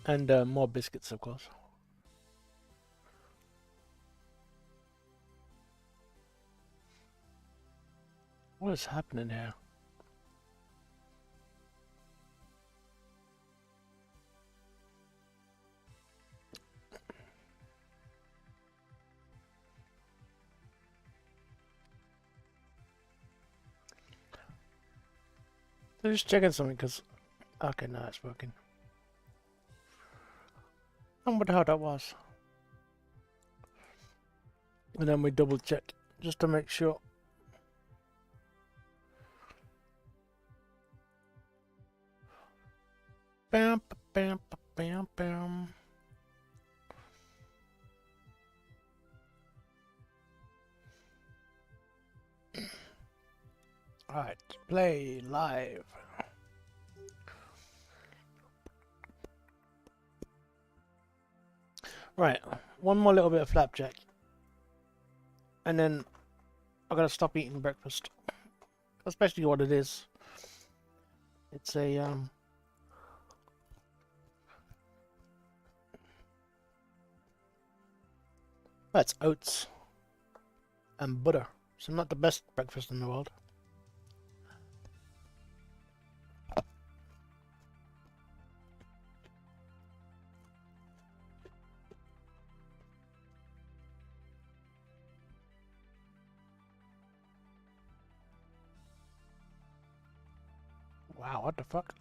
And more biscuits, of course. What is happening here? I'm just checking something because... Okay, now it's working. I wonder how that was. And then we double check just to make sure. Bam, bam, bam, bam. Alright, play live. Right, one more little bit of flapjack. And then I gotta stop eating breakfast. Especially what it is. It's a that's oats and butter. So not the best breakfast in the world. Wow, what the fuck?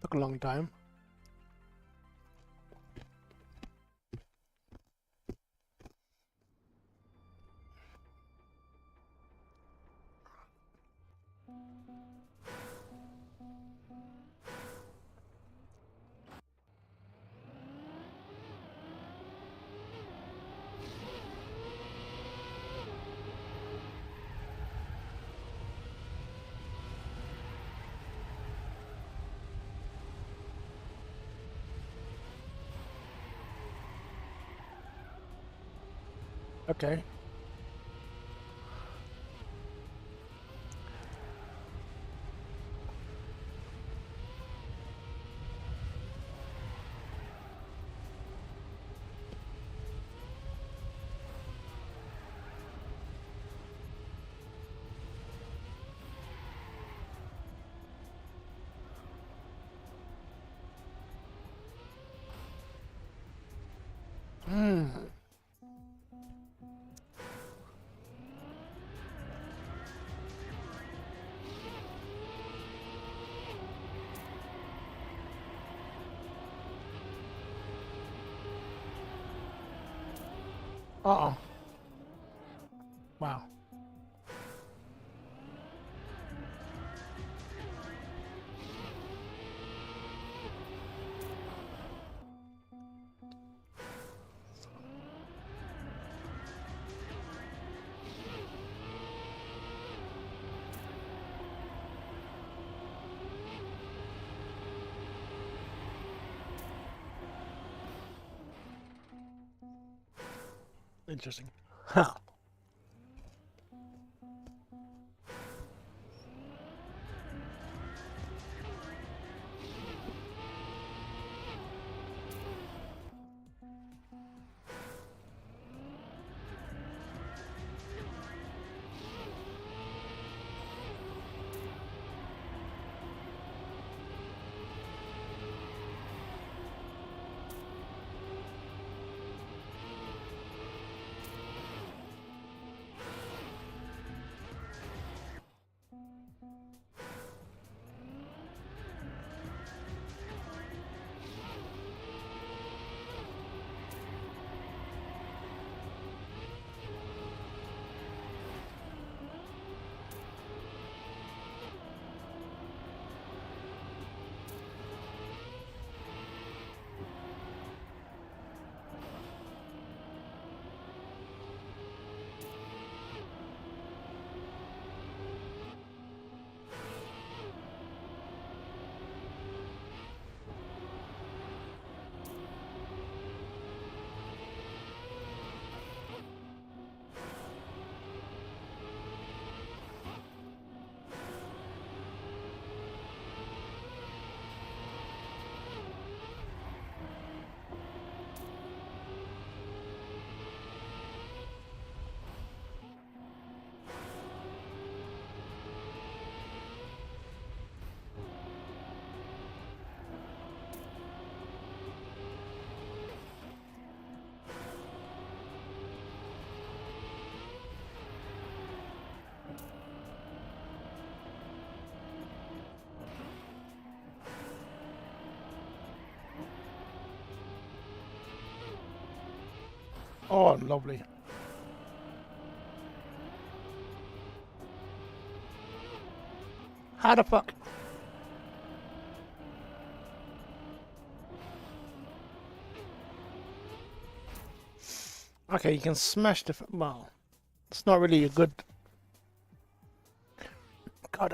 Took a long time. Okay. Uh-oh. Wow. Interesting. Huh. Oh, lovely. How the fuck? Okay, you can smash the... Well, it's not really a good... God,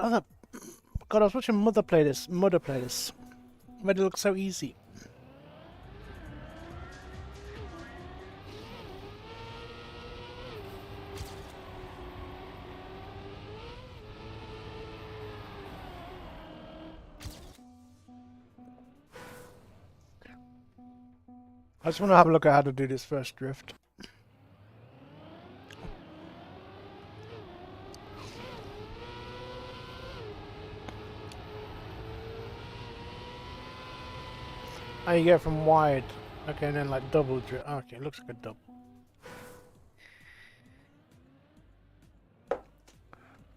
God, I was watching Mother play this. Made it look so easy. I just want to have a look at how to do this first drift. Oh, you get from wide. Okay, and then like double drift. Okay, looks like a double.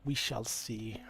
We shall see.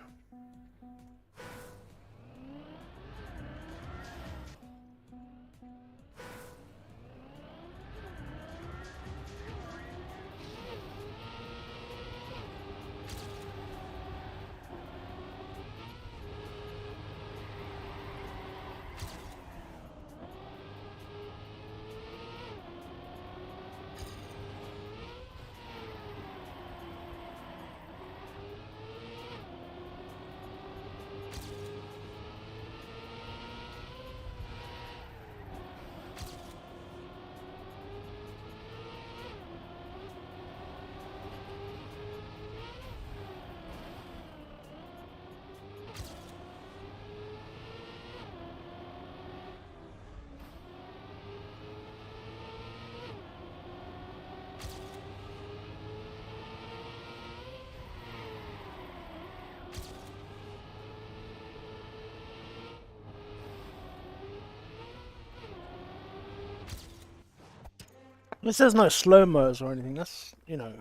This says no slow-mos or anything. That's, you know...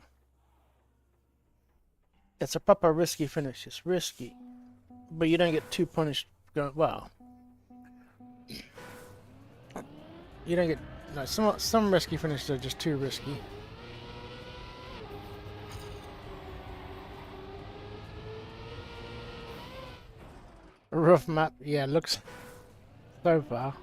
It's a proper risky finish. It's risky. But you don't get too punished. Well... You don't get... No, some risky finishes are just too risky. A rough map. Yeah, looks... So far.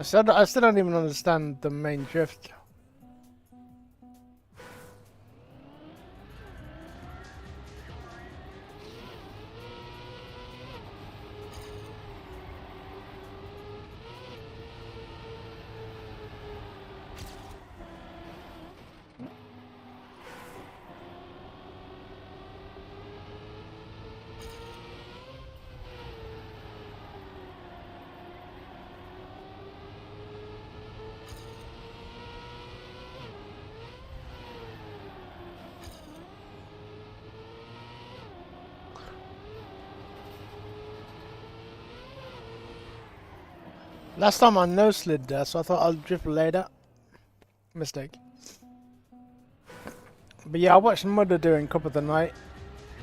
I still don't even understand the main drift. Last time I no slid there, so I thought I'll drift later. Mistake. But yeah, I watched Mother doing Cup of the Night,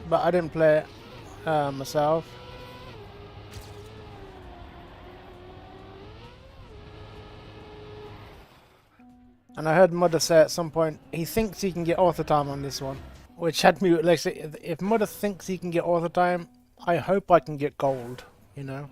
but I didn't play it myself. And I heard Mother say at some point he thinks he can get author time on this one, which had me like say, if Mother thinks he can get author time, I hope I can get gold. You know.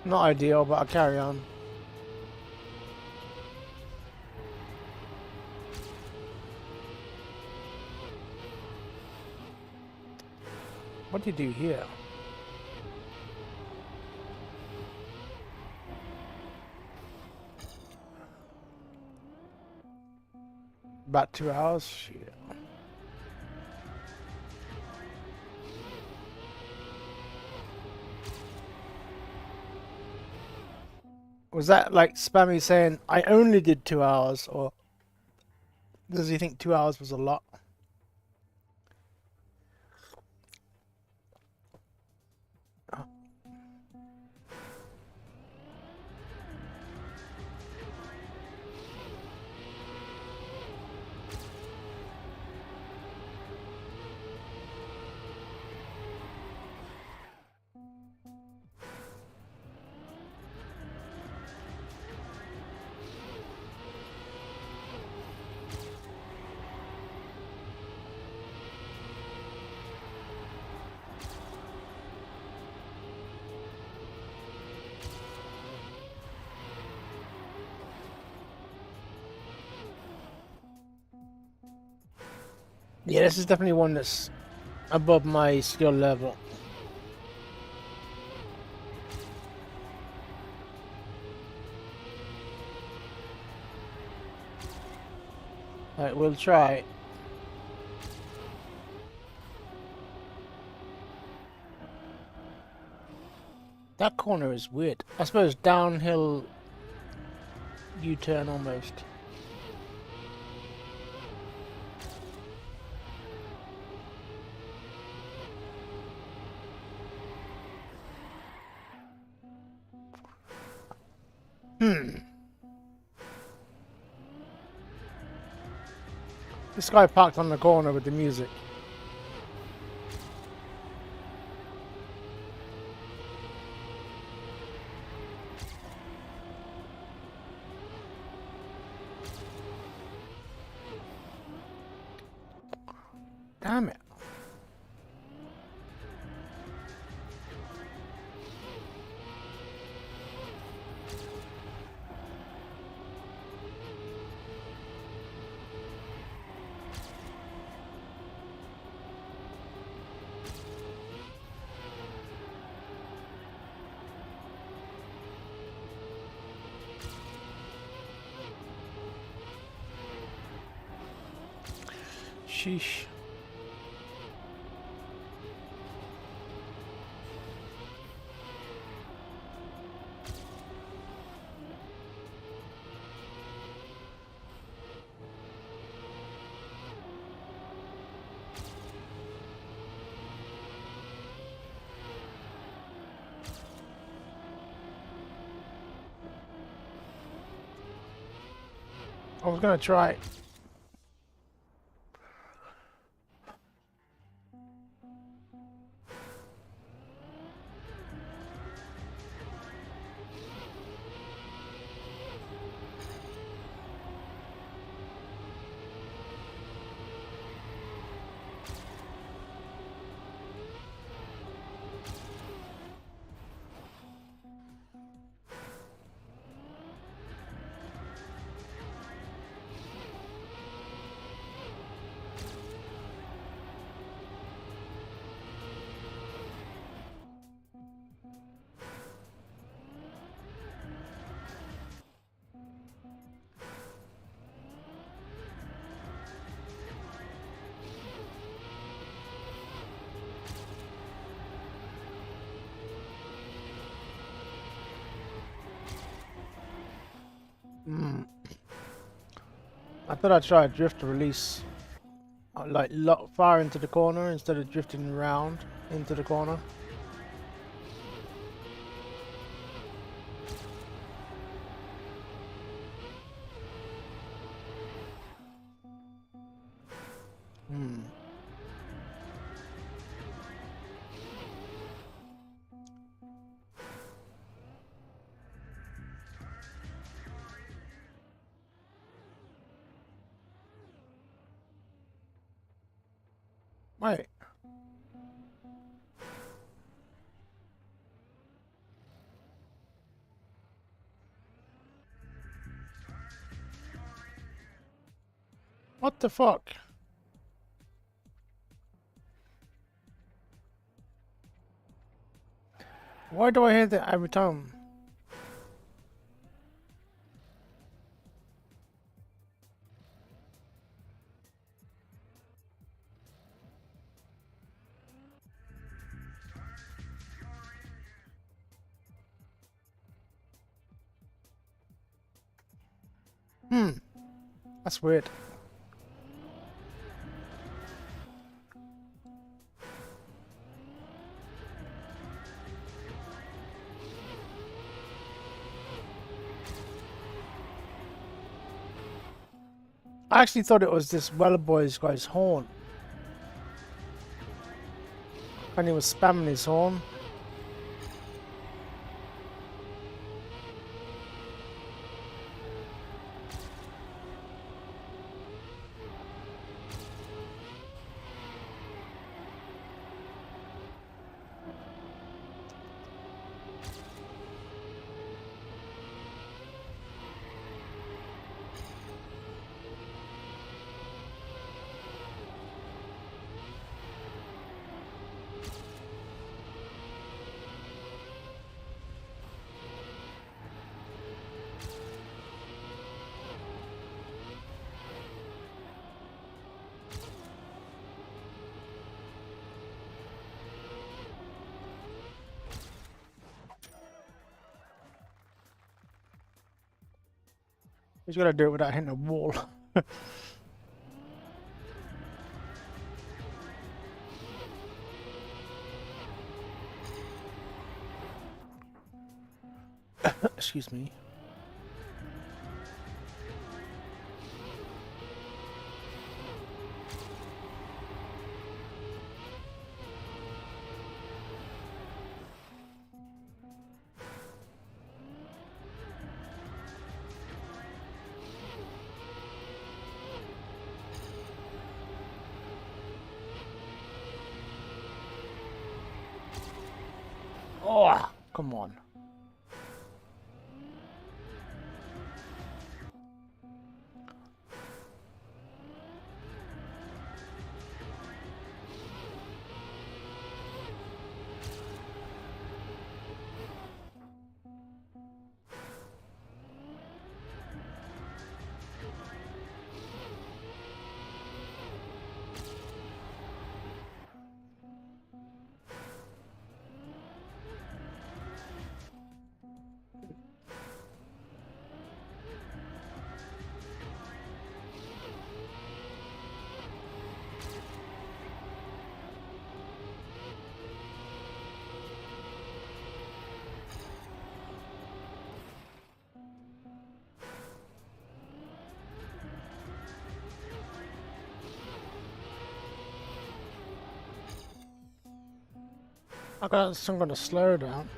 Not ideal, but I'll carry on. What do you do here? About 2 hours? Shit. Was that like Spammy saying, I only did 2 hours, or does he think 2 hours was a lot? Yeah, this is definitely one that's above my skill level. Alright, we'll try. That corner is weird. I suppose downhill U-turn almost. This guy parked on the corner with the music. Damn it. Sheesh. I was gonna try it. I thought I'd try a drift to release, like far into the corner instead of drifting round into the corner. Wait. What the fuck? Why do I hear that every time? That's weird. I actually thought it was this Wellboys guy's horn. And he was spamming his horn. He's got to do it without hitting a wall. Excuse me. Oh, come on. I got some kind of slow down.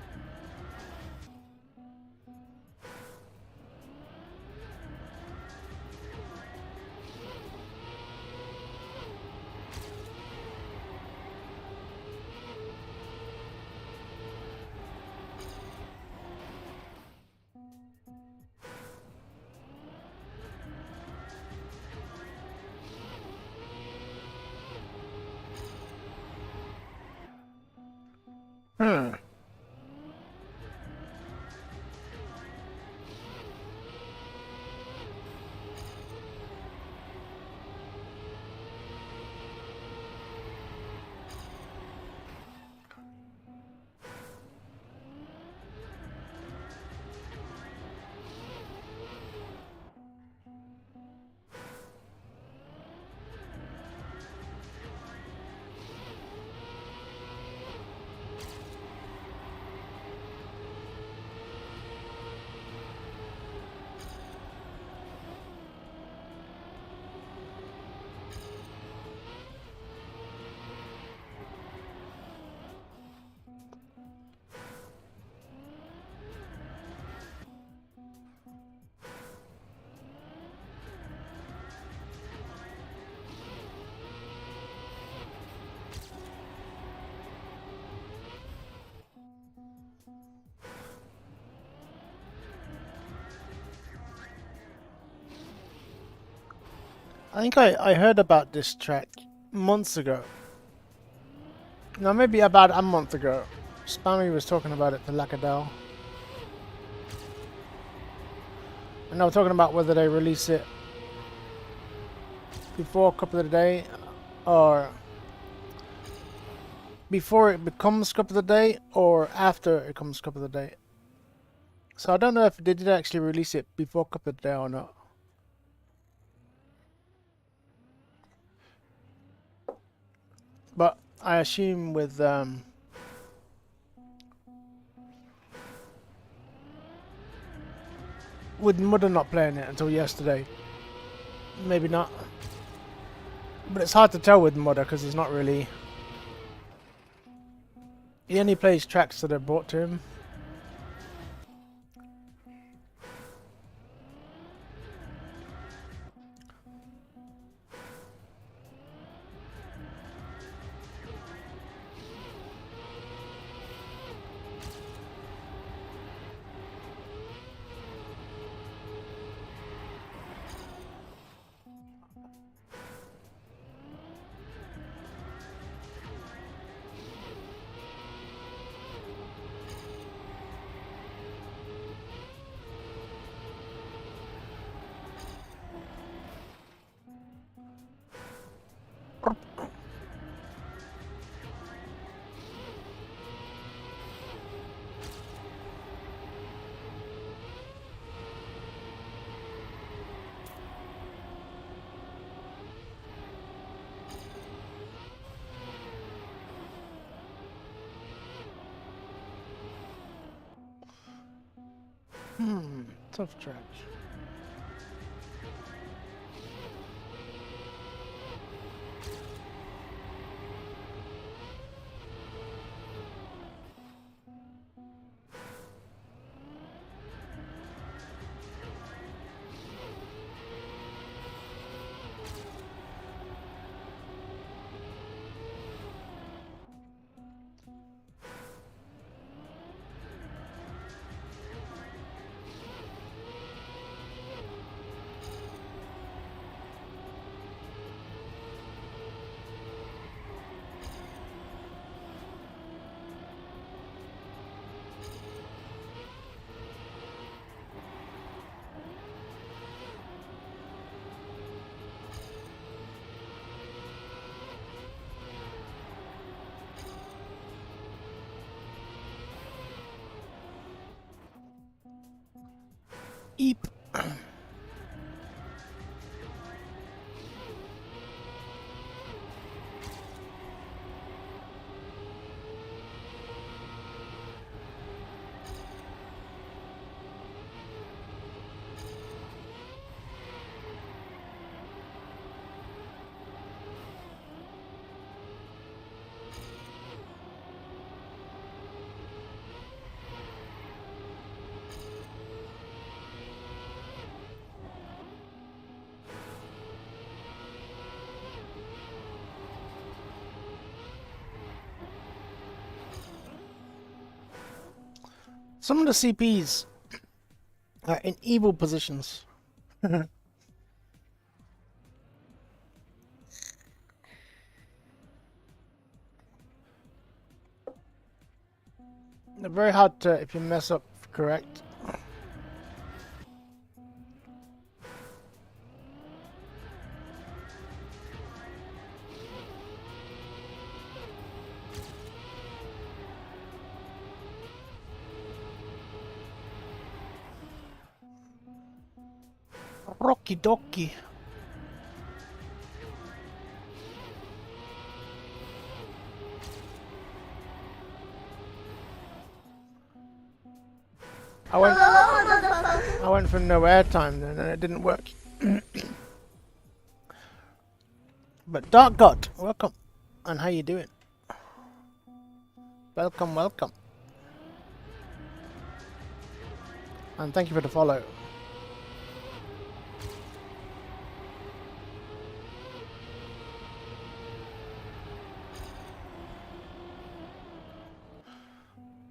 I think I heard about this track months ago. No, maybe about a month ago. Spammy was talking about it to Lacadell. And they were talking about whether they release it before Cup of the Day or before it becomes Cup of the Day or after it comes Cup of the Day. So I don't know if they did actually release it before Cup of the Day or not. But I assume with Mother not playing it until yesterday, maybe not. But it's hard to tell with Mother because he's not really. He only plays tracks that are brought to him. Tough track. Eep. Some of the CPs are in evil positions. They're very hard to, if you mess up, correct. Rocky dokie. I went for no airtime then and it didn't work. But Dark God, welcome. And how you doing? Welcome, welcome. And thank you for the follow.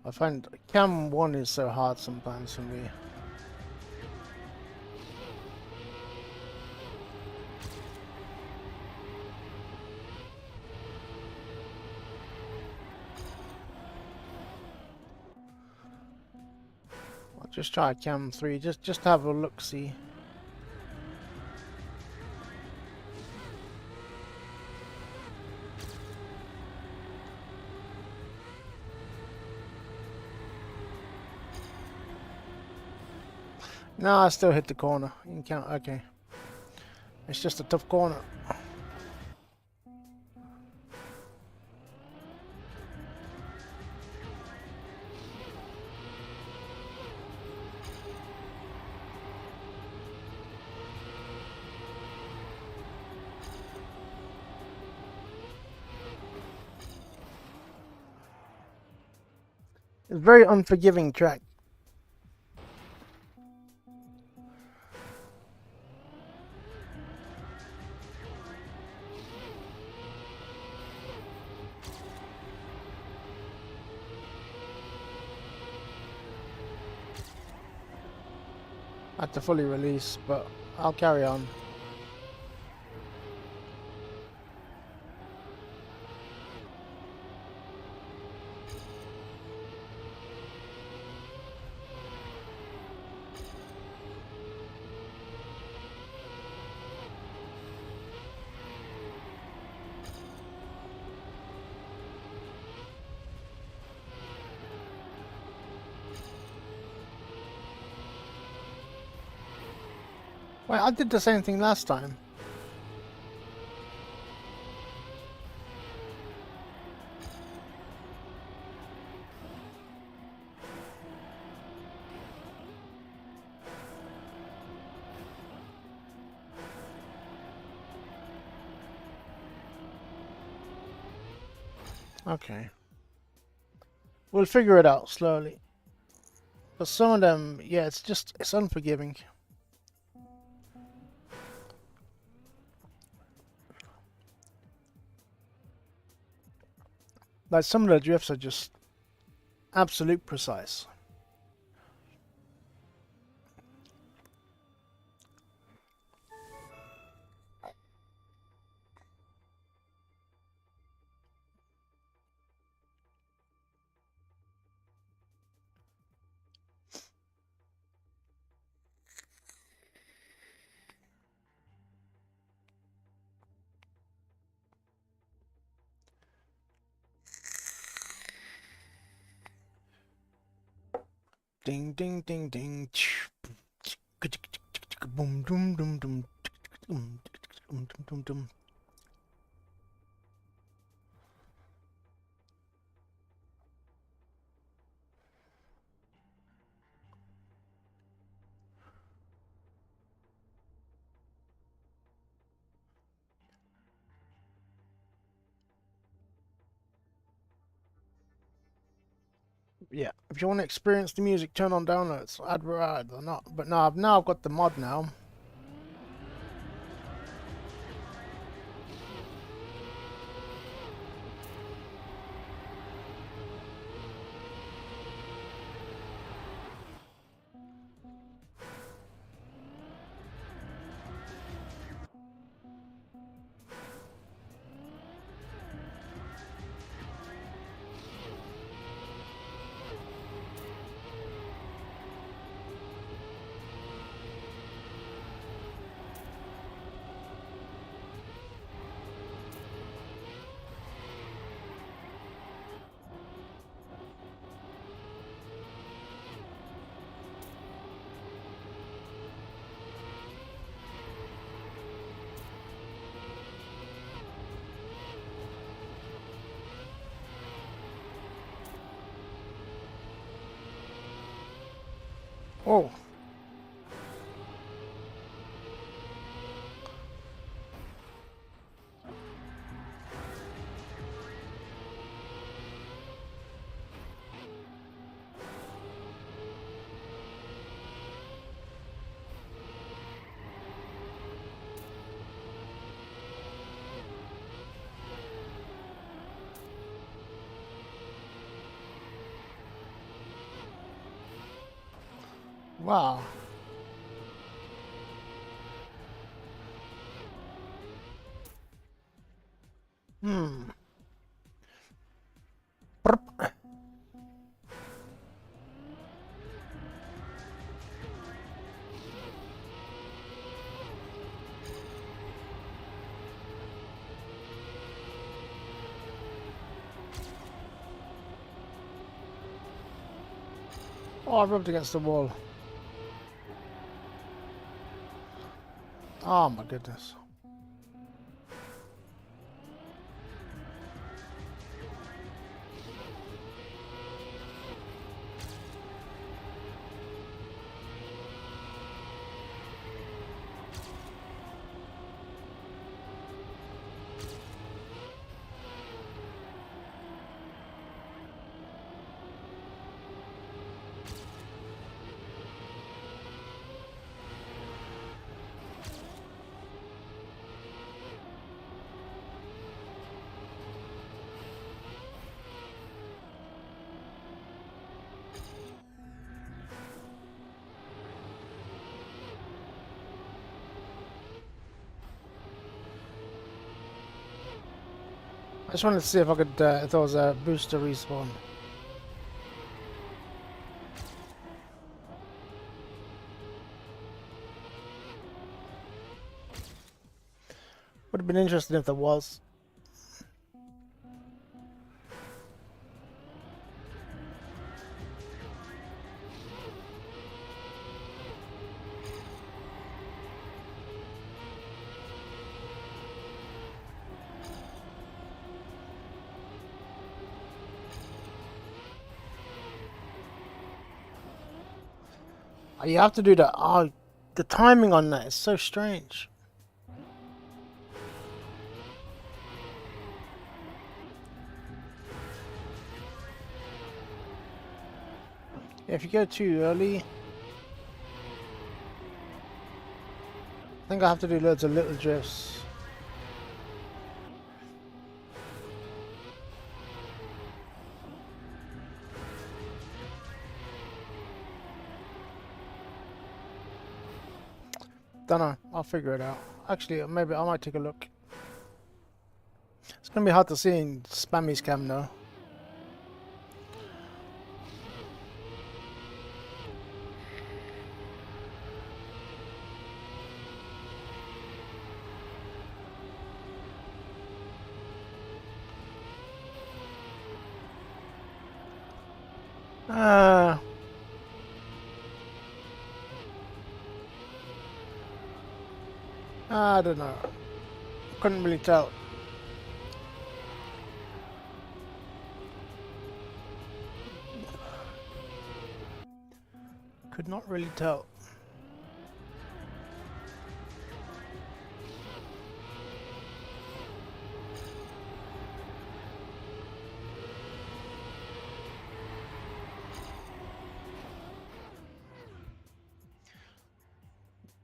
I find Cam 1 is so hard sometimes for me. I'll just try Cam 3, just have a look, see. No, I still hit the corner. You can count. Okay. It's just a tough corner. It's a very unforgiving track. I had to fully release, but I'll carry on. Wait, I did the same thing last time. Okay. We'll figure it out slowly. But some of them, yeah, it's unforgiving. Like some of the drifts are just absolute precise. Ding ding ding ding. Boom dum dum dum. Dum dum dum dum. Yeah, if you want to experience the music, turn on downloads. I'd rather not, but now I've got the mod now. Oh. Wow. Hmm. Burp. Oh, I rubbed against the wall. Oh my goodness. I just wanted to see if I could, if there was a booster respawn. Would have been interesting if there was. You have to do that. Oh, the timing on that is so strange. Yeah, if you go too early, I think I have to do loads of little drifts. Don't know. I'll figure it out. Actually, maybe I might take a look. It's gonna be hard to see in Spammy's cam though. I don't know. Couldn't really tell. Could not really tell.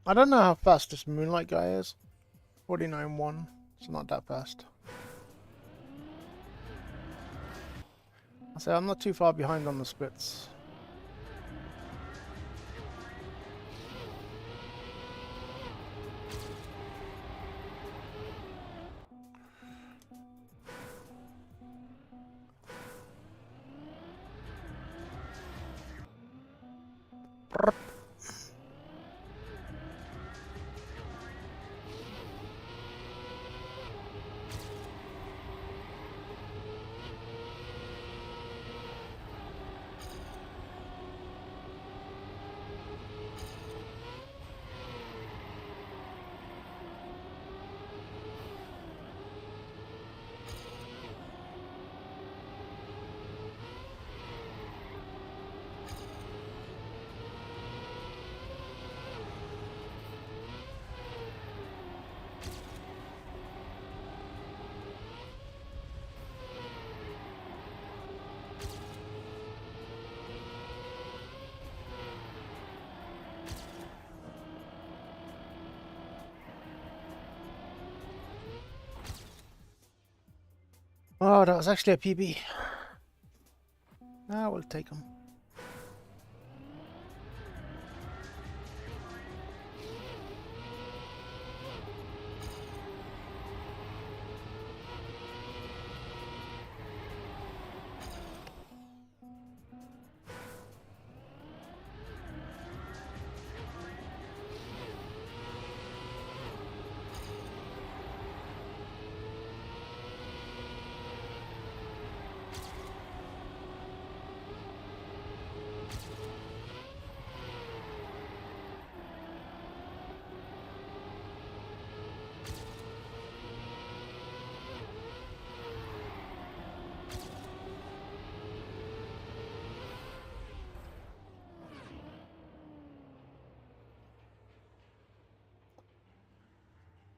I don't know how fast this Moonlight guy is. 49.1. It's not that fast. I say I'm not too far behind on the splits. Oh, that was actually a PB. Ah, we'll take him.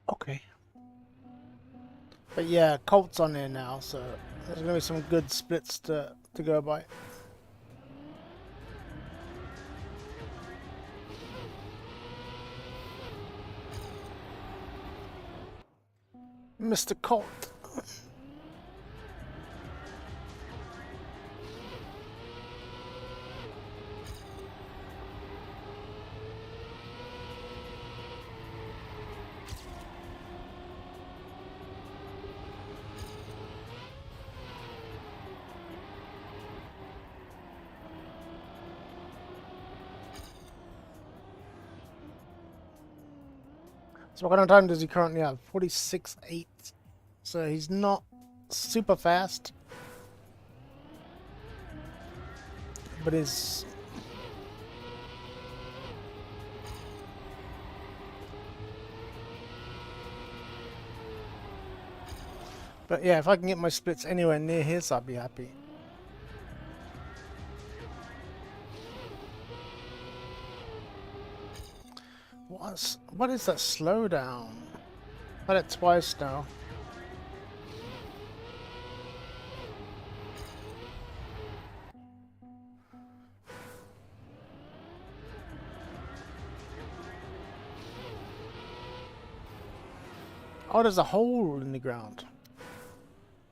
Okay. But yeah, Colt's on there now, so there's gonna be some good splits to go by. Mr. Colt. So what kind of time does he currently have? 46.8. So he's not super fast. But his... But yeah, if I can get my splits anywhere near his, I'd be happy. What is that slowdown? I've had it twice now. Oh, there's a hole in the ground.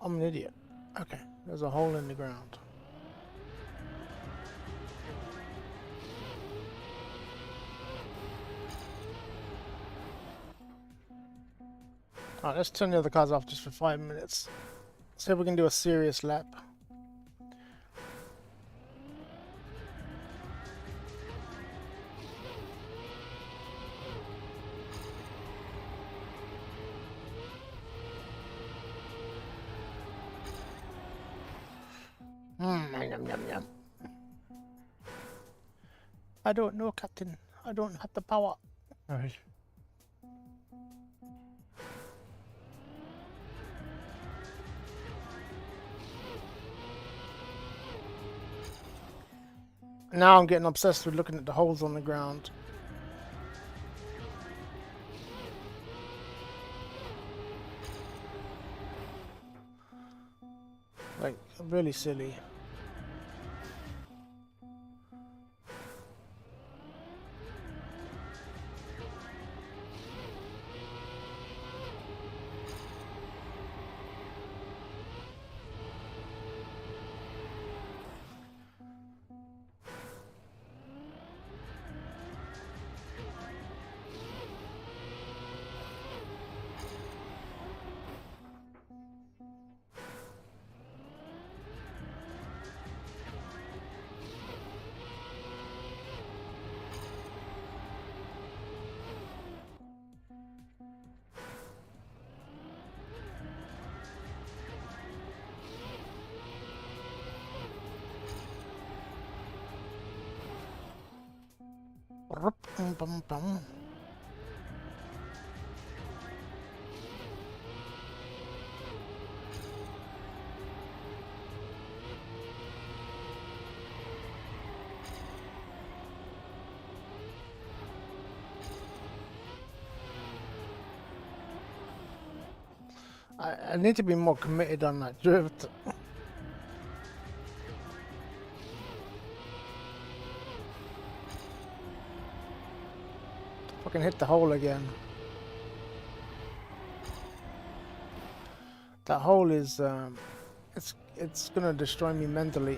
I'm an idiot. Okay, there's a hole in the ground. Alright, let's turn the other cars off just for 5 minutes. See if we can do a serious lap. Yum, yum, yum. I don't know, Captain. I don't have the power. Alright. Now I'm getting obsessed with looking at the holes on the ground. Like, really silly. I need to be more committed on that drift. Fucking hit the hole again. That hole is it's gonna destroy me mentally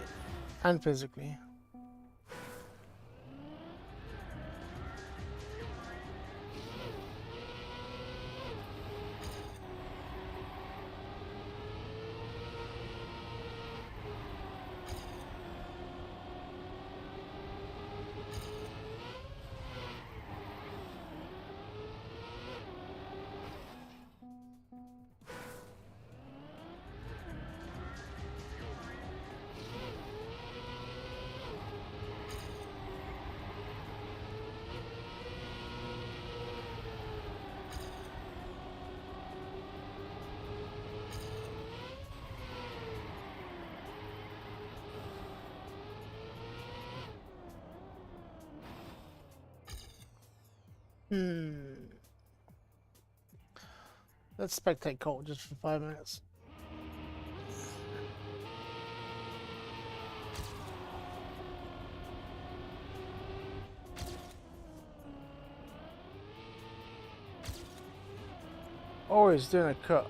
and physically. Let's spectate Colt just for 5 minutes. Oh, he's doing a cut.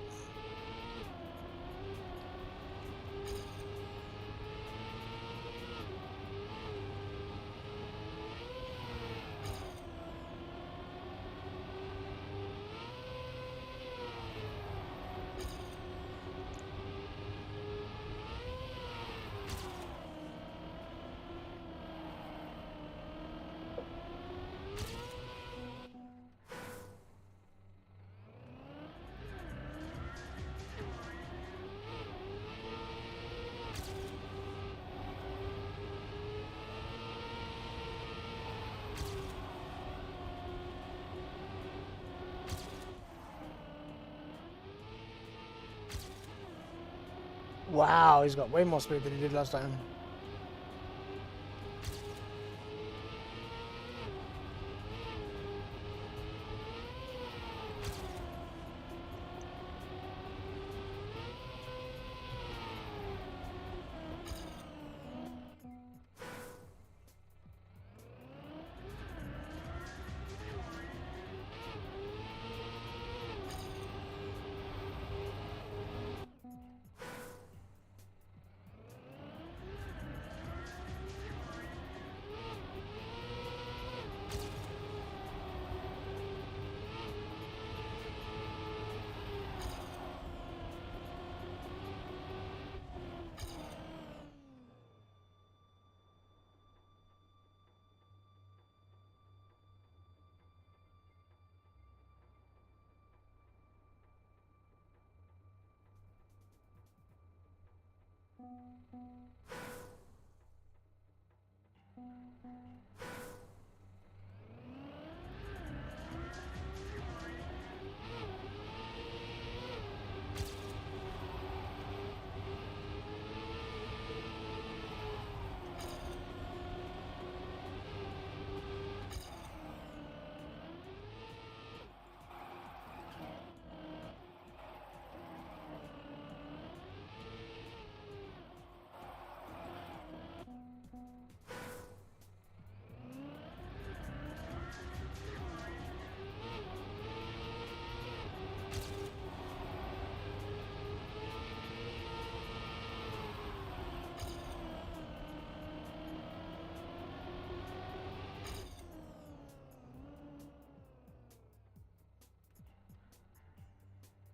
Wow, he's got way more speed than he did last time.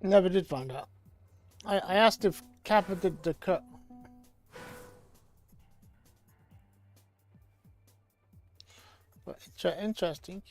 Never did find out. I asked if Kappa did the cut. But interesting.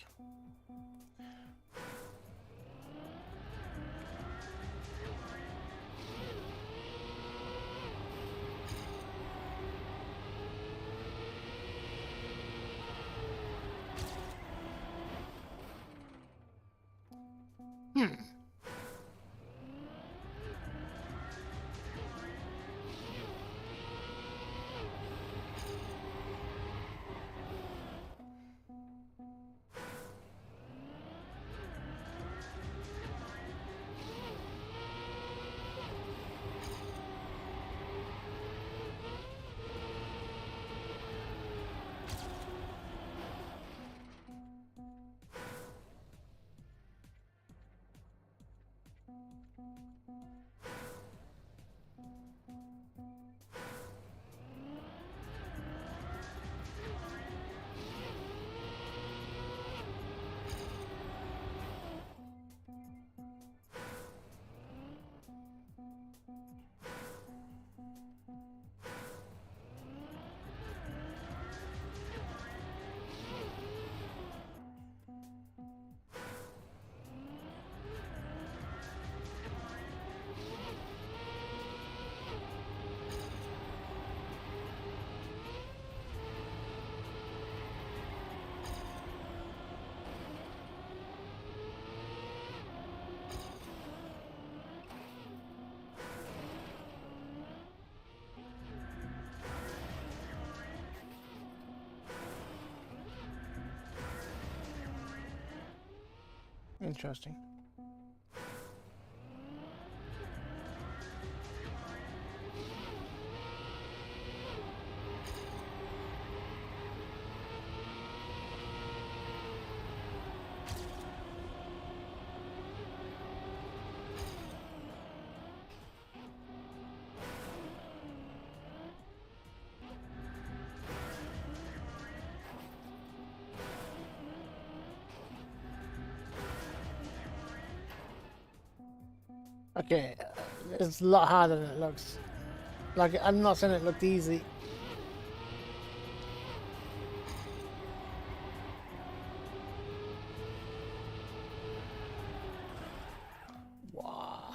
Interesting. Okay, it's a lot harder than it looks. Like, I'm not saying it looked easy. Wow.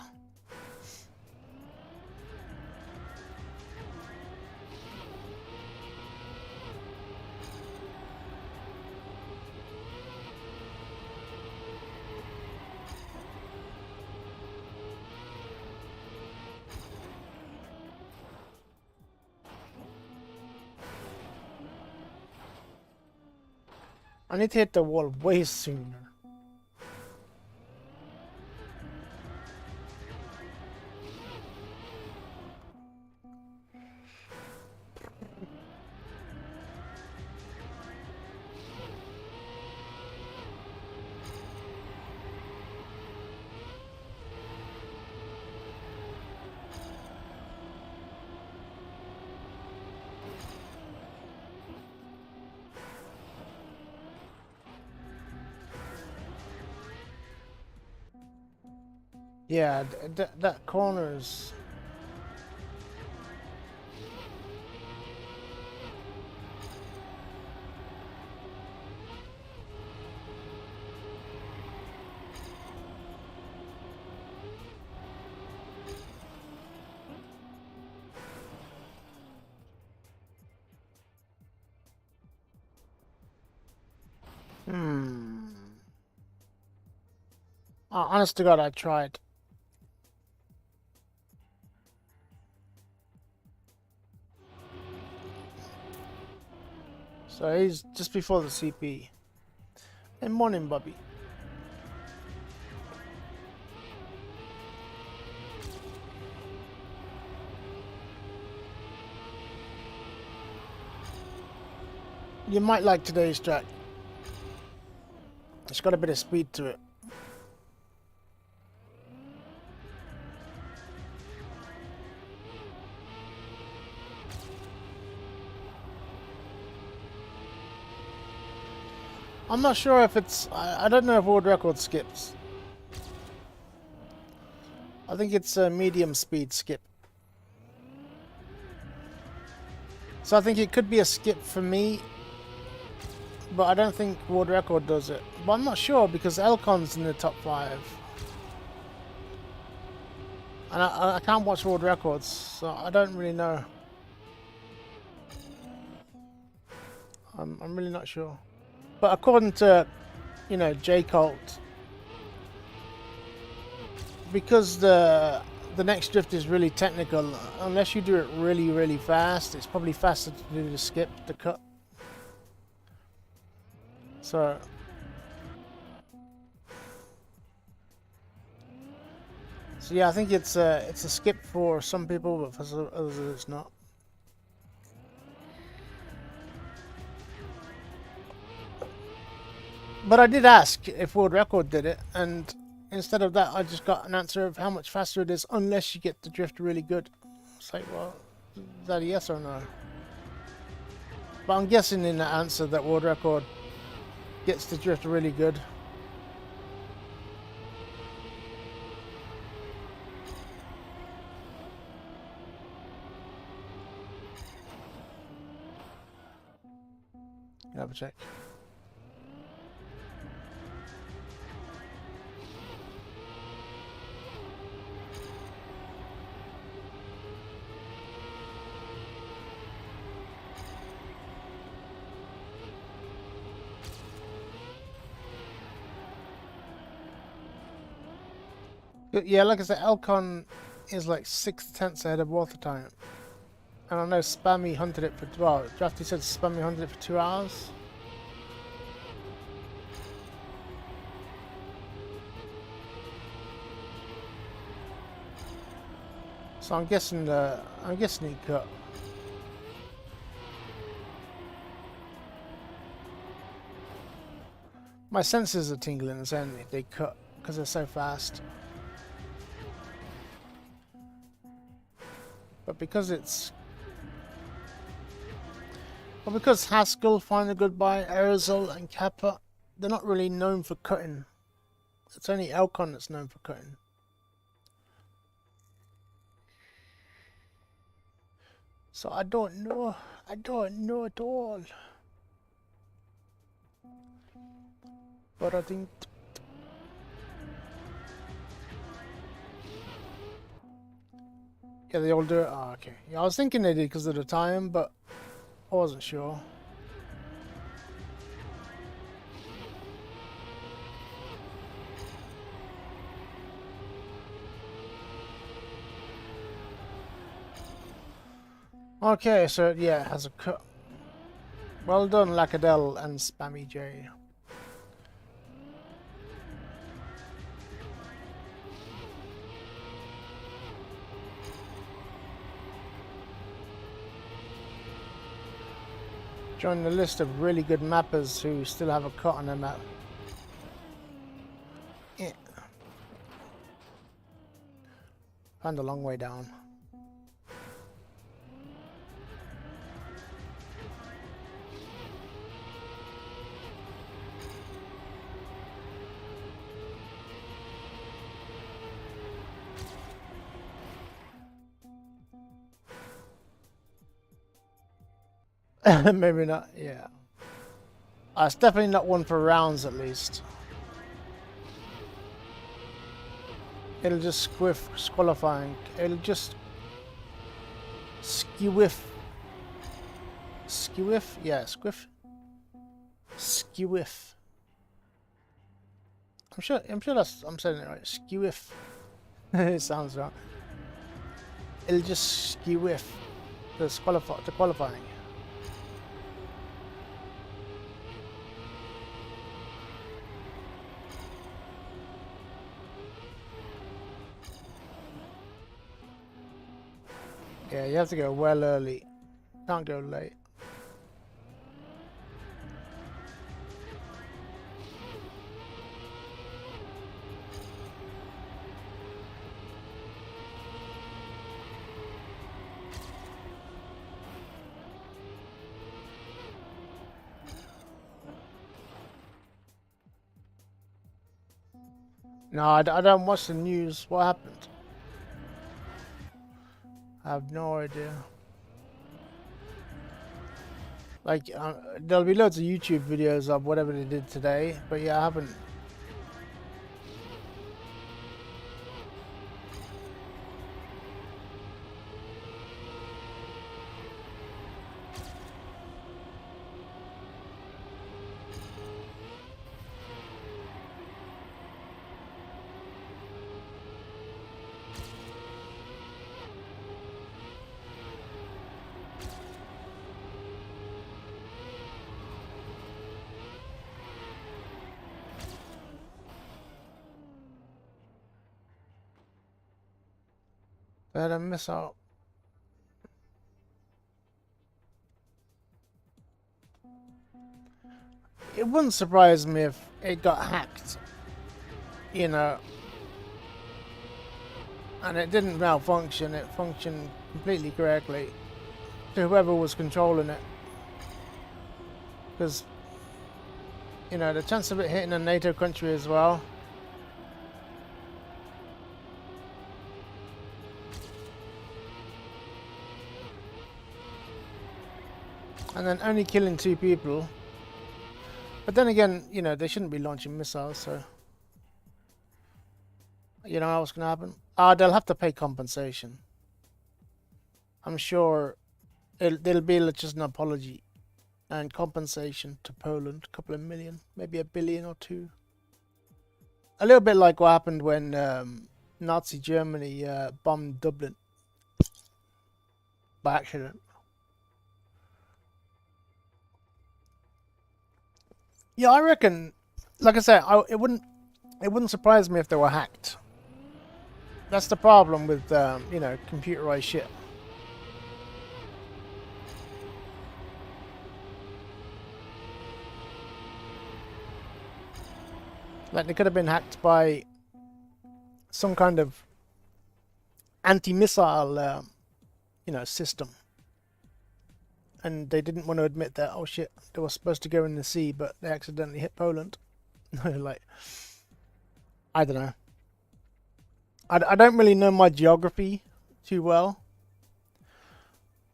I need to hit the wall way sooner. Yeah, that corner is... honest to God, I tried. So he's just before the CP. Hey, morning, Bobby. You might like today's track. It's got a bit of speed to it. I'm not sure if it's... I don't know if world record skips. I think it's a medium speed skip. So I think it could be a skip for me, but I don't think world record does it. But I'm not sure because Elcon's in the top 5. And I can't watch world records, so I don't really know. I'm really not sure. But according to, you know, J Colt, because the next drift is really technical, unless you do it really, really fast, it's probably faster to do the skip, the cut. So yeah, I think it's a skip for some people, but for others it's not. But I did ask if world record did it, and instead of that, I just got an answer of how much faster it is, unless you get the drift really good. It's like, well, is that a yes or no? But I'm guessing in the answer that world record gets the drift really good. Have a check. Yeah, like I said, Elcon is like 6/10 ahead of water time. And I know Spammy hunted it for, well, Drafty said Spammy hunted it for 2 hours. So I'm guessing he cut. My senses are tingling and saying they cut because they're so fast. But because it's... Well, because Haskell, Find a Goodbye, Aerosol and Kappa, they're not really known for cutting. It's only Elcon that's known for cutting. So I don't know at all. But I think... Yeah, they all do it? Oh, okay. Yeah, I was thinking they did because of the time, but I wasn't sure. Okay, so yeah, it has a cut. Well done, Lacadell and Spammy J. Join the list of really good mappers who still have a cut on their map. Yeah. Found a long way down. Maybe not, yeah. It's definitely not one for rounds, at least. It'll just squiff qualifying. It'll just skewiff. Skewiff? Yeah, squiff. Skewiff. I'm sure I'm saying it right. Skewiff. It sounds wrong. It'll just skewiff the qualifying. Yeah, you have to go well early. Can't go late. No, I don't watch the news. What happened? I have no idea. Like, there'll be loads of YouTube videos of whatever they did today, but yeah, I haven't. Better miss out. It wouldn't surprise me if it got hacked, you know, and it didn't malfunction. It functioned completely correctly to whoever was controlling it, because, you know, the chance of it hitting a NATO country as well. And then only killing 2 people. But then again, you know, they shouldn't be launching missiles, so... You know what's going to happen? They'll have to pay compensation. I'm sure there'll be just an apology and compensation to Poland. A couple of million, maybe $1 billion or 2. A little bit like what happened when Nazi Germany bombed Dublin. By accident. Yeah, I reckon, like I said, it wouldn't surprise me if they were hacked. That's the problem with, you know, computerized shit. Like, they could have been hacked by some kind of anti-missile, you know, system. And they didn't want to admit that, oh shit, they were supposed to go in the sea, but they accidentally hit Poland. Like, I don't know. I don't really know my geography too well.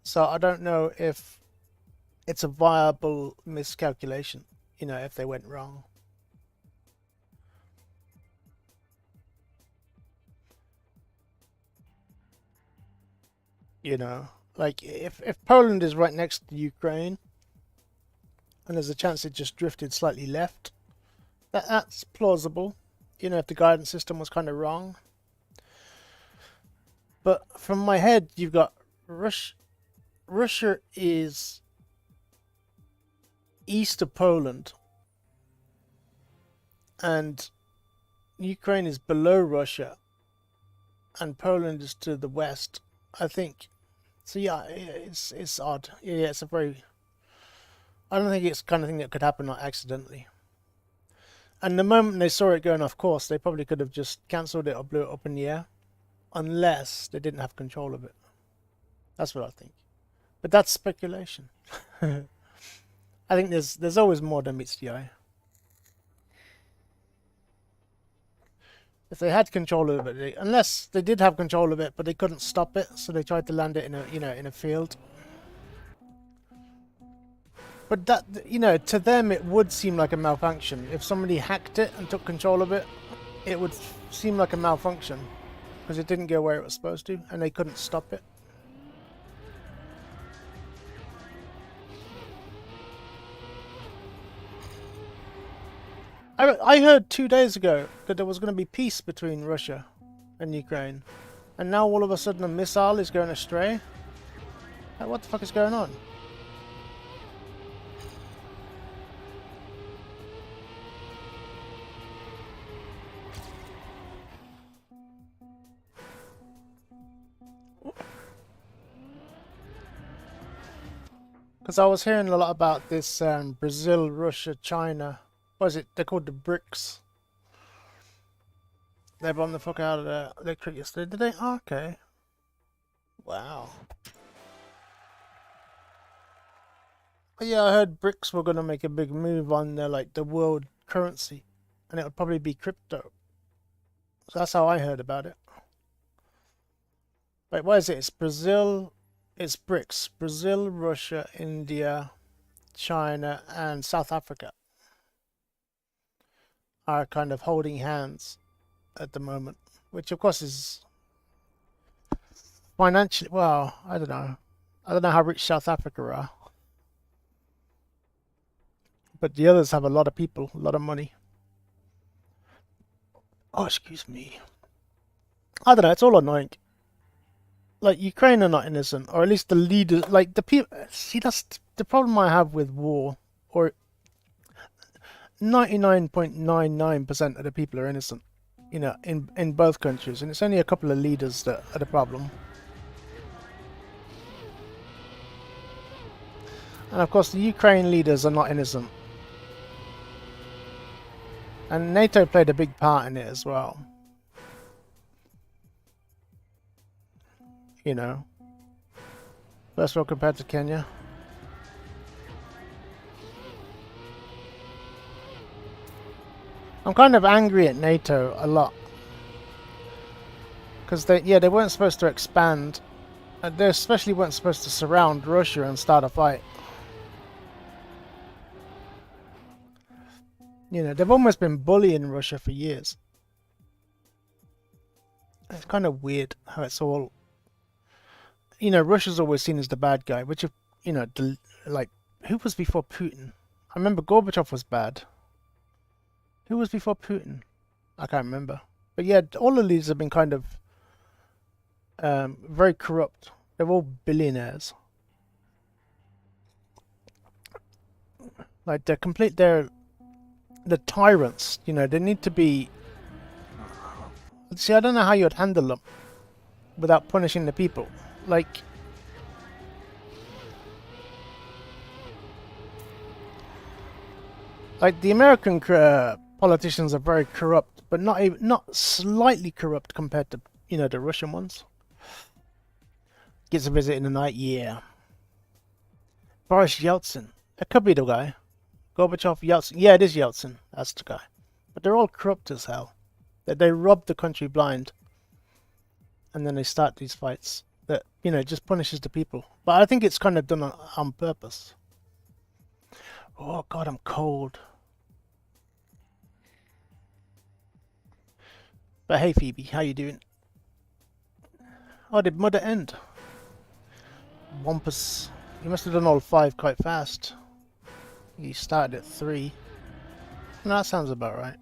So I don't know if it's a viable miscalculation, you know, if they went wrong. You know, like if Poland is right next to Ukraine and there's a chance it just drifted slightly left, that's plausible, you know, if the guidance system was kind of wrong. But from my head, you've got Russia is east of Poland, and Ukraine is below Russia, and Poland is to the west, I think. So yeah, it's odd. Yeah, it's a very. I don't think it's the kind of thing that could happen accidentally. And the moment they saw it going off course, they probably could have just cancelled it or blew it up in the air, unless they didn't have control of it. That's what I think. But that's speculation. I think there's always more than meets the eye. If they had control of it, unless they did have control of it, but they couldn't stop it, so they tried to land it in a in a field. But that, to them it would seem like a malfunction. If somebody hacked it and took control of it, it would seem like a malfunction because it didn't go where it was supposed to, and they couldn't stop it. I heard 2 days ago that there was going to be peace between Russia and Ukraine, and now all of a sudden a missile is going astray. Like, what the fuck is going on? Because I was hearing a lot about this Brazil, Russia, China. What is it? They're called the BRICS. They bombed the fuck out of the electric yesterday, did they? Oh, okay. Wow. But yeah, I heard BRICS were going to make a big move on the world currency. And it would probably be crypto. So that's how I heard about it. Wait, what is it? It's Brazil... It's BRICS. Brazil, Russia, India, China, and South Africa are kind of holding hands at the moment. Which, of course, is financially... Well, I don't know. I don't know how rich South Africa are. But the others have a lot of people, a lot of money. Oh, excuse me. I don't know, it's all annoying. Like, Ukraine are not innocent, or at least the leaders, like, the people... See, that's the problem I have with war, or 99.99% of the people are innocent, in both countries, and it's only a couple of leaders that are the problem. And of course, the Ukraine leaders are not innocent. And NATO played a big part in it as well. First world compared to Kenya. I'm kind of angry at NATO a lot. Because they weren't supposed to expand. They especially weren't supposed to surround Russia and start a fight. They've almost been bullying Russia for years. It's kind of weird how it's all... Russia's always seen as the bad guy, which, who was before Putin? I remember Gorbachev was bad. Who was before Putin? I can't remember. But yeah, all of these have been kind of very corrupt. They're all billionaires. Like, they're the tyrants, they need to be... See, I don't know how you'd handle them without punishing the people. Like, the American politicians are very corrupt, but not slightly corrupt compared to the Russian ones. Gets a visit in the night, yeah. Boris Yeltsin, that could be the guy. Gorbachev, Yeltsin, yeah, it is Yeltsin. That's the guy. But they're all corrupt as hell. They rob the country blind, and then they start these fights. That just punishes the people. But I think it's kind of done on purpose. Oh God, I'm cold. But hey Phoebe, how you doing? Oh, did Mother end? Wampus. You must have done all 5 quite fast. You started at 3. No, that sounds about right.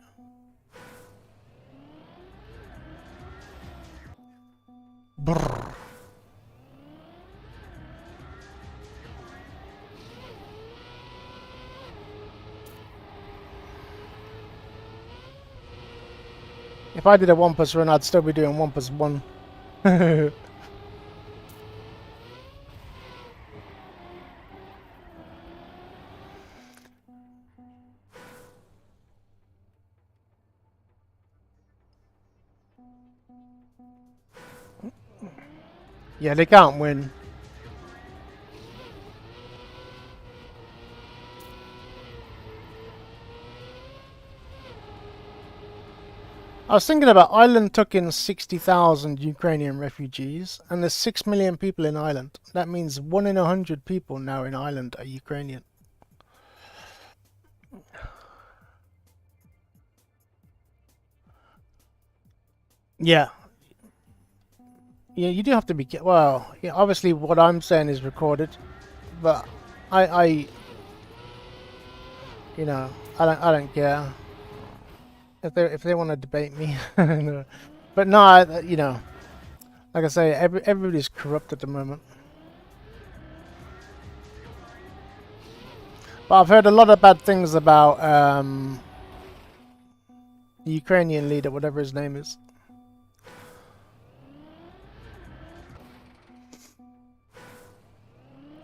Brrr. If I did a 1+ run, I'd still be doing 1+1. Yeah, they can't win. I was thinking about Ireland took in 60,000 Ukrainian refugees, and there's 6 million people in Ireland. That means 1 in 100 people now in Ireland are Ukrainian. Yeah. Yeah, you do have to be... Well, yeah, obviously what I'm saying is recorded, but I you know, I don't care if they want to debate me. No. But no, you know, like I say, everybody's corrupt at the moment. But I've heard a lot of bad things about the Ukrainian leader, whatever his name is.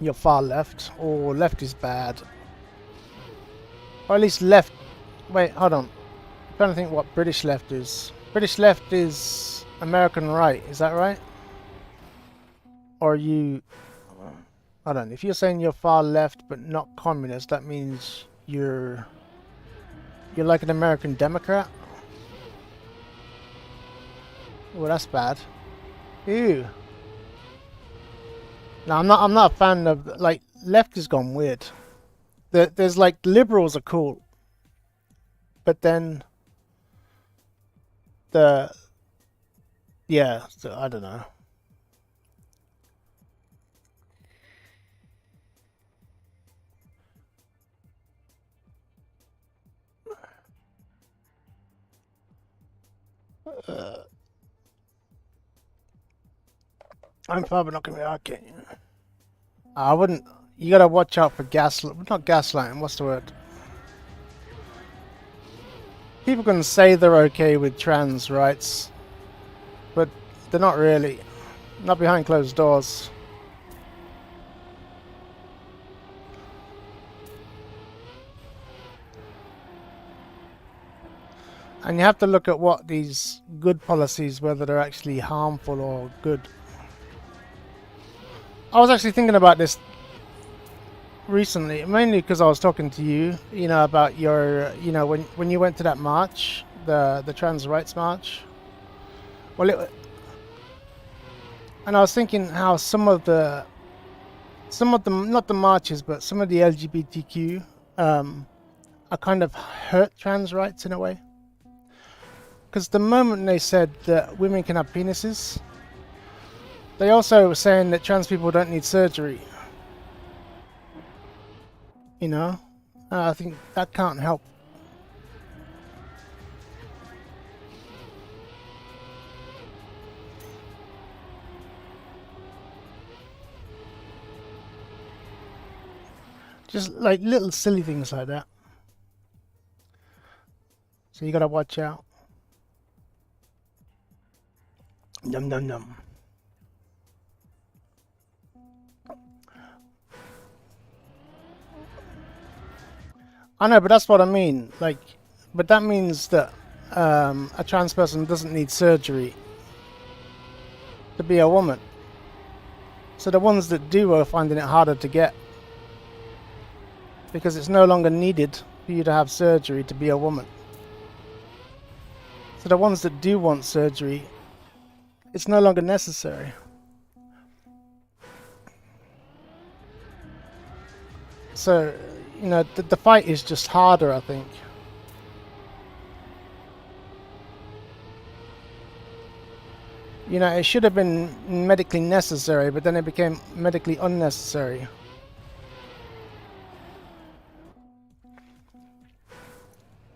You're far left, or left is bad, or at least left. Wait, hold on. I'm trying to think what British left is. British left is American right. Is that right? Or you? I don't know. If you're saying you're far left but not communist, that means you're like an American Democrat. Oh, that's bad. Ew. No, I'm not a fan of, like, left has gone weird. There's like liberals are cool, but then I don't know. I'm probably not gonna be okay. I wouldn't. You gotta watch out for not gaslighting. What's the word? People can say they're okay with trans rights, but they're not really. Not behind closed doors. And you have to look at what these good policies, whether they're actually harmful or good. I was actually thinking about this recently, mainly because I was talking to you, you know, about your, you know, when you went to that march, the trans rights march. Well, and I was thinking how some of the not the marches, but some of the LGBTQ are kind of hurt trans rights in a way. Because the moment they said that women can have penises, they also were saying that trans people don't need surgery. You know, I think that can't help. Just like little silly things like that. So you gotta watch out. Yum yum yum. I know, but that's what I mean. Like, but that means that a trans person doesn't need surgery to be a woman. So the ones that do are finding it harder to get because it's no longer needed for you to have surgery to be a woman. So the ones that do want surgery, it's no longer necessary. So, you know, the fight is just harder, I think. You know, it should have been medically necessary, but then it became medically unnecessary.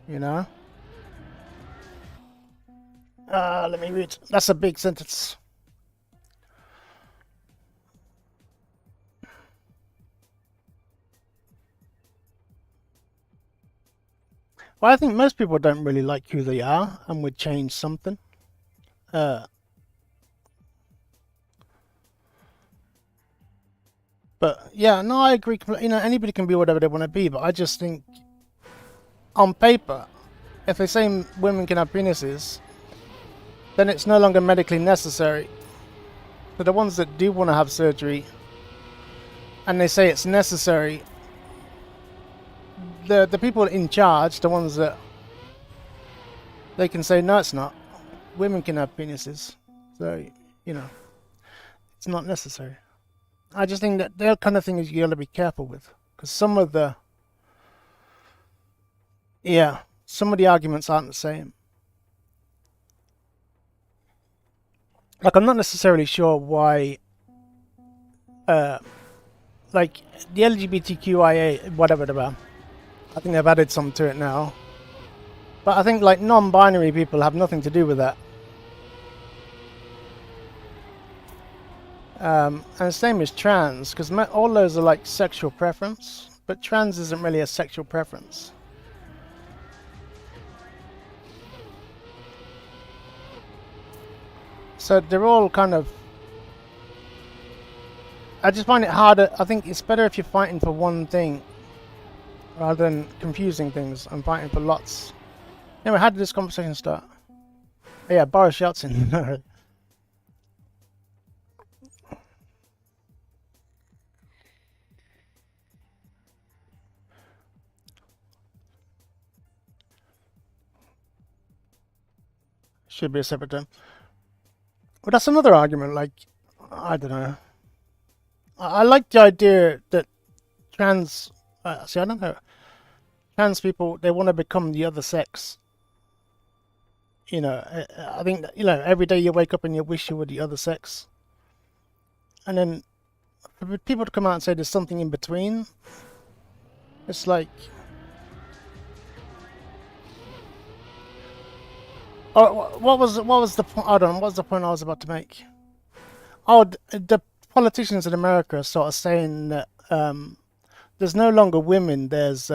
You know? Let me read. That's a big sentence. Well, I think most people don't really like who they are and would change something. But yeah, no, I agree. You know, anybody can be whatever they want to be, but I just think, on paper, if they say women can have penises, then it's no longer medically necessary. But the ones that do want to have surgery, and they say it's necessary, the people in charge, the ones that they can say no, it's not. Women can have penises, so you know, it's not necessary. I just think that that kind of thing is you got to be careful with, because some of the arguments aren't the same. Like, I'm not necessarily sure why, like the LGBTQIA whatever. I think they've added some to it now, but I think like non-binary people have nothing to do with that. And the same as trans, because all those are like sexual preference, but trans isn't really a sexual preference. So they're all kind of... I just find it harder. I think it's better if you're fighting for one thing rather than confusing things and fighting for lots. Anyway, how did this conversation start? Oh, yeah, Boris Yeltsin. Should be a separate term. But that's another argument. Like, I don't know. I like the idea that trans... see, I don't know. Trans people, they want to become the other sex. You know, I think that, you know, every day you wake up and you wish you were the other sex. And then for people to come out and say there's something in between, it's like... Oh, what was the point? I don't know. What was the point I was about to make? Oh, the politicians in America are sort of saying that there's no longer women. There's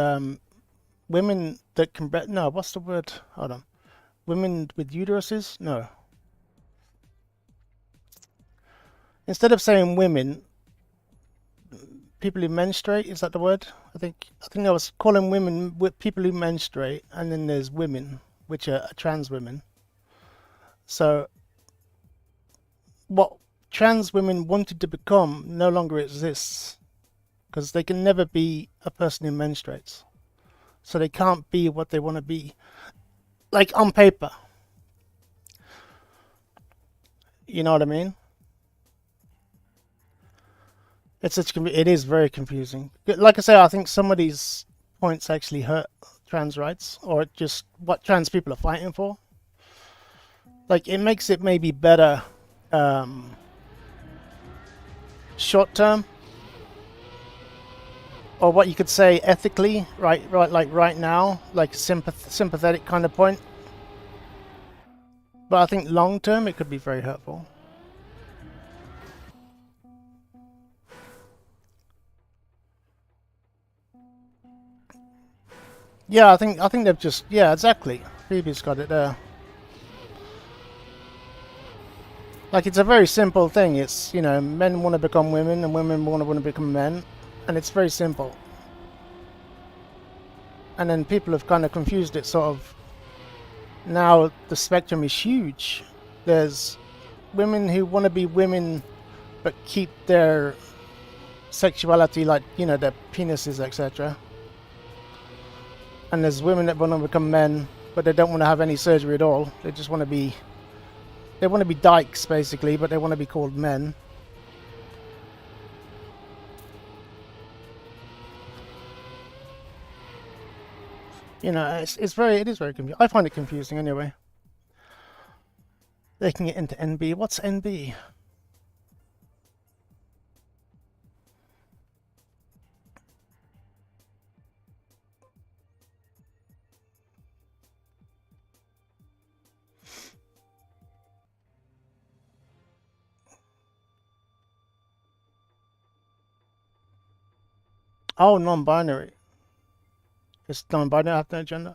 women that can... No, what's the word? Hold on. Women with uteruses? No. Instead of saying women, people who menstruate, is that the word? I think I was calling women people who menstruate, and then there's women, which are trans women. So what trans women wanted to become no longer exists, because they can never be a person who menstruates. So they can't be what they want to be, like on paper. You know what I mean? It is very confusing. Like I say, I think some of these points actually hurt trans rights, or just what trans people are fighting for. Like, it makes it maybe better short term, or what you could say ethically, like right now, like a sympathetic kind of point. But I think long term it could be very hurtful. Yeah, I think they've just... Yeah, exactly. Phoebe's got it there. Like, it's a very simple thing. It's, you know, men want to become women and women want to become men, and it's very simple. And then people have kind of confused it, sort of. Now the spectrum is huge. There's women who want to be women but keep their sexuality, like, you know, their penises, etc. And there's women that want to become men, but they don't want to have any surgery at all. They just want to be... They want to be dykes, basically, but they want to be called men. You know, it is very confusing. I find it confusing anyway. They can get into NB. What's NB? Oh, non-binary. It's non-binary, have no gender.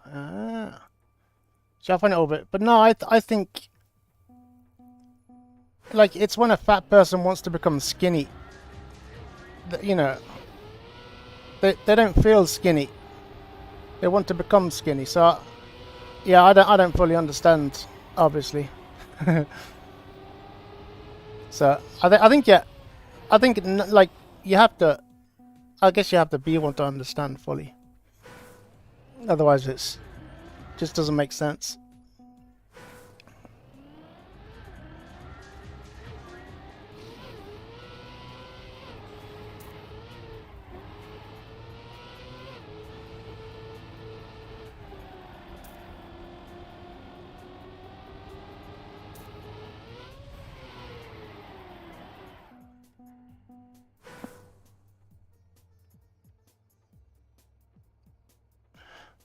So I find it a bit, but no, I think like it's when a fat person wants to become skinny. You know, they don't feel skinny. They want to become skinny. So yeah, I don't fully understand, obviously. So I think yeah, I think like you have to. I guess you have to be able to understand fully. Otherwise, it's just doesn't make sense.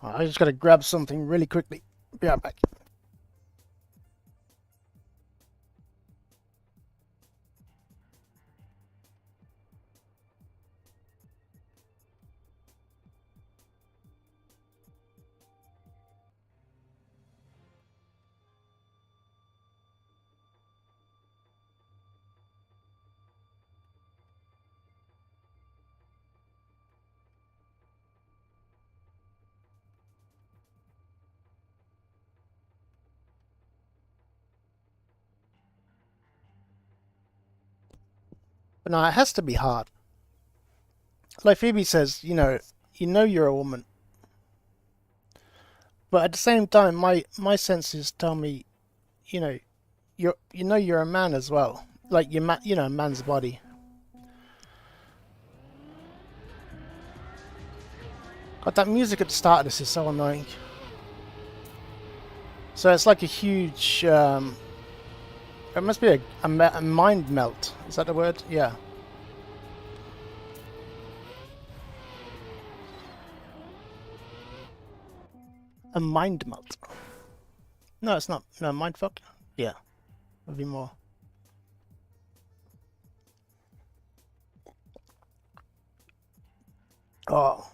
I just gotta grab something really quickly. Be right back. But no, it has to be hard. Like Phoebe says, you know you're a woman, but at the same time, my senses tell me, you know, you're a man as well. Like a man's body. God, that music at the start of this is so annoying. So it's like a huge. It must be a mind melt. Is that the word? Yeah. A mind melt. No, it's not. No, mind fuck. Yeah, would be more. Oh.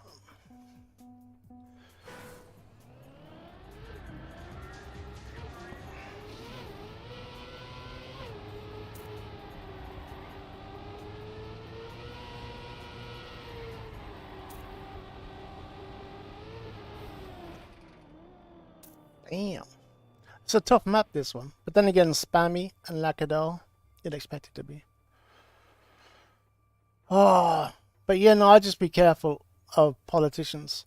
Damn. It's a tough map, this one. But then again, spammy and Lacadel, you'd expect it to be. Oh. But yeah, no, I'd just be careful of politicians.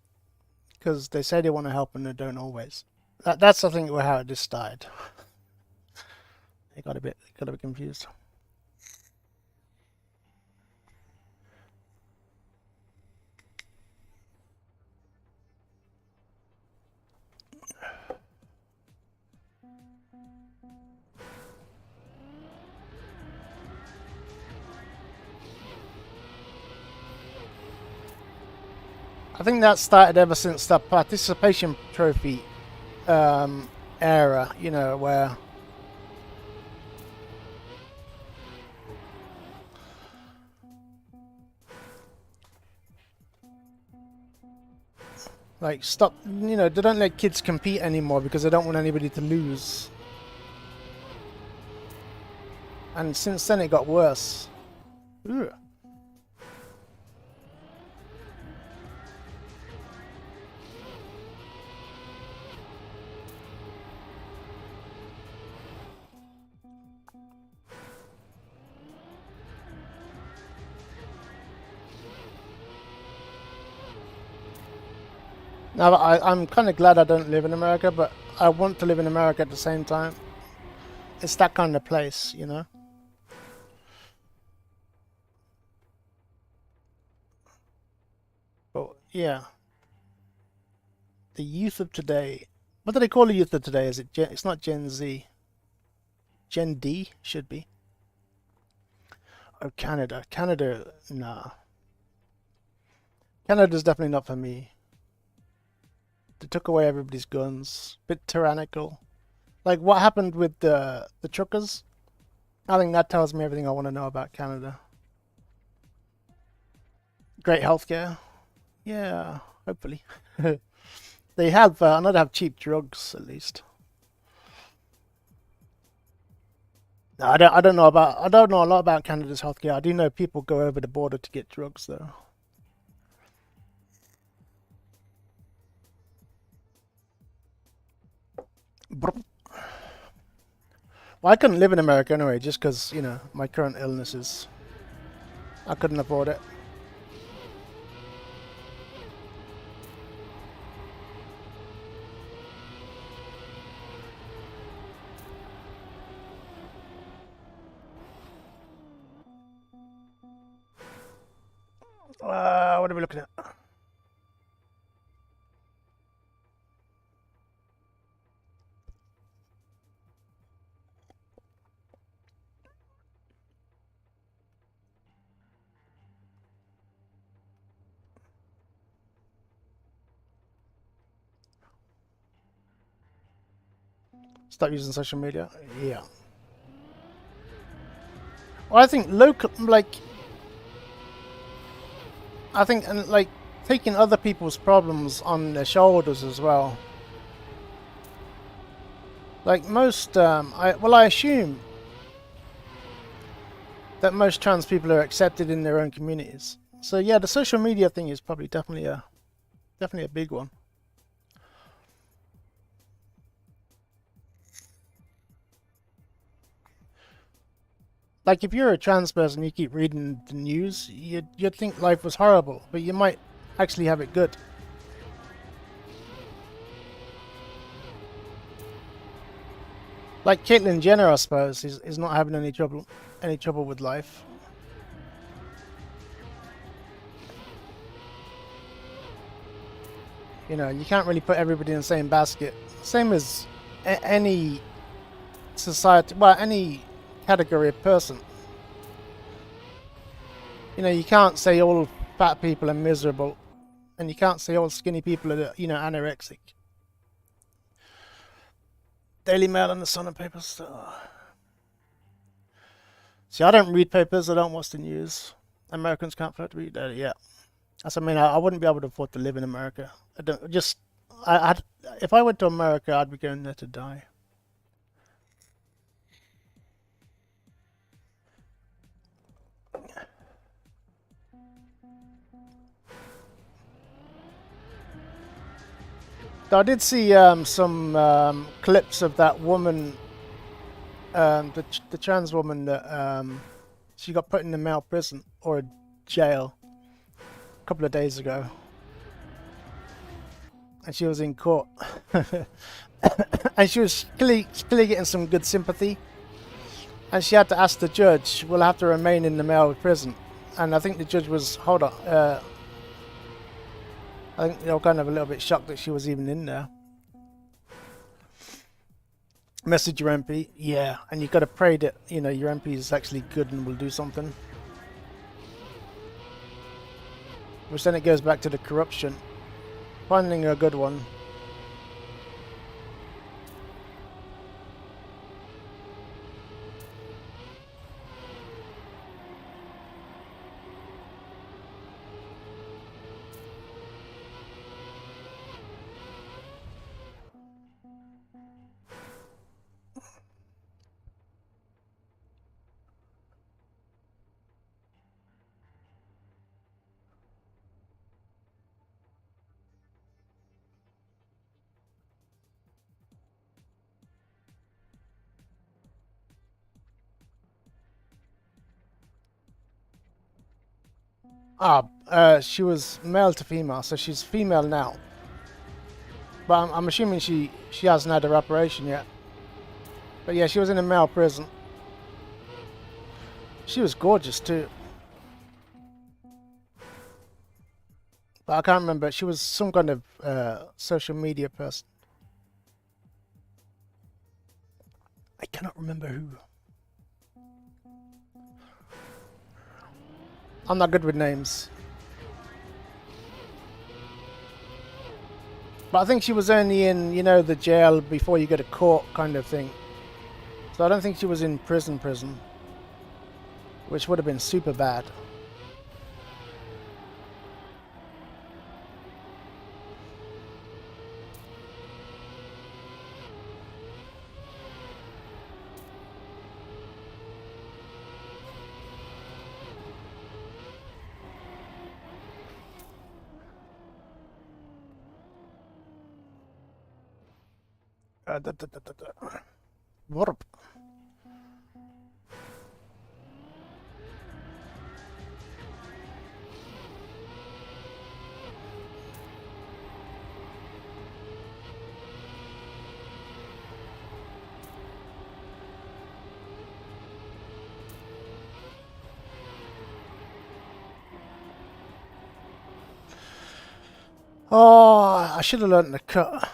Because they say they want to help and they don't always. That's, I think, how it just started. They got a bit confused. I think that started ever since the participation trophy era, where like stop, they don't let kids compete anymore because they don't want anybody to lose. And since then it got worse. Ugh. Now, I'm kind of glad I don't live in America, but I want to live in America at the same time. It's that kind of place, But yeah, the youth of today. What do they call the youth of today? Is it it's not Gen Z. Gen D should be. Oh, Canada. Canada, nah. Canada's definitely not for me. They took away everybody's guns. Bit tyrannical. Like what happened with the truckers? I think that tells me everything I want to know about Canada. Great healthcare. Yeah, hopefully. They have, I know they have cheap drugs at least. No, I don't know a lot about Canada's healthcare. I do know people go over the border to get drugs though. Well, I couldn't live in America anyway, just because, you know, my current illnesses. I couldn't afford it. What are we looking at? Start using social media? Yeah. Well, I think local, like, and like, taking other people's problems on their shoulders as well. Like most, I assume that most trans people are accepted in their own communities. So yeah, the social media thing is probably definitely a big one. Like if you're a trans person, you keep reading the news, you'd think life was horrible, but you might actually have it good. Like Caitlyn Jenner, I suppose, is not having any trouble with life. You know, you can't really put everybody in the same basket. Same as any society, well, any category of person. You know, you can't say all fat people are miserable, and you can't say all skinny people are, you know, anorexic. Daily Mail and the Sun and papers. See, I don't read papers. I don't watch the news. Americans can't afford to read that. Yeah, that's. I mean, I wouldn't be able to afford to live in America. I don't just. I'd, if I went to America, I'd be going there to die. I did see some clips of that woman, the trans woman that she got put in the male prison or jail a couple of days ago, and she was in court, and she was clearly getting some good sympathy, and she had to ask the judge, "Will I have to remain in the male prison?" And I think the judge was, hold on, I think they were kind of a little bit shocked that she was even in there. Message your MP, yeah, and you got to pray that, you know, your MP is actually good and will do something. Which then it goes back to the corruption. Finding a good one. She was male to female, so she's female now. But I'm assuming she hasn't had her operation yet. But yeah, she was in a male prison. She was gorgeous too. But I can't remember. She was some kind of social media person. I cannot remember who. I'm not good with names. But I think she was only in, you know, the jail before you go to court kind of thing. So I don't think she was in prison. Which would have been super bad. Warp. Oh, I should have learned to cut.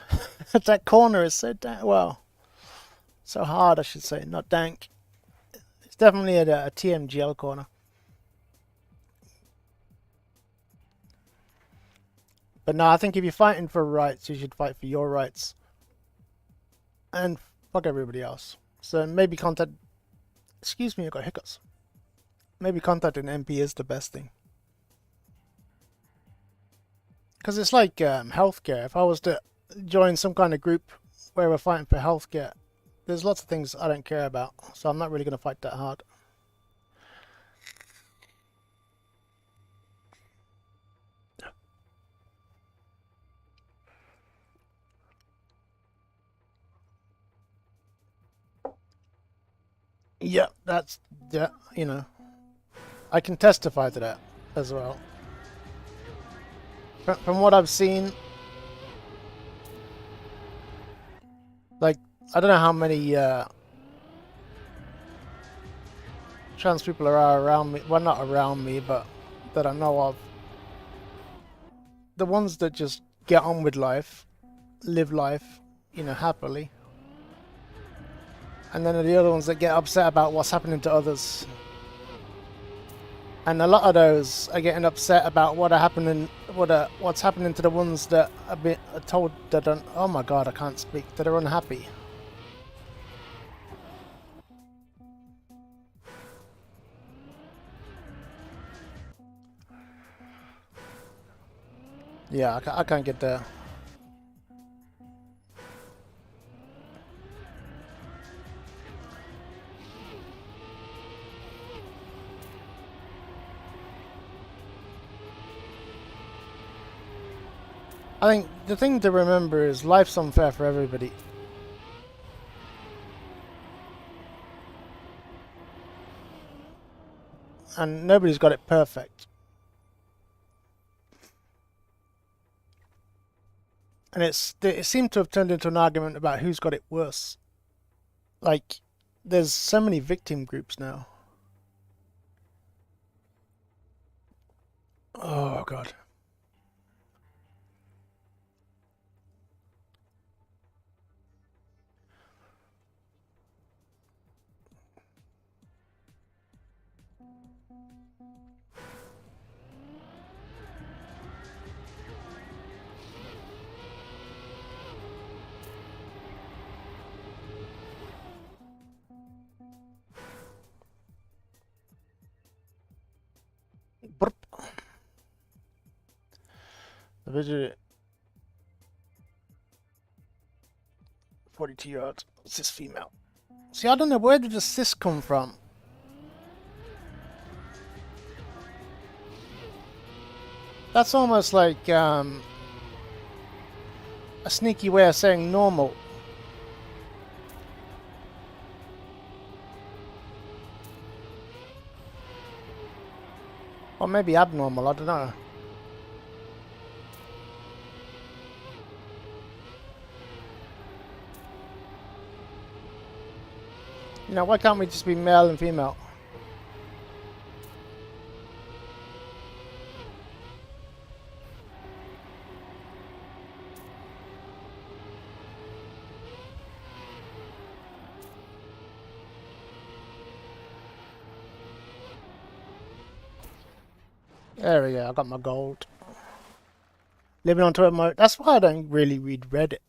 That corner is so well, so hard, I should say, not dank. It's definitely a TMGL corner. But no, I think if you're fighting for rights, you should fight for your rights. And fuck everybody else. So maybe contact... Excuse me, I got hiccups. Maybe contacting MP is the best thing. Because it's like healthcare. If I was to join some kind of group where we're fighting for healthcare, there's lots of things I don't care about. So I'm not really going to fight that hard. Yeah, that's... Yeah, you know. I can testify to that as well. From what I've seen, like, I don't know how many trans people are around me. Well, not around me, but that I know of. The ones that just get on with life, live life, you know, happily. And then the other ones that get upset about what's happening to others. And a lot of those are getting upset about what's happening to the ones that are told that don't. Oh my God, I can't speak. That are unhappy. Yeah, I can't get there. I think the thing to remember is life's unfair for everybody. And nobody's got it perfect. And it seemed to have turned into an argument about who's got it worse. Like, there's so many victim groups now. Oh God. Burp. The video 42 yards. Cis female. See, I don't know, where did the cis come from? That's almost like a sneaky way of saying normal. Or maybe abnormal, I don't know. You know, why can't we just be male and female? There we go, I got my gold. Living on Twitter mode. That's why I don't really read Reddit.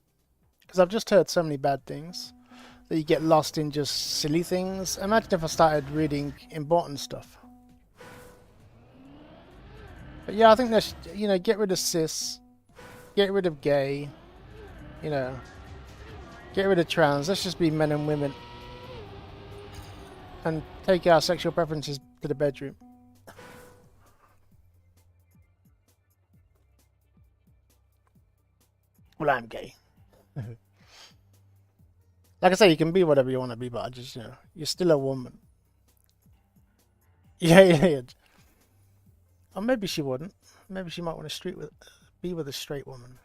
Because I've just heard so many bad things. That you get lost in just silly things. Imagine if I started reading important stuff. But yeah, I think that's, you know, get rid of cis. Get rid of gay. You know. Get rid of trans. Let's just be men and women. And take our sexual preferences to the bedroom. Well, I'm gay. Like I say, you can be whatever you want to be, but I just, you know, you're still a woman. Yeah, yeah, yeah. Or maybe she wouldn't. Maybe she might want to be with a straight woman.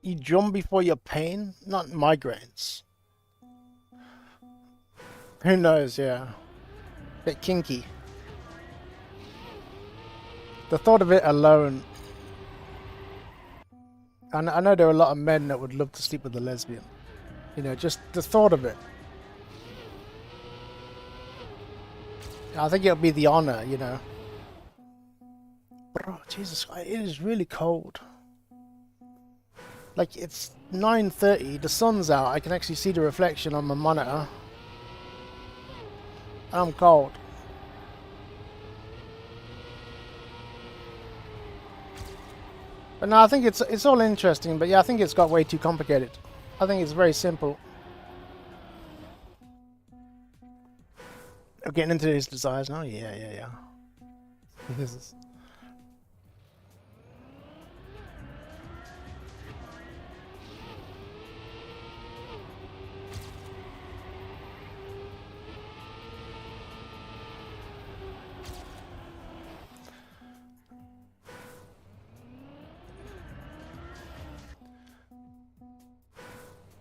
You drum before your pain? Not migraines. Who knows, yeah. Bit kinky. The thought of it alone. I know there are a lot of men that would love to sleep with a lesbian. You know, just the thought of it. I think it'll be the honor, you know. Bro, Jesus, it is really cold. Like, it's 9:30, the sun's out, I can actually see the reflection on my monitor. And I'm cold. But no, I think it's all interesting, but yeah, I think it's got way too complicated. I think it's very simple. I'm getting into his desires now? Yeah. This is...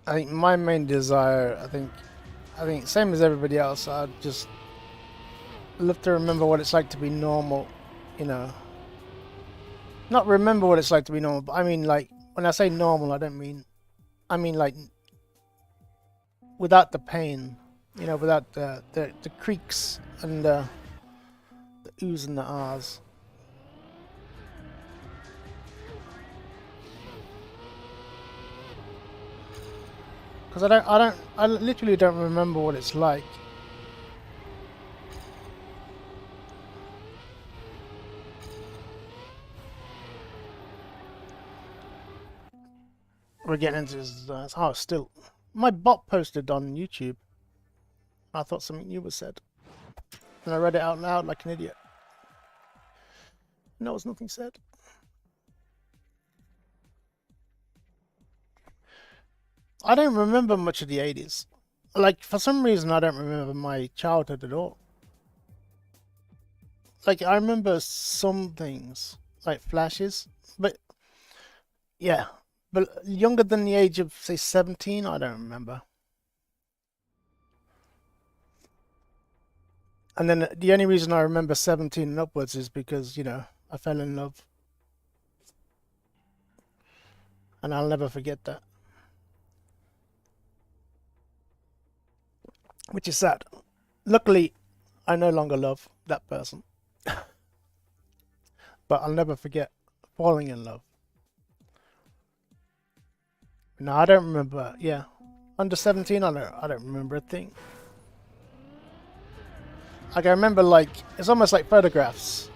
I think my main desire, I think same as everybody else, I'd just love to remember what it's like to be normal, you know. Not remember what it's like to be normal, but I mean, like, when I say normal, I mean like without the pain, you know, without the creaks and the oohs and the ahs. Because I literally don't remember what it's like. We're getting into this. Oh, still. My bot posted on YouTube. I thought something new was said. And I read it out loud like an idiot. No, there's nothing said. I don't remember much of the 80s. Like, for some reason, I don't remember my childhood at all. Like, I remember some things, like flashes, but yeah. But younger than the age of, say, 17, I don't remember. And then the only reason I remember 17 and upwards is because, you know, I fell in love. And I'll never forget that. Which is sad. Luckily, I no longer love that person. But I'll never forget falling in love. No, I don't remember. Yeah. Under 17, I don't remember a thing. Like, I remember, like, it's almost like photographs.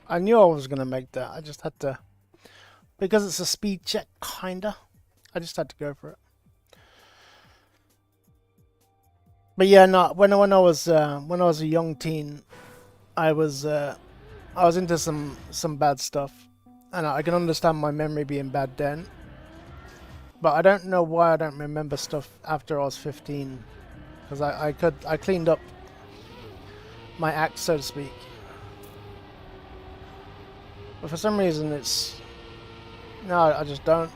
I knew I was going to make that. I just had to, because it's a speed check, kinda. I just had to go for it. But yeah, no. When I was a young teen, I was into some bad stuff, and I can understand my memory being bad then. But I don't know why I don't remember stuff after I was 15, because I cleaned up my act, so to speak. But for some reason, no, I just don't.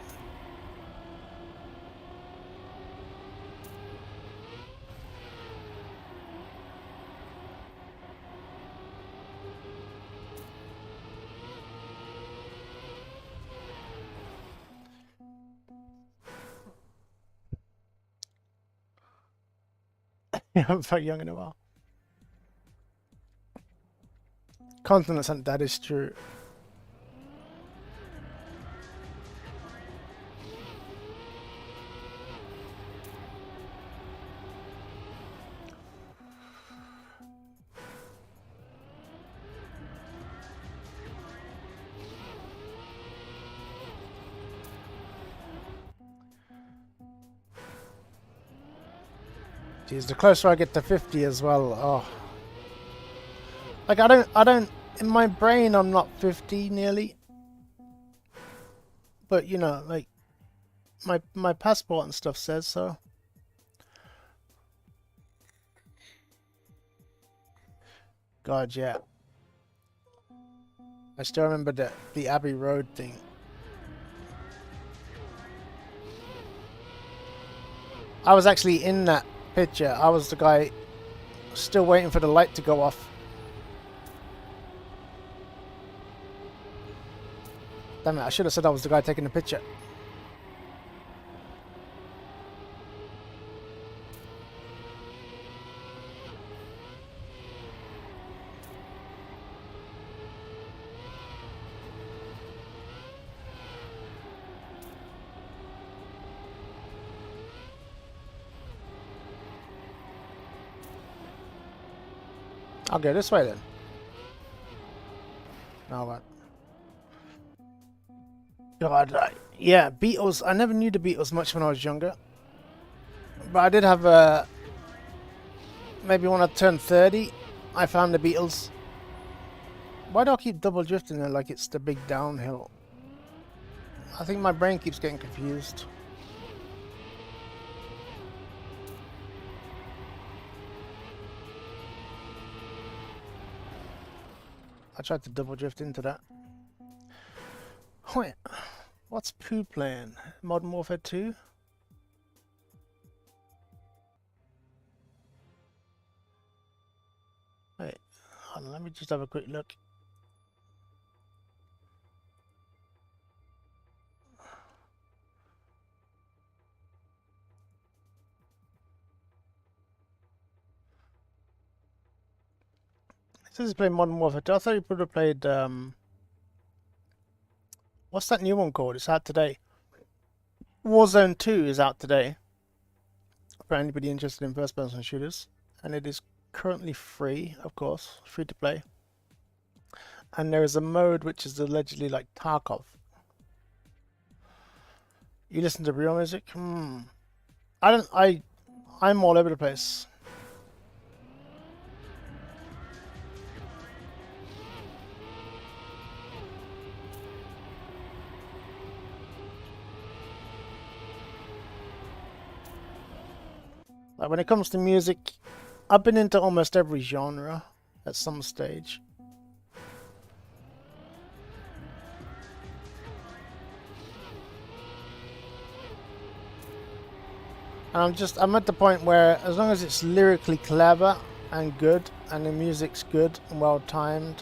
I haven't felt young in a while. Continence, and that is true. Geez, the closer I get to 50 as well, oh. Like I don't, in my brain I'm not 50 nearly. But you know, like, my passport and stuff says so. God, yeah. I still remember the Abbey Road thing. I was actually in that picture. I was the guy still waiting for the light to go off. Damn it, I should have said I was the guy taking the picture. I'll go this way then. Now what? God, yeah, Beatles. I never knew the Beatles much when I was younger. But I did have a... Maybe when I turned 30, I found the Beatles. Why do I keep double drifting there like it's the big downhill? I think my brain keeps getting confused. I tried to double drift into that. Wait, what's Pooh playing? Modern Warfare 2? Wait, hold on, let me just have a quick look. It says he's playing Modern Warfare 2. I thought he would have played, what's that new one called? It's out today. Warzone 2 is out today. For anybody interested in first-person shooters. And it is currently free, of course. Free to play. And there is a mode which is allegedly like Tarkov. You listen to real music? I'm all over the place. Like when it comes to music, I've been into almost every genre at some stage. And I'm at the point where as long as it's lyrically clever and good and the music's good and well timed.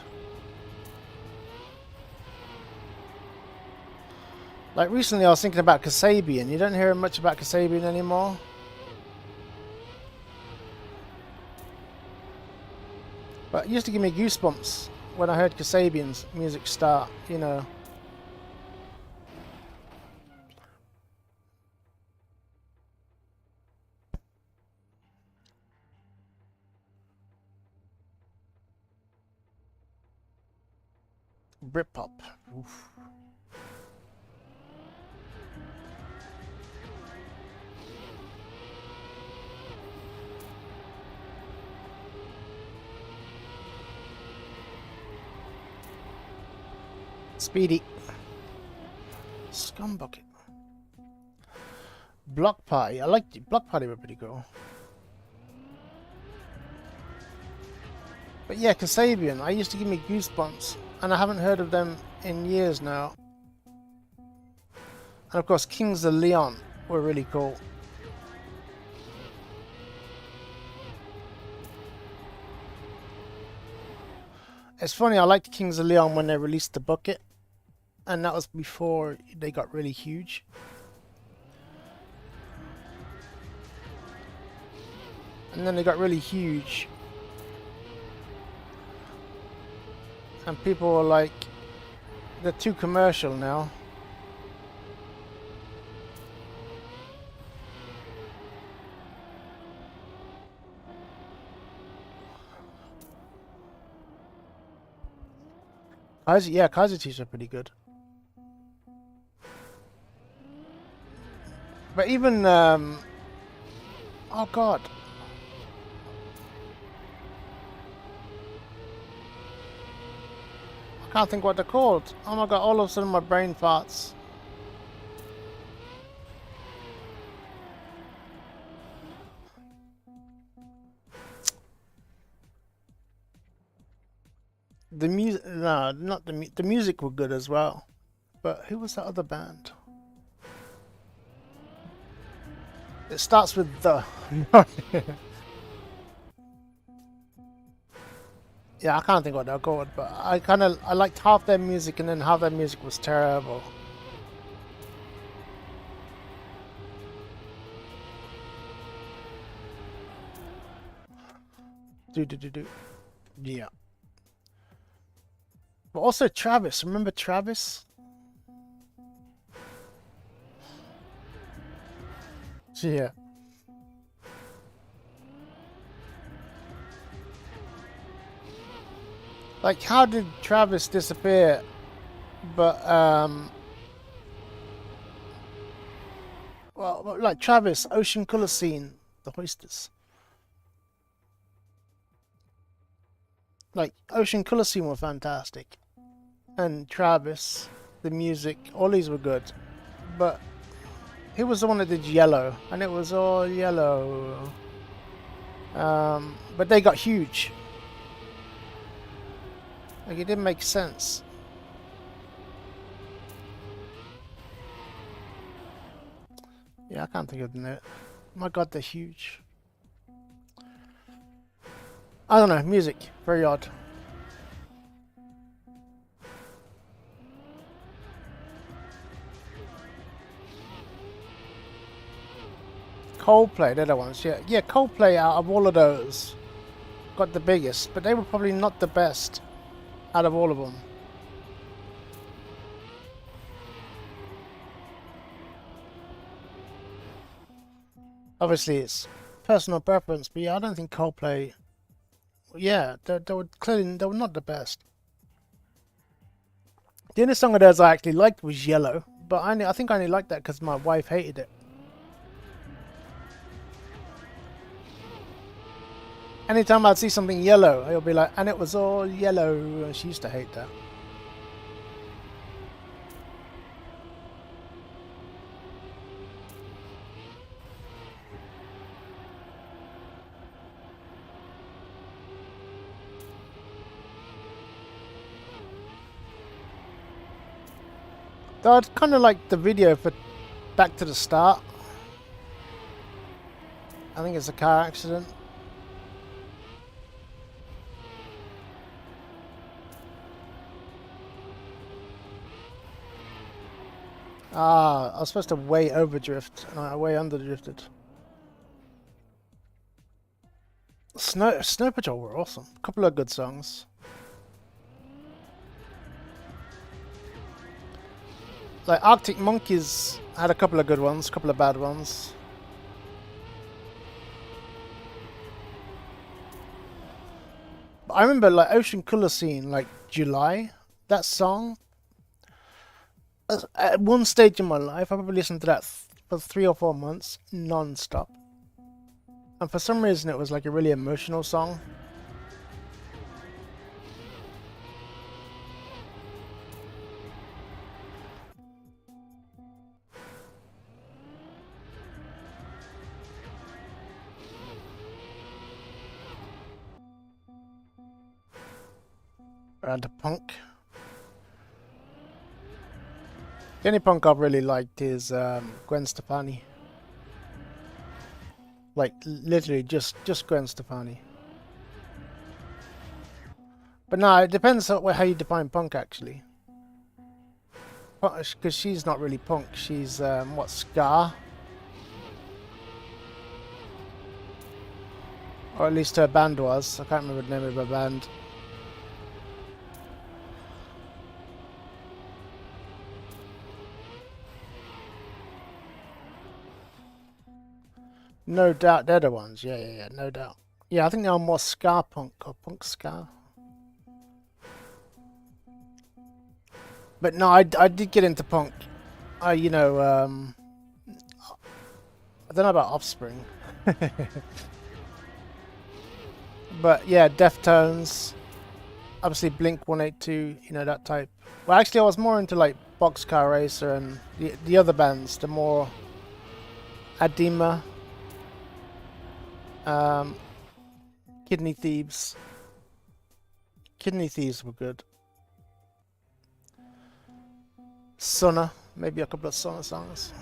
Like recently I was thinking about Kasabian. You don't hear much about Kasabian anymore. But it used to give me goosebumps when I heard Kasabian's music start, you know. Britpop. Oof. Speedy. Scumbucket. Block Party. I liked it. Block Party were pretty cool. But yeah, Kasabian. I used to give me goosebumps. And I haven't heard of them in years now. And of course, Kings of Leon were really cool. It's funny, I liked Kings of Leon when they released the bucket. And that was before they got really huge. And then they got really huge. And people were like, they're too commercial now. Yeah, Kaiser Chiefs are pretty good. But even, oh god, Can't think what they're called. Oh my god, all of a sudden my brain farts. The music, no, not the music were good as well. But who was that other band? It starts with the. Yeah, I can't think what they're called, but I liked half their music and then half their music was terrible. Do. Yeah. But also Travis, remember Travis? Yeah. Like, how did Travis disappear? But, well, like Travis, Ocean Colour Scene, the Hoisters. Like, Ocean Colour Scene were fantastic. And Travis, the music, all these were good. But, he was the one that did Yellow, and it was all yellow. But they got huge. Like, it didn't make sense. Yeah, I can't think of the name. My god, they're huge. I don't know, music, very odd. Coldplay, they're the ones, yeah. Yeah, Coldplay out of all of those got the biggest, but they were probably not the best out of all of them. Obviously, it's personal preference, but yeah, I don't think Coldplay. Yeah, they were clearly they were not the best. The only song of theirs I actually liked was Yellow, but I think I only liked that because my wife hated it. Anytime I'd see something yellow, I'll be like, and it was all yellow. She used to hate that. Though I'd kind of like the video for Back to the Start. I think it's a car accident. Ah, I was supposed to way overdrift, and I way underdrifted. Snow Patrol were awesome. A couple of good songs. Like Arctic Monkeys had a couple of good ones, a couple of bad ones. But I remember like Ocean Colour Scene, like July, that song. At one stage in my life, I probably listened to that for 3 or 4 months, non-stop. And for some reason, it was like a really emotional song. Around the punk. The only punk I've really liked is Gwen Stefani. Like literally just Gwen Stefani. But no, it depends on how you define punk actually. Because she's not really punk. She's what, ska? Or at least her band was. I can't remember the name of her band. No Doubt, they're the ones. Yeah, no doubt. Yeah, I think they're more ska punk or punk ska. But no, I did get into punk. I don't know about Offspring. But yeah, Deftones. obviously Blink 182, you know, that type. Well, actually, I was more into like Boxcar Racer and the other bands, the more Adema, Kidney Thieves. Kidney Thieves were good. Sunna, maybe a couple of Sunna songs.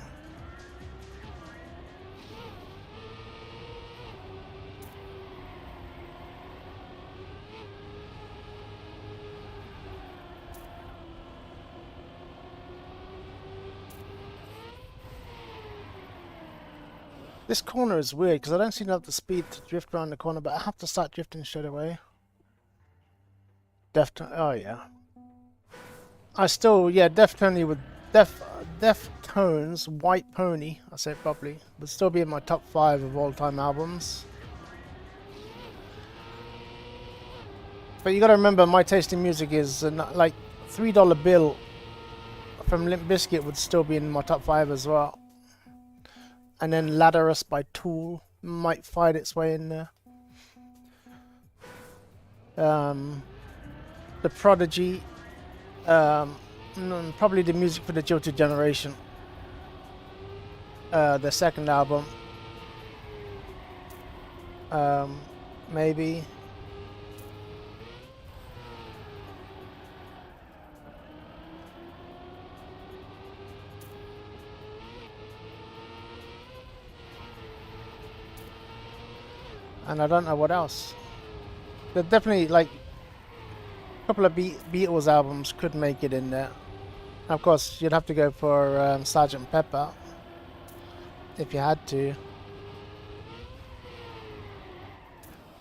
This corner is weird because I don't seem to have the speed to drift around the corner, but I have to start drifting straight away. Oh yeah. I still, yeah, Deftones with Deftones, White Pony, I say it properly, would still be in my top 5 of all-time albums. But you gotta remember, my taste in music is like $3 Bill from Limp Bizkit would still be in my top 5 as well. And then Ladderus by Tool might find its way in there. The Prodigy, probably the music for the Jilted Generation. The second album, maybe. And I don't know what else. But definitely, like, a couple of Beatles albums could make it in there. Of course, you'd have to go for Sgt. Pepper if you had to.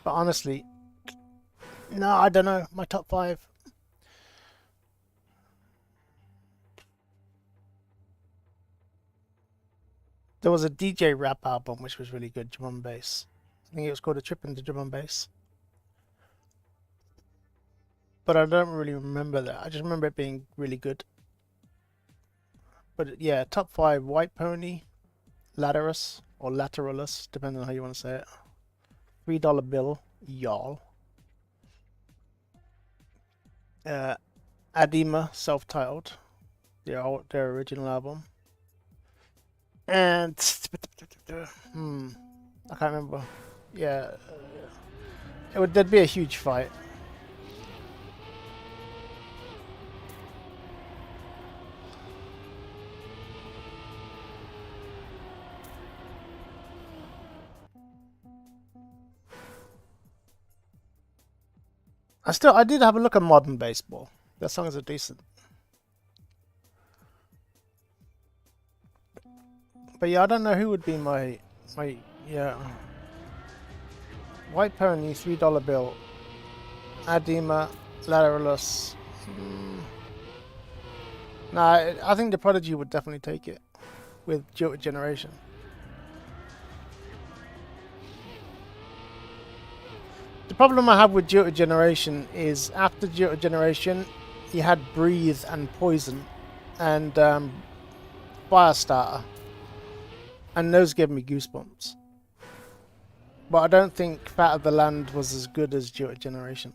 But honestly, no, I don't know. My top 5. There was a DJ rap album which was really good, drum and bass. I think it was called A Trip into Drum and Bass. But I don't really remember that. I just remember it being really good. But yeah, top 5, White Pony, Ladderus, or Lateralus, depending on how you want to say it. $3 Bill, Y'all. Adema, self-titled, their original album. And I can't remember. Yeah, there'd be a huge fight. I did have a look at Modern Baseball. Their songs are decent. But yeah, I don't know who would be my yeah. White Pony, $3 Bill, Adema, Lateralus. Nah, I think the Prodigy would definitely take it with Jilted Generation. The problem I have with Jilted Generation is after Jilted Generation, you had Breathe and Poison and Firestarter, and those gave me goosebumps. But I don't think Fat of the Land was as good as Jilted Generation.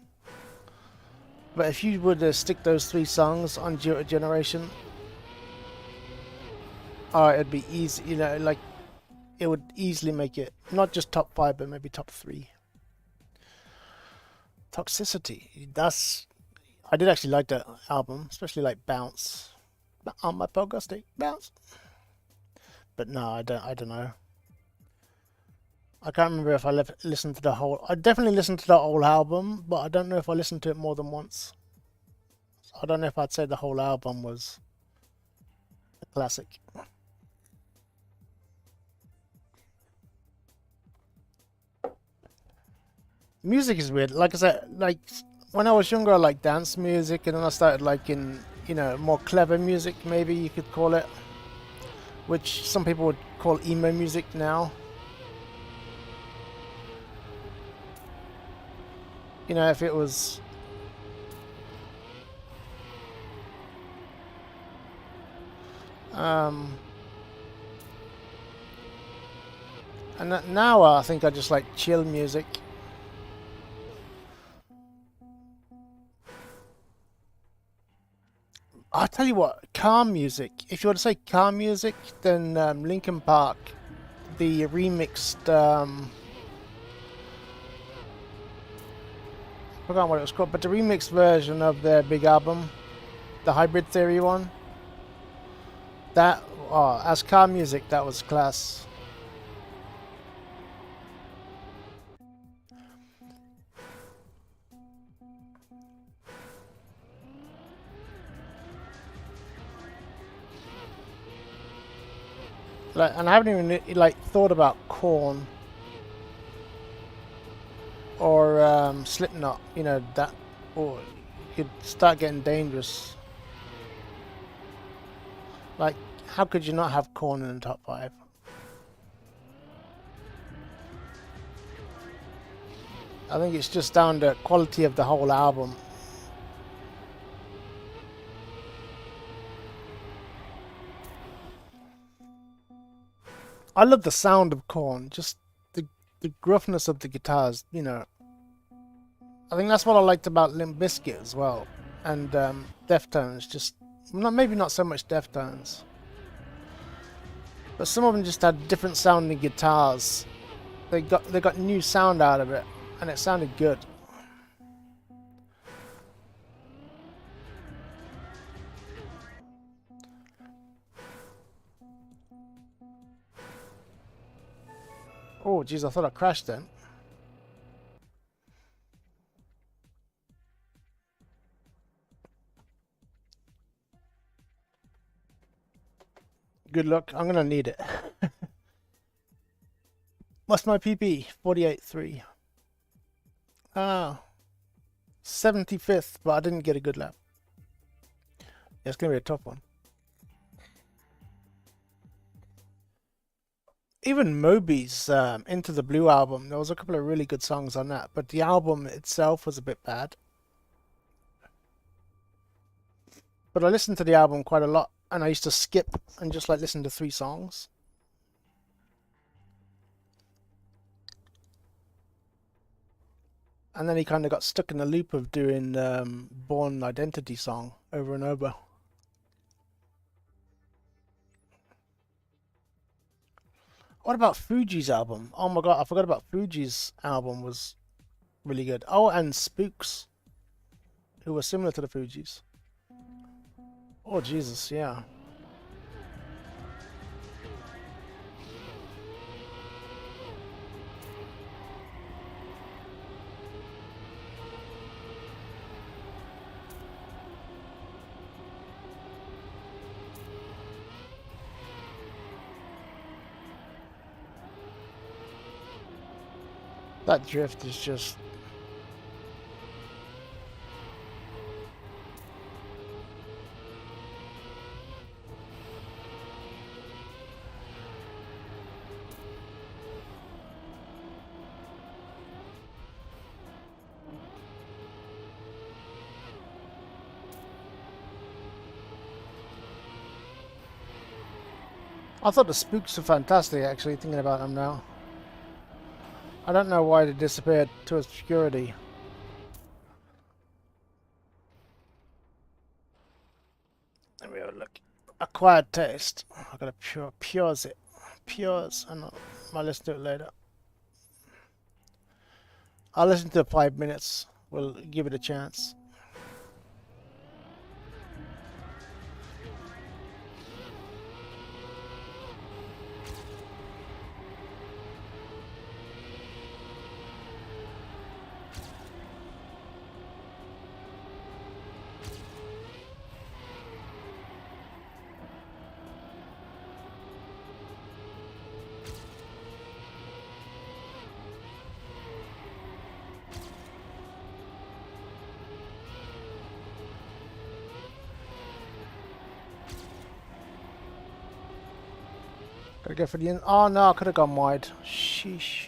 But if you were to stick those 3 songs on Jilted Generation, it'd be easy, you know, like, it would easily make it, not just top 5, but maybe top 3. Toxicity, I did actually like that album, especially like Bounce. On my pogo stick, bounce. But no, I don't know. I can't remember if I listened to the whole. I definitely listened to the whole album, but I don't know if I listened to it more than once. So I don't know if I'd say the whole album was a classic. Music is weird. Like I said, like when I was younger, I liked dance music, and then I started liking, you know, more clever music, maybe you could call it, which some people would call emo music now. You know, if it was and now I think I just like chill music. I tell you what, car music. If you want to say car music, then Linkin Park, the remixed. I forgot what it was called, but the remixed version of their big album, the Hybrid Theory one. That, as car music, that was class. Like, and I haven't even like thought about Korn or Slipknot. You know that, or you could start getting dangerous. Like, how could you not have Korn in the top 5? I think it's just down to quality of the whole album. I love the sound of Korn, just the gruffness of the guitars, you know. I think that's what I liked about Limp Bizkit as well, and Deftones. Just maybe not so much Deftones, but some of them just had different sounding guitars. They got new sound out of it, and it sounded good. Oh, jeez, I thought I crashed then. Good luck. I'm gonna need it. What's my PP? 48.3. Ah, 75th, but I didn't get a good lap. Yeah, it's gonna be a tough one. Even Moby's Into the Blue album, there was a couple of really good songs on that, but the album itself was a bit bad. But I listened to the album quite a lot, and I used to skip and just like listen to 3 songs. And then he kind of got stuck in the loop of doing Born Identity song over and over. What about Fuji's album? Oh my god, I forgot about Fuji's album, was really good. Oh, and Spooks, who were similar to the Fugees. Oh, Jesus, yeah. That drift is just... I thought the Spooks were fantastic, actually, thinking about them now. I don't know why they disappeared to obscurity. Let me have a look. Acquired Taste. I gotta pures it. Pures. I might listen to it later. I'll listen to 5 minutes. We'll give it a chance. Gotta go for the end. Oh no, I could have gone wide. Sheesh.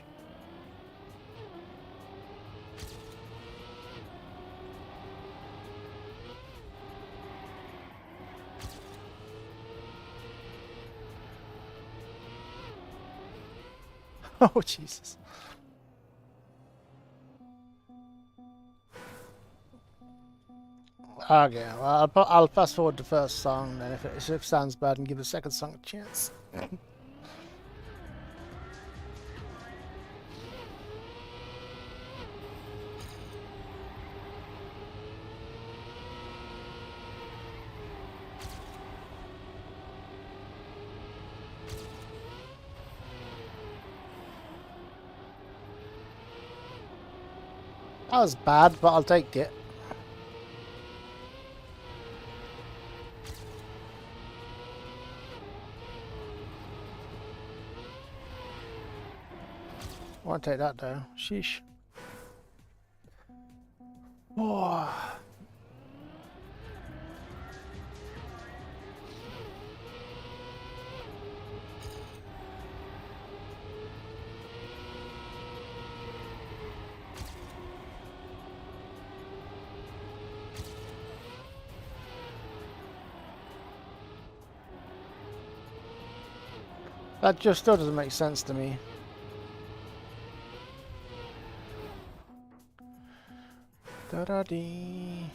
Oh Jesus. Okay, well, I'll fast forward the first song, then if it sounds bad, and give the second song a chance. That was bad, but I'll take it. I won't take that though. Sheesh. Oh. That just still doesn't make sense to me. Da-da-dee.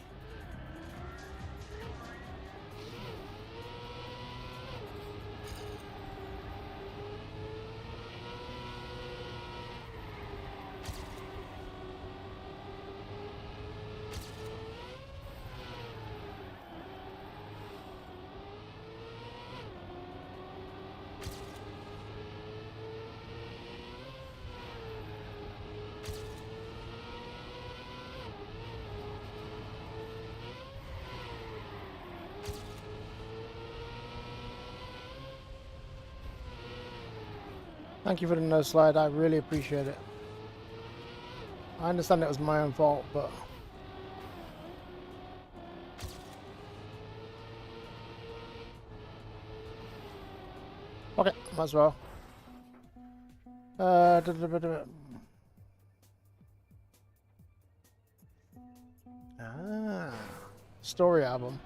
Thank you for the no slide, I really appreciate it. I understand it was my own fault, but... Okay, might as well. Ah, story album.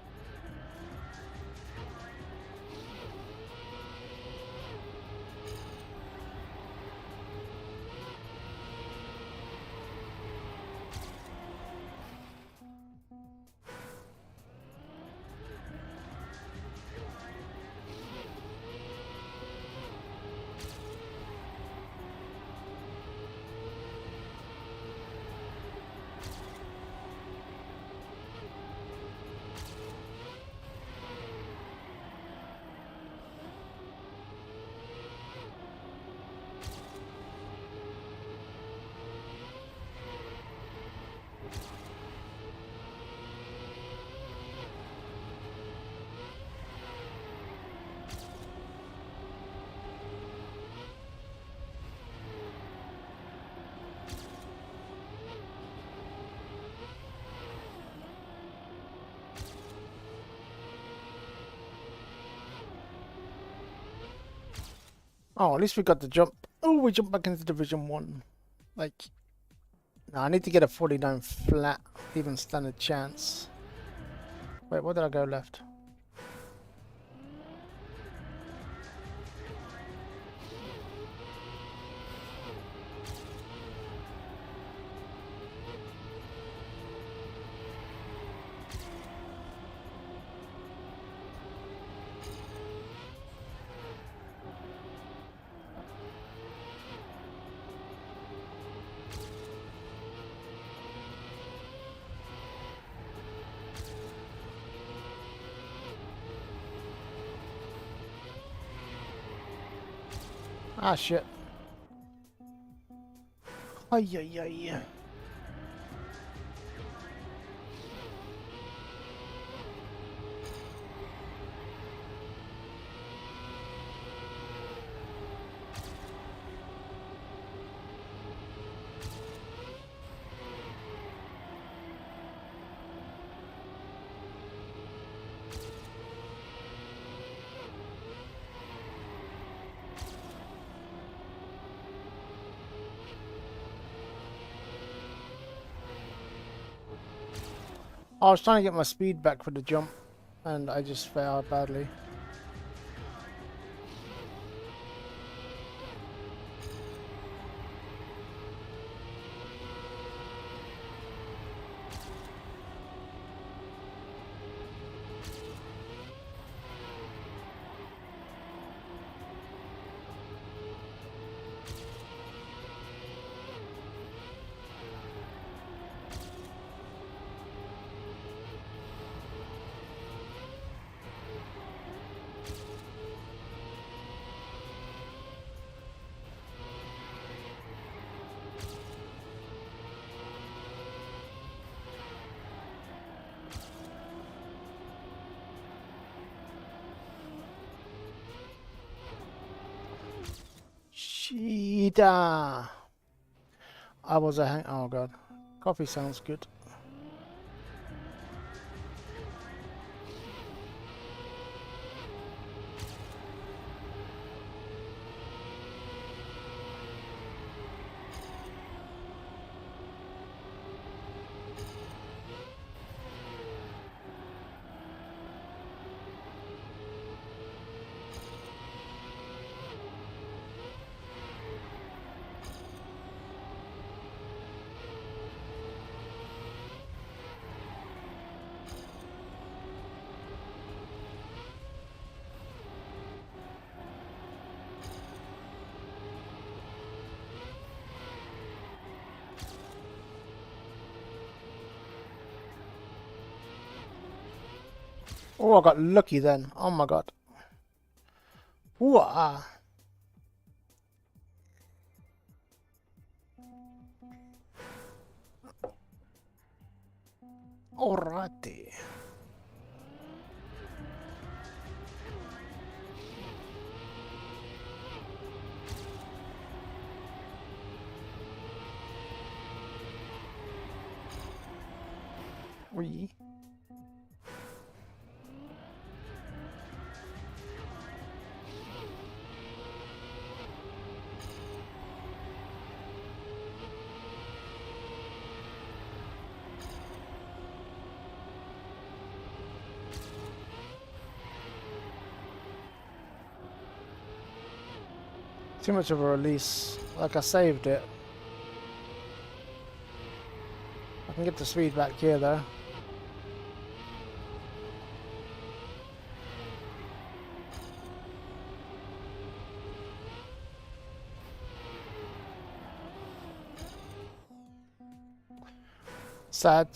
Oh, at least we got the jump. Oh, we jumped back into Division 1. Like, no, I need to get a 49 flat, even stand a chance. Wait, where did I go left? Ah, shit. Ay, ay, ay. I was trying to get my speed back for the jump, and I just failed badly. Cheetah. I was a hang. Oh god, coffee sounds good. Oh, I got lucky then. Oh my god. Ooh, R.A.T. Oui. Too much of a release. Like I saved it. I can get the speed back here though. Sad.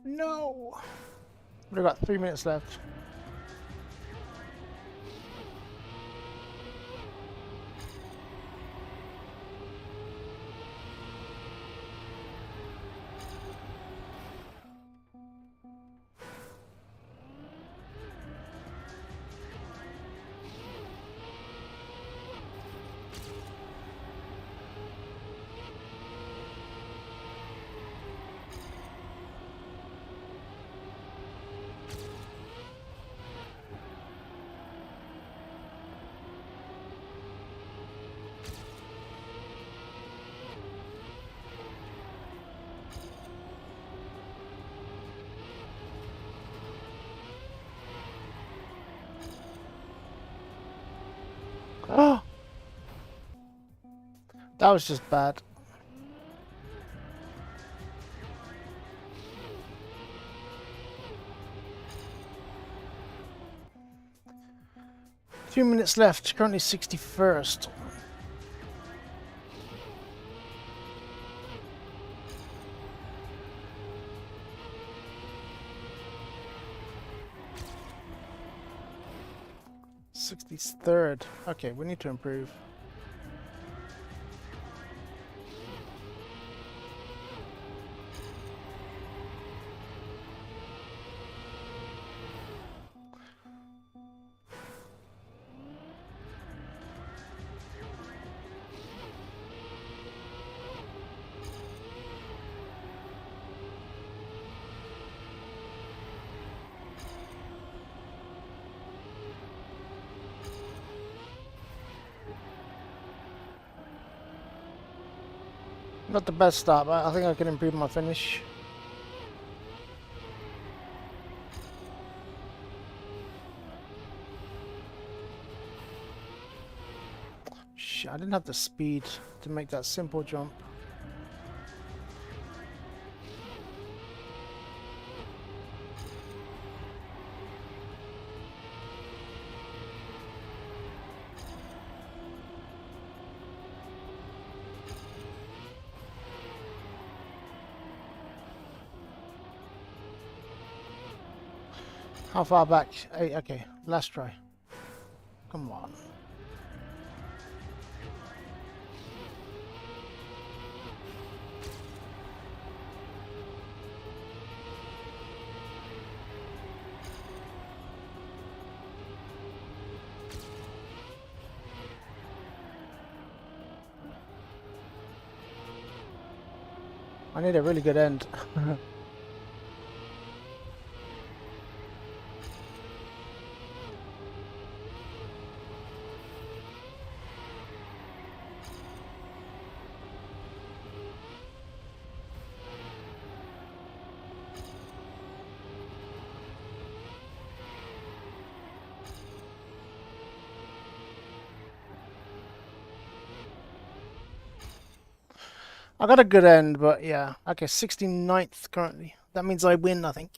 No! We've got 3 minutes left. Oh! That was just bad. Few minutes left, currently 61st. Third. Okay, we need to improve. Not the best start, but I think I can improve my finish. Shit, I didn't have the speed to make that simple jump. How far back? 8, okay, last try. Come on. I need a really good end. I got a good end, but yeah. Okay, 69th currently. That means I win, I think.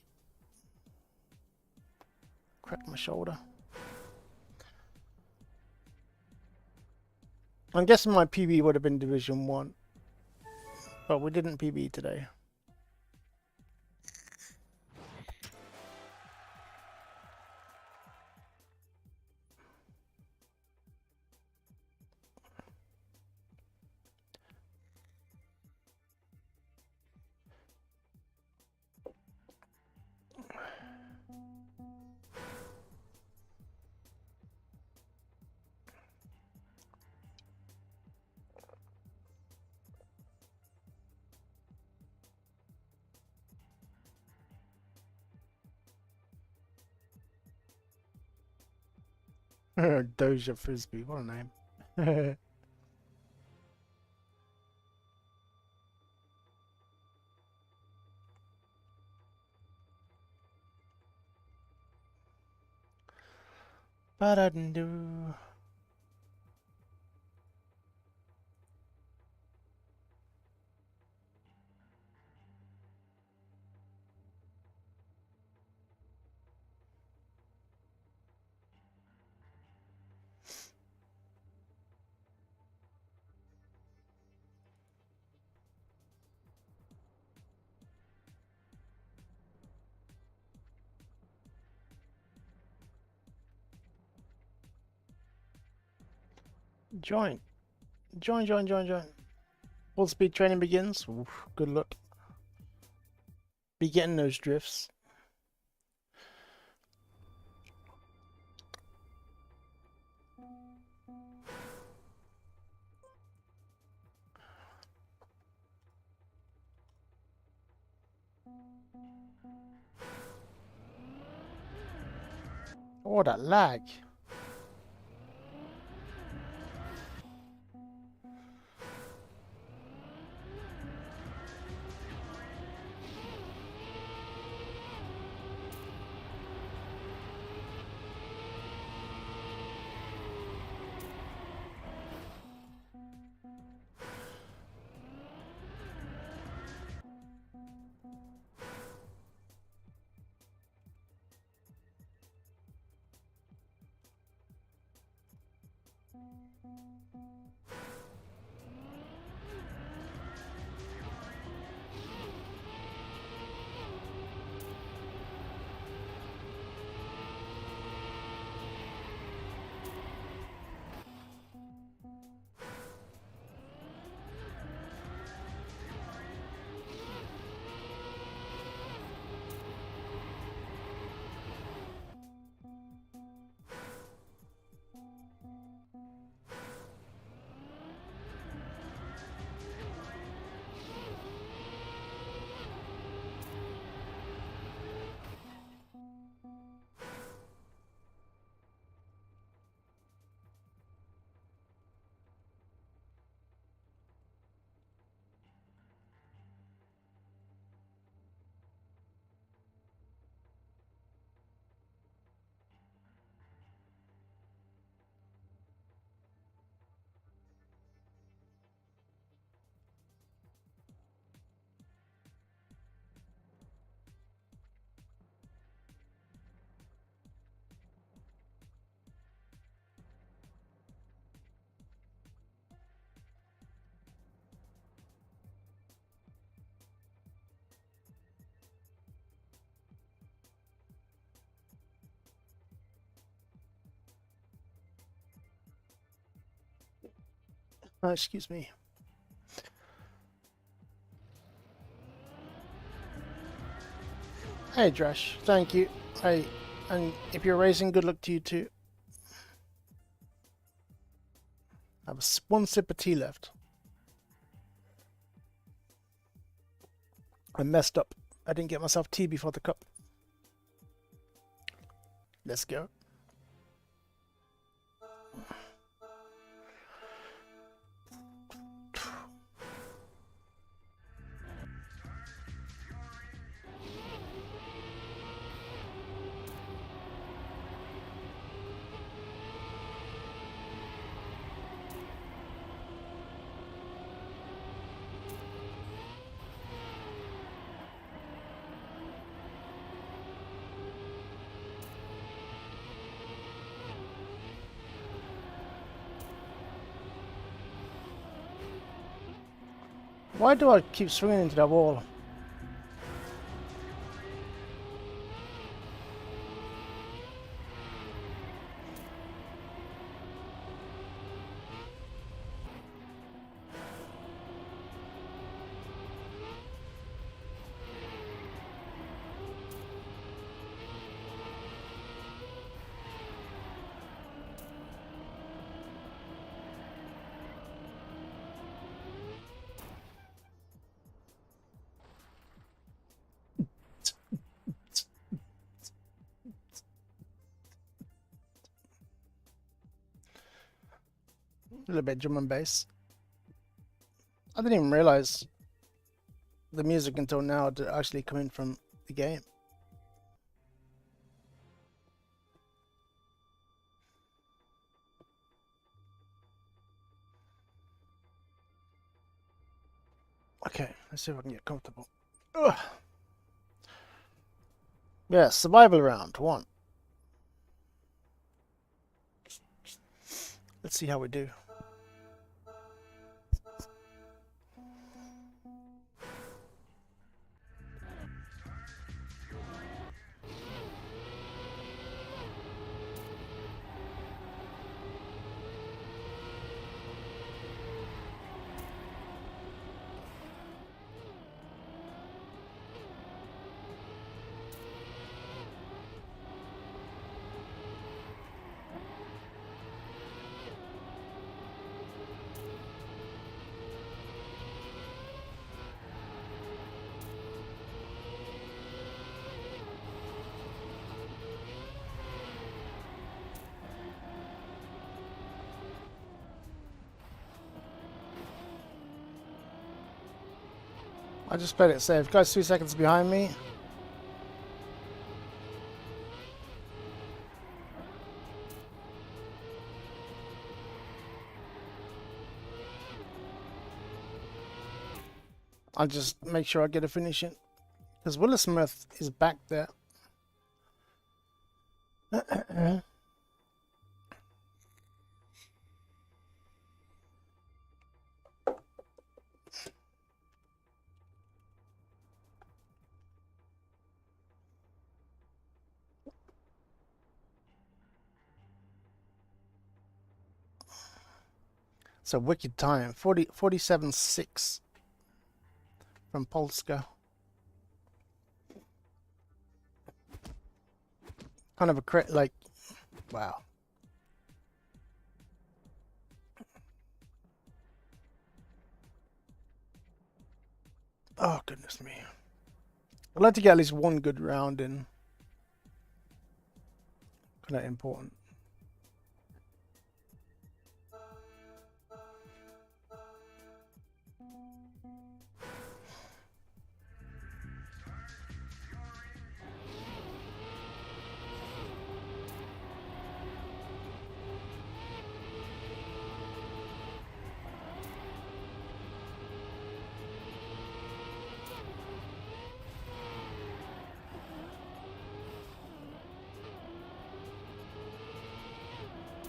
Cracked my shoulder. I'm guessing my PB would have been Division 1. But we didn't PB today. Doja Frisbee, what a name. Ba-da-doo. Join. Join. Full speed training begins. Oof, good luck. Be getting those drifts. Oh, that lag. Excuse me. Hey, Dresh. Thank you. Hey, and if you're racing, good luck to you too. I have one sip of tea left. I messed up. I didn't get myself tea before the cup. Let's go. Why do I keep swinging into that wall? A little bit drum and bass. I didn't even realize the music until now to actually coming from the game. Okay, let's see if I can get comfortable. Ugh. Yeah, survival round 1. Let's see how we do. I just played it safe. Guys, 2 seconds behind me. I'll just make sure I get a finish in. Because Willis Smith is back there. It's a wicked time. 47.6 from Polska. Kind of a like, wow. Oh, goodness me. I'd like to get at least one good round in. Kind of important.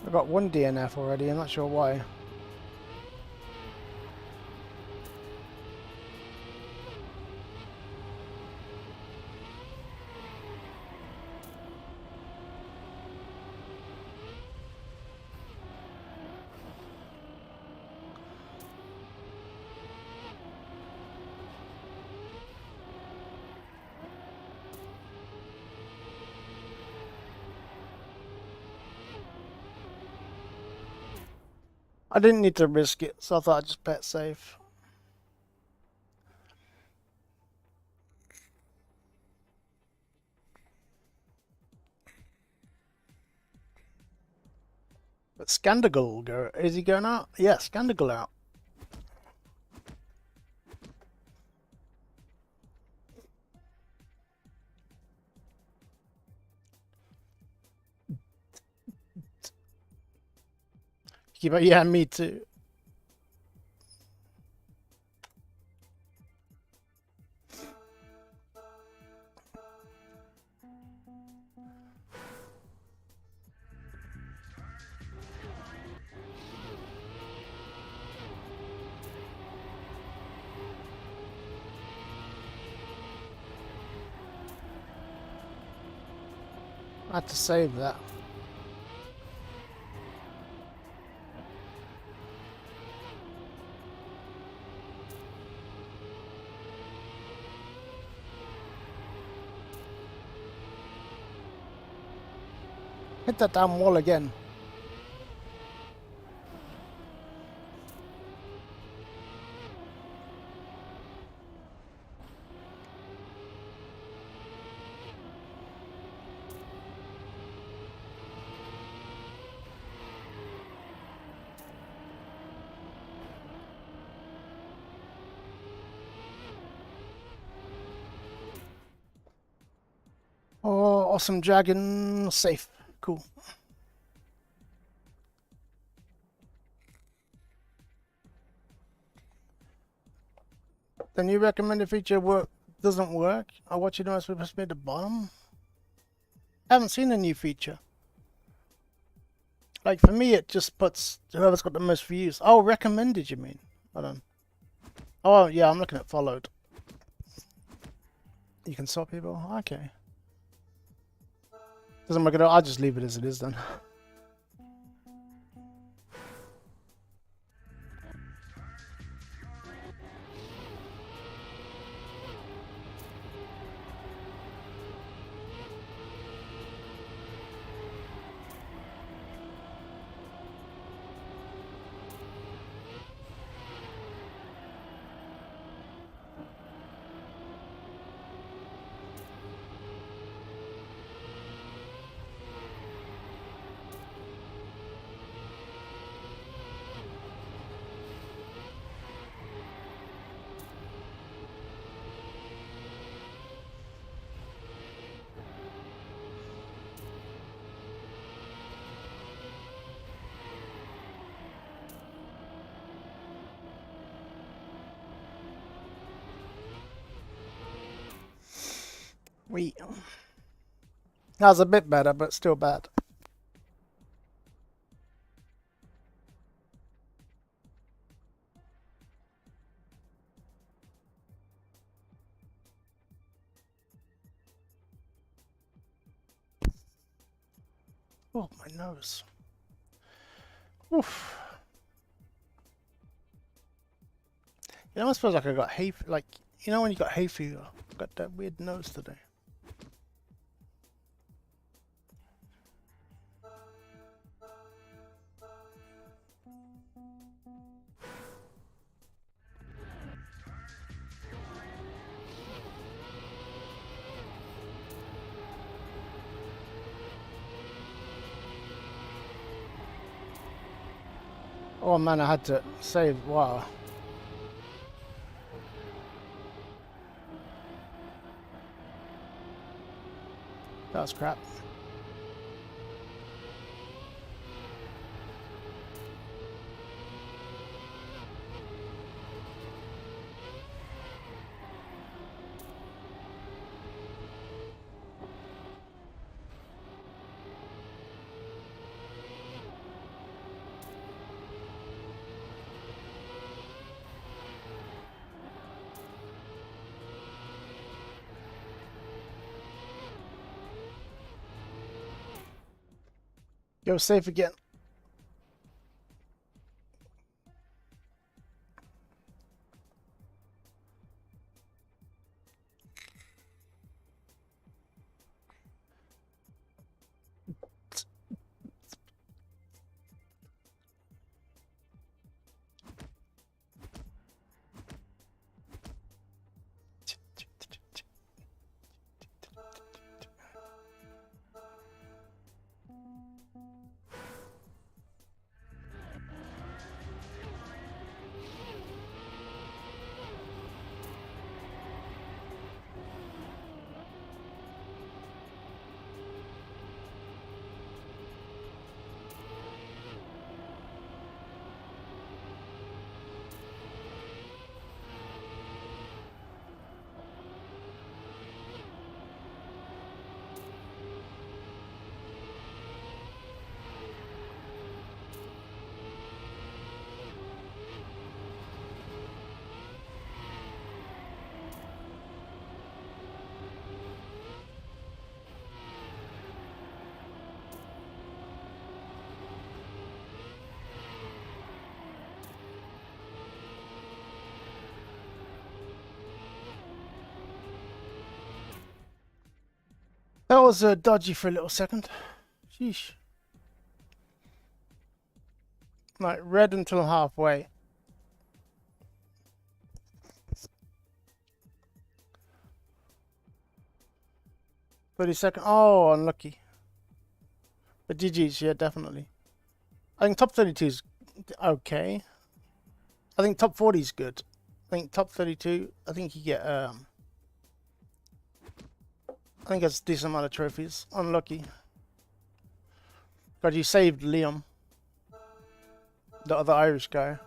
I got one DNF already, I'm not sure why. I didn't need to risk it, so I thought I'd just bet safe. But Scandigal, is he going out? Yeah, Scandigal out. Yeah, me too. I had to save that. Hit that damn wall again. Oh, awesome dragon, safe, cool. The new recommended feature doesn't work. I watch you know it's supposed to be at the bottom. I haven't seen a new feature. Like for me, it just puts whoever's got the most views. Oh, recommended, you mean? Hold on. Oh yeah, I'm looking at followed. You can sort people. Okay. Doesn't make it. I'll just leave it as it is then. That was a bit better, but still bad. Oh, my nose. Oof. You know, I suppose like I got hay, like, you know when you got hay fever? I got that weird nose today. Oh man, I had to save. Wow. That was crap. Go safe again. That was dodgy for a little second. Sheesh. Like red until halfway. $30. Oh, unlucky. But GG's, yeah, definitely. I think top 32 is okay. I think top 40 is good. I think top 32, I think you get, I think it's a decent amount of trophies. Unlucky. God, you saved Liam, the other Irish guy.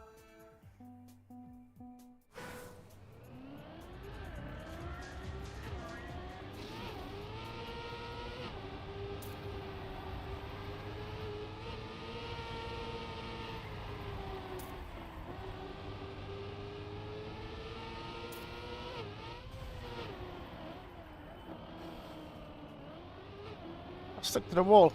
I stuck to the wall.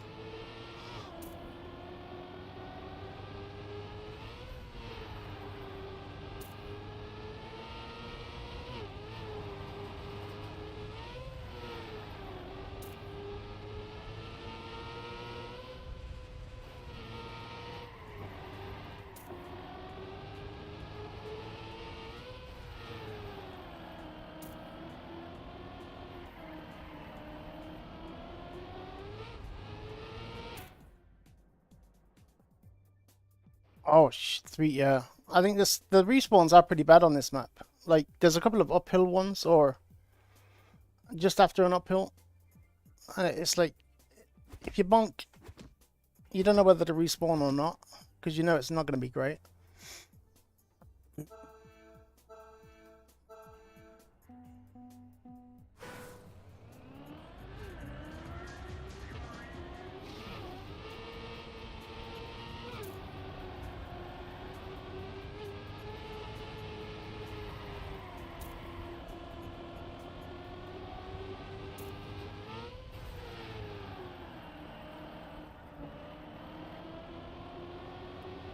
Oh, 3, yeah. I think the respawns are pretty bad on this map. Like, there's a couple of uphill ones, or just after an uphill. And it's like, if you bonk, you don't know whether to respawn or not, because you know it's not going to be great.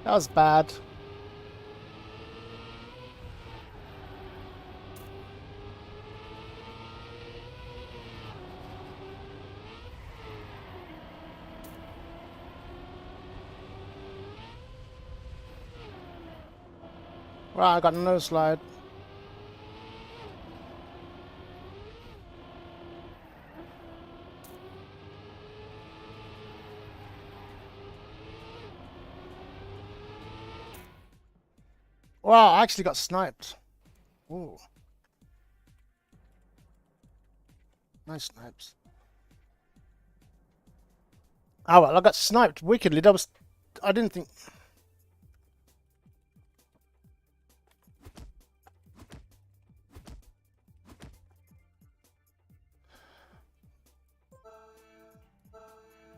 That was bad. Wow, I got no slide. Wow, I actually got sniped. Ooh. Nice snipes. Oh well, I got sniped wickedly. That was... I didn't think...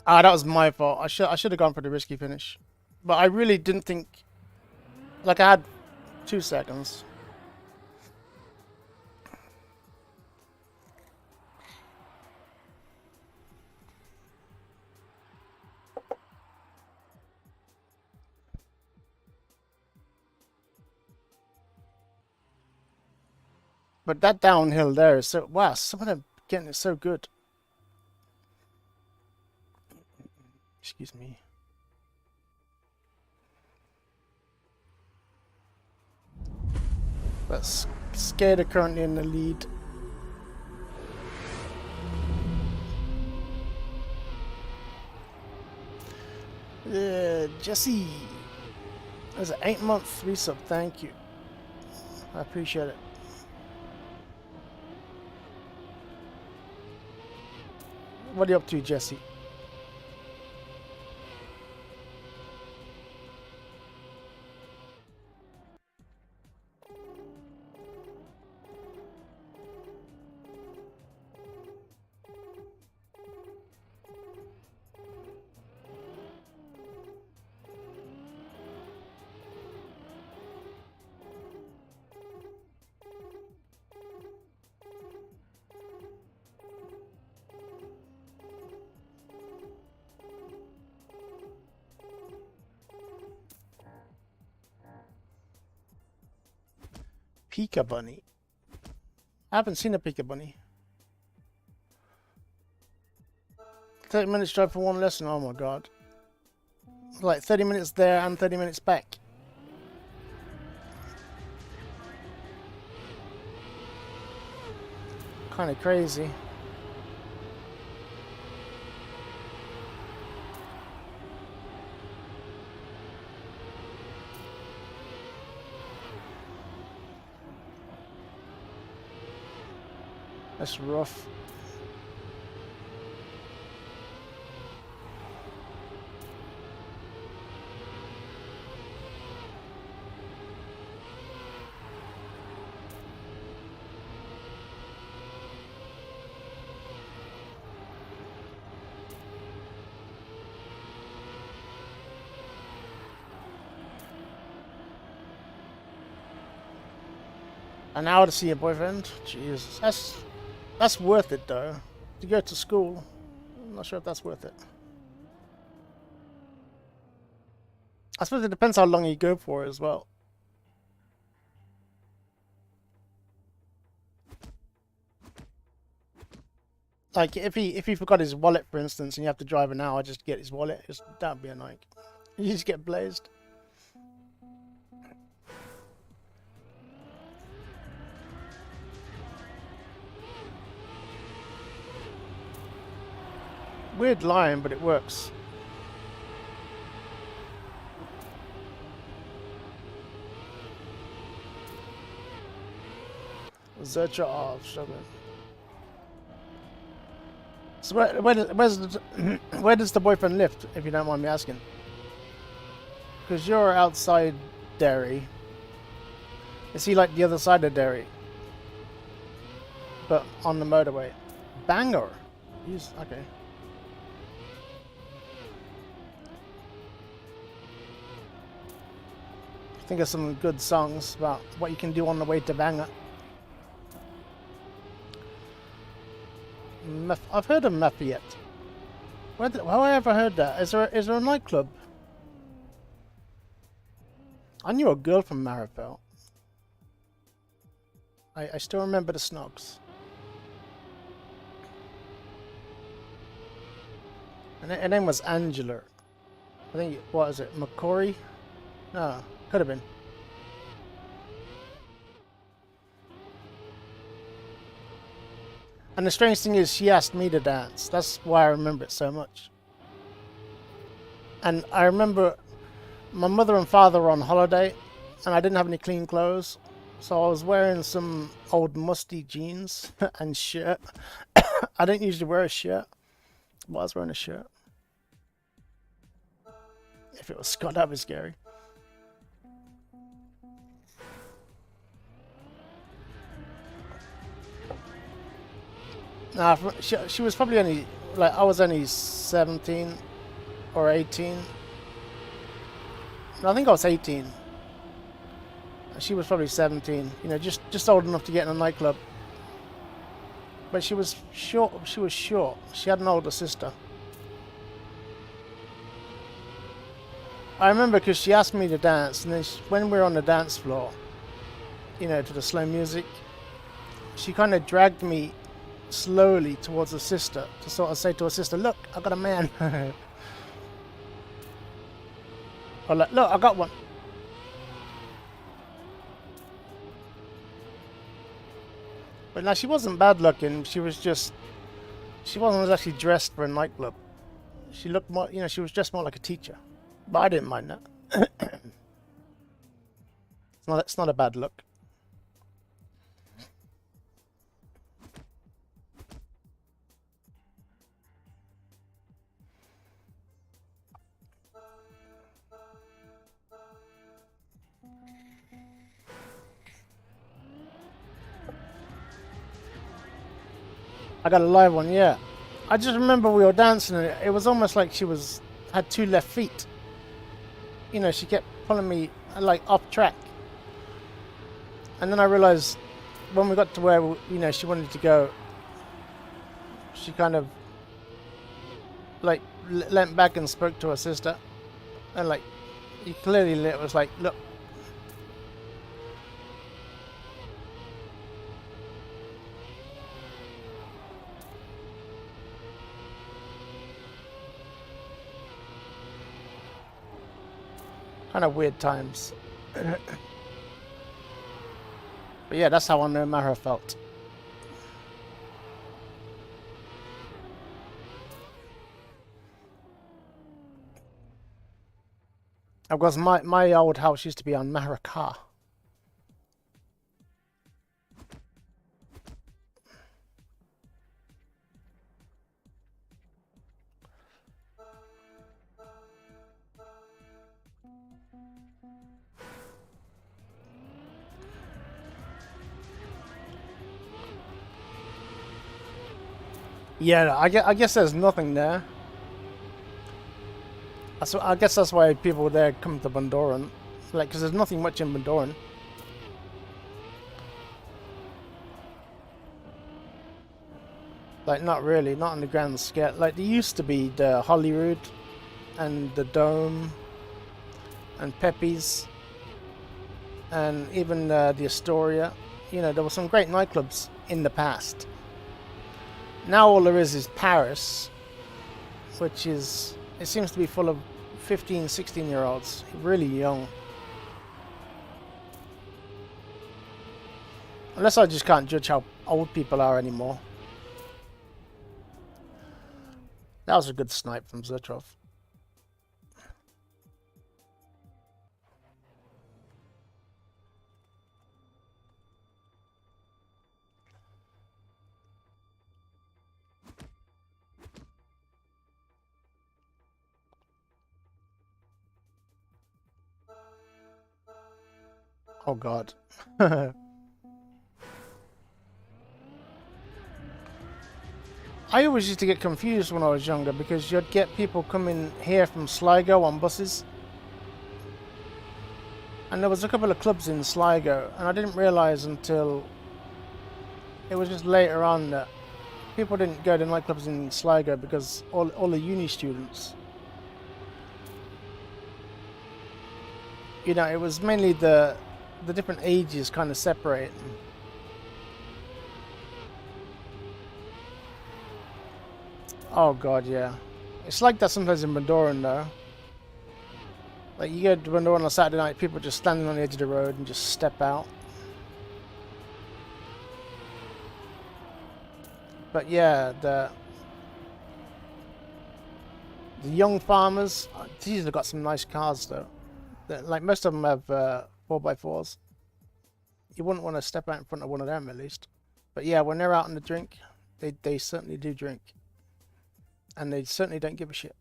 Ah, that was my fault. I should have gone for the risky finish. But I really didn't think... Like, I had 2 seconds. But that downhill there is so... Wow, some of them getting it so good. Excuse me. But Skater currently in the lead. Jesse. There's an 8-month resub. Thank you. I appreciate it. What are you up to, Jesse? Pika Bunny. I haven't seen a Pika Bunny. 30 minutes drive for one lesson. Oh my god. Like 30 minutes there and 30 minutes back. Kind of crazy. That's rough. An hour to see your boyfriend? Jesus, that's worth it though. To go to school, I'm not sure if that's worth it. I suppose it depends how long you go for as well. Like if he forgot his wallet, for instance, and you have to drive an hour just to get his wallet, that'd be annoying. You just get blazed. Weird line, but it works. Zercha off, struggling. So where does the boyfriend live, if you don't mind me asking? Because you're outside Derry. Is he like the other side of Derry? But on the motorway. Bangor. Okay. Think of some good songs about what you can do on the way to Bangor. I've heard of Maffiette. Where have I ever heard that? Is there a nightclub? I knew a girl from Maripel. I still remember the Snogs. And her name was Angela. I think, what is it, McCory? No, could have been. And the strange thing is, she asked me to dance. That's why I remember it so much. And I remember my mother and father were on holiday, and I didn't have any clean clothes. So I was wearing some old musty jeans and shirt. I didn't usually wear a shirt, but I was wearing a shirt. If it was Scott, that'd be scary. Nah, she was probably only, like, I was only 17 or 18. No, I think I was 18. She was probably 17, you know, just old enough to get in a nightclub. But she was short. She was short. She had an older sister. I remember because she asked me to dance, and then when we were on the dance floor, you know, to the slow music, she kind of dragged me slowly towards her sister to sort of say to her sister, "Look, I got a man." Or like, "Look, I got one." But now she wasn't bad looking. She wasn't actually dressed for a nightclub. She looked more, you know, she was dressed more like a teacher. But I didn't mind that. It's not a bad look. I got a live one, yeah. I just remember we were dancing and it was almost like she had two left feet. You know, she kept pulling me like off track. And then I realized when we got to where, you know, she wanted to go, she kind of like leant back and spoke to her sister. And like, you clearly it was like, "Look." Kind of weird times. But yeah, that's how I know Mara felt. Of course, my old house used to be on Maracá. Yeah, I guess there's nothing there. I guess that's why people there come to Bundoran. Like, because there's nothing much in Bundoran. Like, not really, not on the grand scale. Like, there used to be the Holyrood and the Dome and Pepe's and even the Astoria. You know, there were some great nightclubs in the past. Now all there is Paris, which is, it seems to be full of 15, 16-year-olds, really young. Unless I just can't judge how old people are anymore. That was a good snipe from Zetrov. Oh God. I always used to get confused when I was younger because you'd get people coming here from Sligo on buses. And there was a couple of clubs in Sligo, and I didn't realise until it was just later on that people didn't go to nightclubs in Sligo because all the uni students, you know, it was mainly the different ages kind of separating. Oh God, yeah. It's like that sometimes in Bundoran though. Like you go to Bundoran on a Saturday night, people just standing on the edge of the road and just step out. But yeah, the young farmers, these have got some nice cars though. Like most of them have 4x4s. You wouldn't want to step out in front of one of them at least. But yeah, when they're out on the drink, they certainly do drink. And they certainly don't give a shit.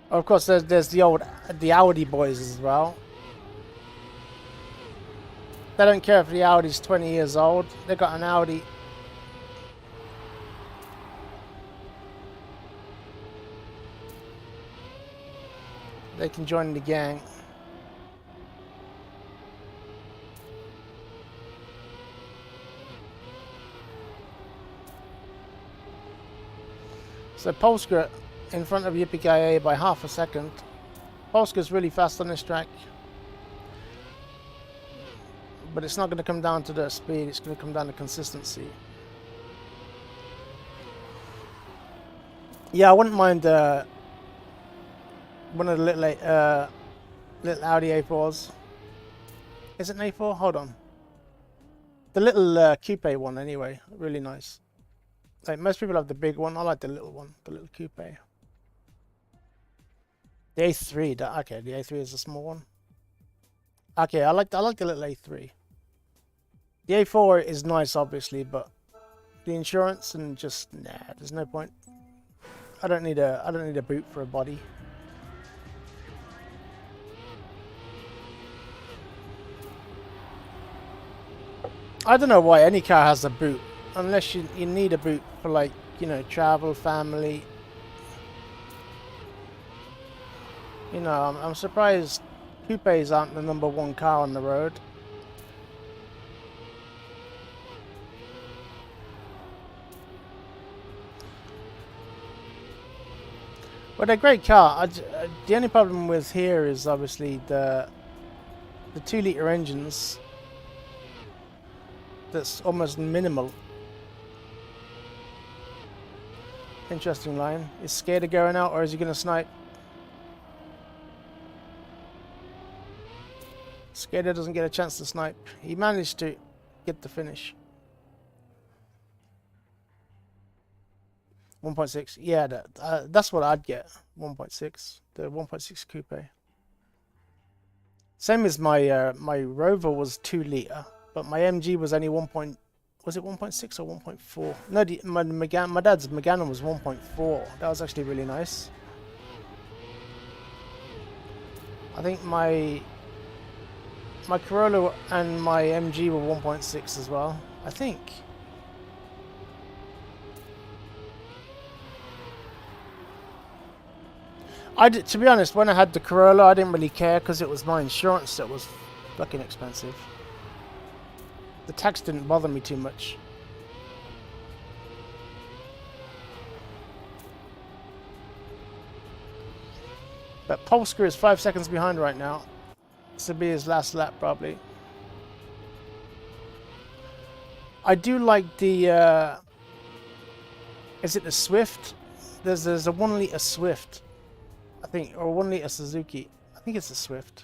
Of course, there's the Audi boys as well. They don't care if the Audi's 20 years old. They've got an Audi. They can join the gang. So Polska in front of EVGA AIO by half a second. Polska's really fast on this track. But it's not going to come down to the speed, it's going to come down to consistency. Yeah, I wouldn't mind one of the little Audi A4s. Is it an A4? Hold on. The little coupe one anyway, really nice. Like most people have the big one, I like the little one, the little coupe. The A3, okay, the A3 is a small one. Okay, I like the little A3. The A4 is nice, obviously, but the insurance and just nah, there's no point. I don't need a boot for a body. I don't know why any car has a boot, unless you need a boot for, like, you know, travel, family. You know, I'm surprised coupes aren't the #1 car on the road. But they're a great car. The only problem with here is obviously the 2-litre engines. That's almost minimal. Interesting line. Is scared of going out, or is he going to snipe? Skater doesn't get a chance to snipe. He managed to get the finish. 1.6. Yeah, that's what I'd get. 1.6. The 1.6 coupe. Same as my my Rover was 2 litre, but my MG was only 1. Was it 1.6 or 1.4? No, my dad's Megane was 1.4. That was actually really nice. I think my Corolla and my MG were 1.6 as well, I think. To be honest, when I had the Corolla, I didn't really care because it was my insurance that was fucking expensive. The tax didn't bother me too much. But Polsker is 5 seconds behind right now. This will be his last lap, probably. I do like the... is it the Swift? There's a 1 litre Swift, I think, or 1 litre Suzuki. I think it's a Swift.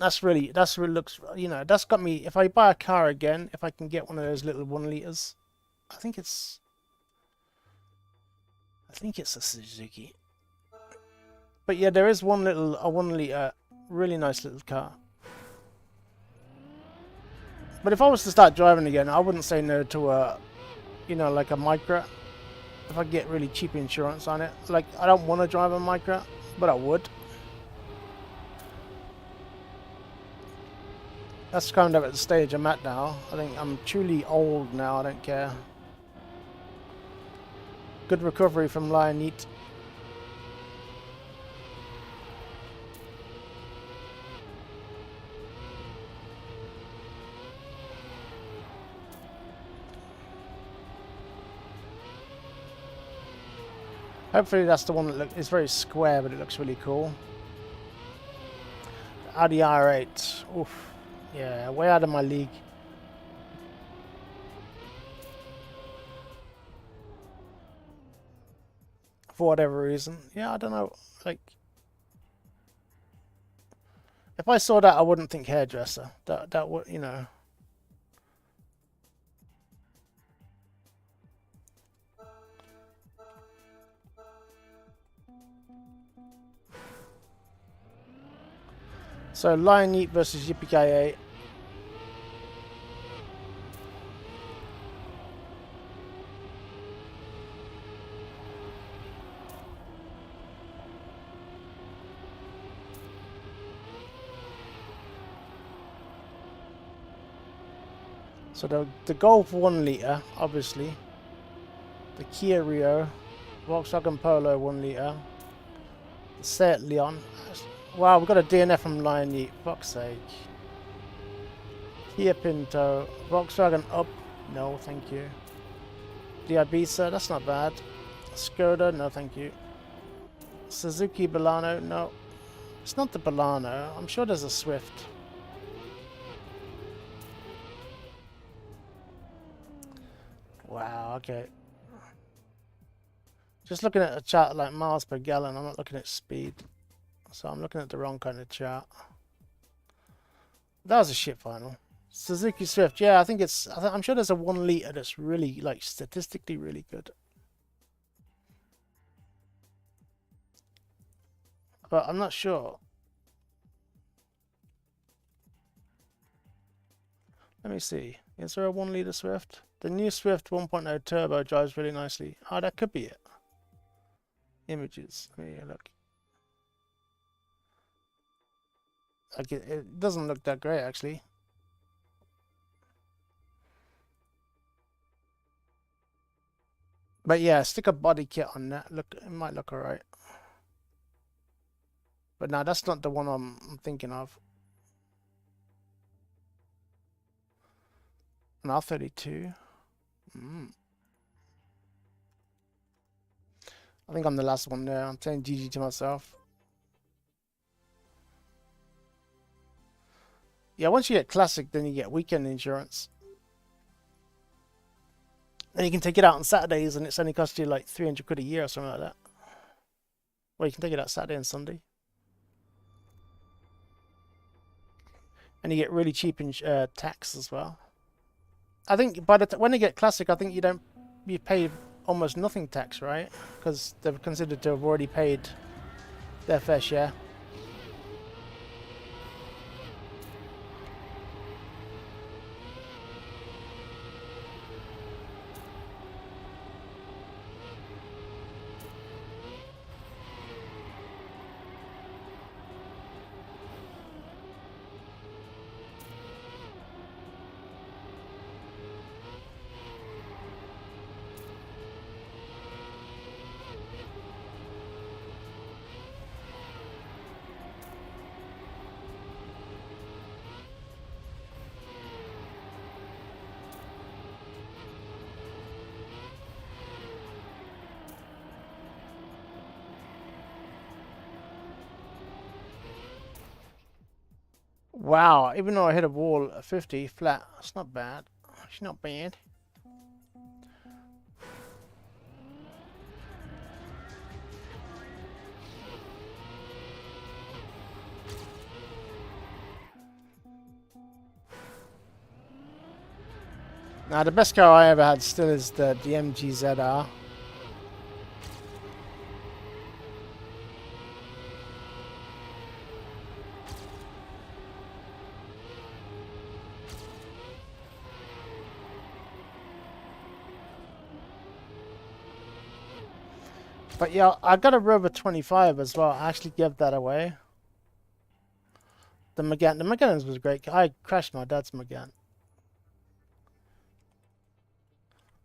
That's really looks, you know, that's got me. If I buy a car again, if I can get one of those little 1 litres, I think it's a Suzuki. But yeah, there is a 1 litre, really nice little car. But if I was to start driving again, I wouldn't say no to a, you know, like a Micra. If I get really cheap insurance on it. Like, I don't want to drive a Micra, but I would. That's kind of at the stage I'm at now. I think I'm truly old now, I don't care. Good recovery from R.A.T. Hopefully that's the one that looks, it's very square, but it looks really cool. Audi R8. Oof. Yeah, way out of my league. For whatever reason. Yeah, I don't know. Like, if I saw that, I wouldn't think hairdresser. That would, you know. So R.A.T versus EVGA. So the Golf 1 litre, obviously. The Kia Rio, Volkswagen Polo 1 litre, the Seat Leon. Wow, we've got a DNF from R.A.T, fuck's sake. Kia Pinto, Volkswagen Up, no thank you. The Ibiza, that's not bad. Skoda, no thank you. Suzuki Balano, no. It's not the Balano, I'm sure there's a Swift. Wow, okay. Just looking at a chart like miles per gallon, I'm not looking at speed. So I'm looking at the wrong kind of chart. That was a shit final. Suzuki Swift, yeah, I think it's, I'm sure there's a 1 litre that's really, like, statistically really good. But I'm not sure. Let me see. Is there a 1 litre Swift? The new Swift 1.0 Turbo drives really nicely. Oh, that could be it. Images. Let me look. Like it doesn't look that great actually. But yeah, stick a body kit on that. Look, it might look alright. But no, that's not the one I'm thinking of. An R32. I think I'm the last one there. I'm saying GG to myself. Yeah, once you get classic, then you get weekend insurance. And you can take it out on Saturdays, and it's only cost you like 300 quid a year or something like that. Well, you can take it out Saturday and Sunday. And you get really cheap in tax as well. I think by the when you get Classic, I think you pay almost nothing tax, right? Because they're considered to have already paid their fair share. Wow, even though I hit a wall at 50 flat, that's not bad. It's not bad. Now the best car I ever had still is the MG ZR. But yeah, I got a Rover 25 as well. I actually gave that away. The Megane was great. I crashed my dad's Megane.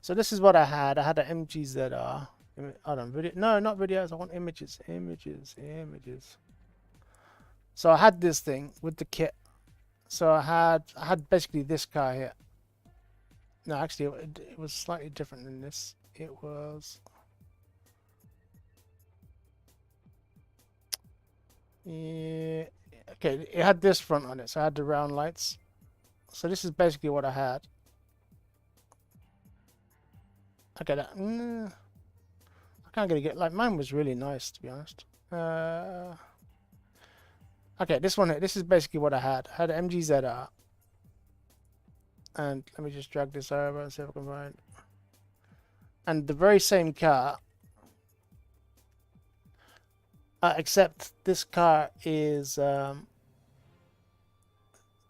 So this is what I had. I had an MG ZR. Hold on, video. No, not videos. I want images. Images. So I had this thing with the kit. So I had basically this car here. No, actually, it was slightly different than this. It was. Yeah, okay, it had this front on it, so I had the round lights. So this is basically what I had. Okay, that I can't get like mine was really nice, to be honest. Okay, this one here, this is basically what I had. I had an MG ZR. And let me just drag this over and see if I can find. And the very same car. Except this car is the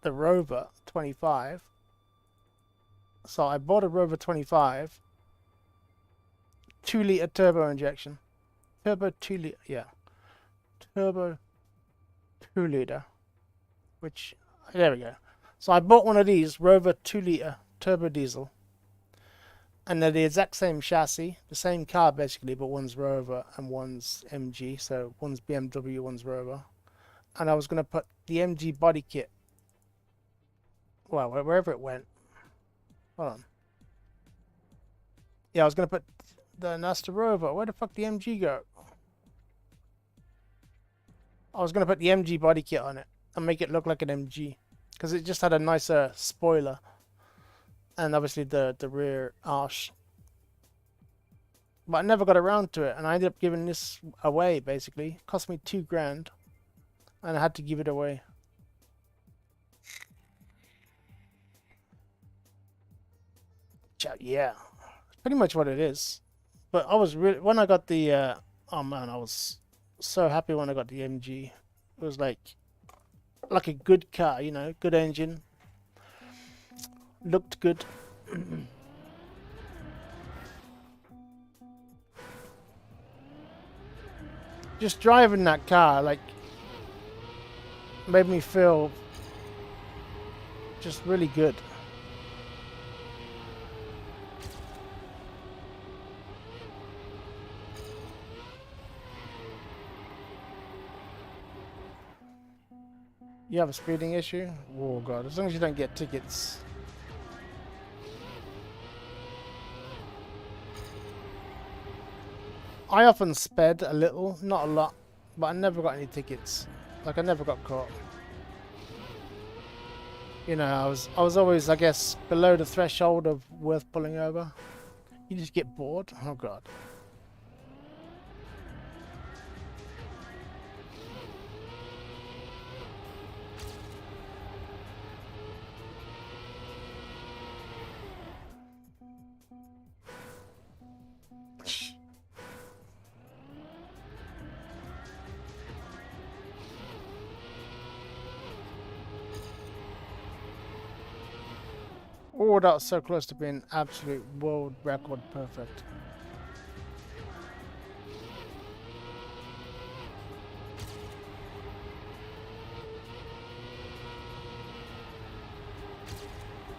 Rover 25. So I bought a Rover 25, 2-litre turbo injection, turbo 2-litre, yeah, turbo 2-litre, which there we go. So I bought one of these Rover 2-litre turbo diesel. And they're the exact same chassis, the same car basically, but one's Rover and one's MG. So one's BMW, one's Rover. And I was going to put the MG body kit, well, wherever it went. Hold on. Yeah, I was going to put the Astro Rover. Where the fuck did the MG go? I was going to put the MG body kit on it and make it look like an MG. Because it just had a nicer spoiler. And obviously the rear arch. But I never got around to it, and I ended up giving this away basically. It cost me $2,000 and I had to give it away. Yeah. Pretty much what it is. But I was really when I got the oh man, I was so happy when I got the MG. It was like a good car, you know, good engine. Looked good. Just driving that car, like, made me feel just really good. You have a speeding issue? Oh god, as long as you don't get tickets. I often sped a little, not a lot, but I never got any tickets. Like I never got caught. You know, I was always, I guess, below the threshold of worth pulling over. You just get bored. Oh god. Oh, that was so close to being absolute world record perfect.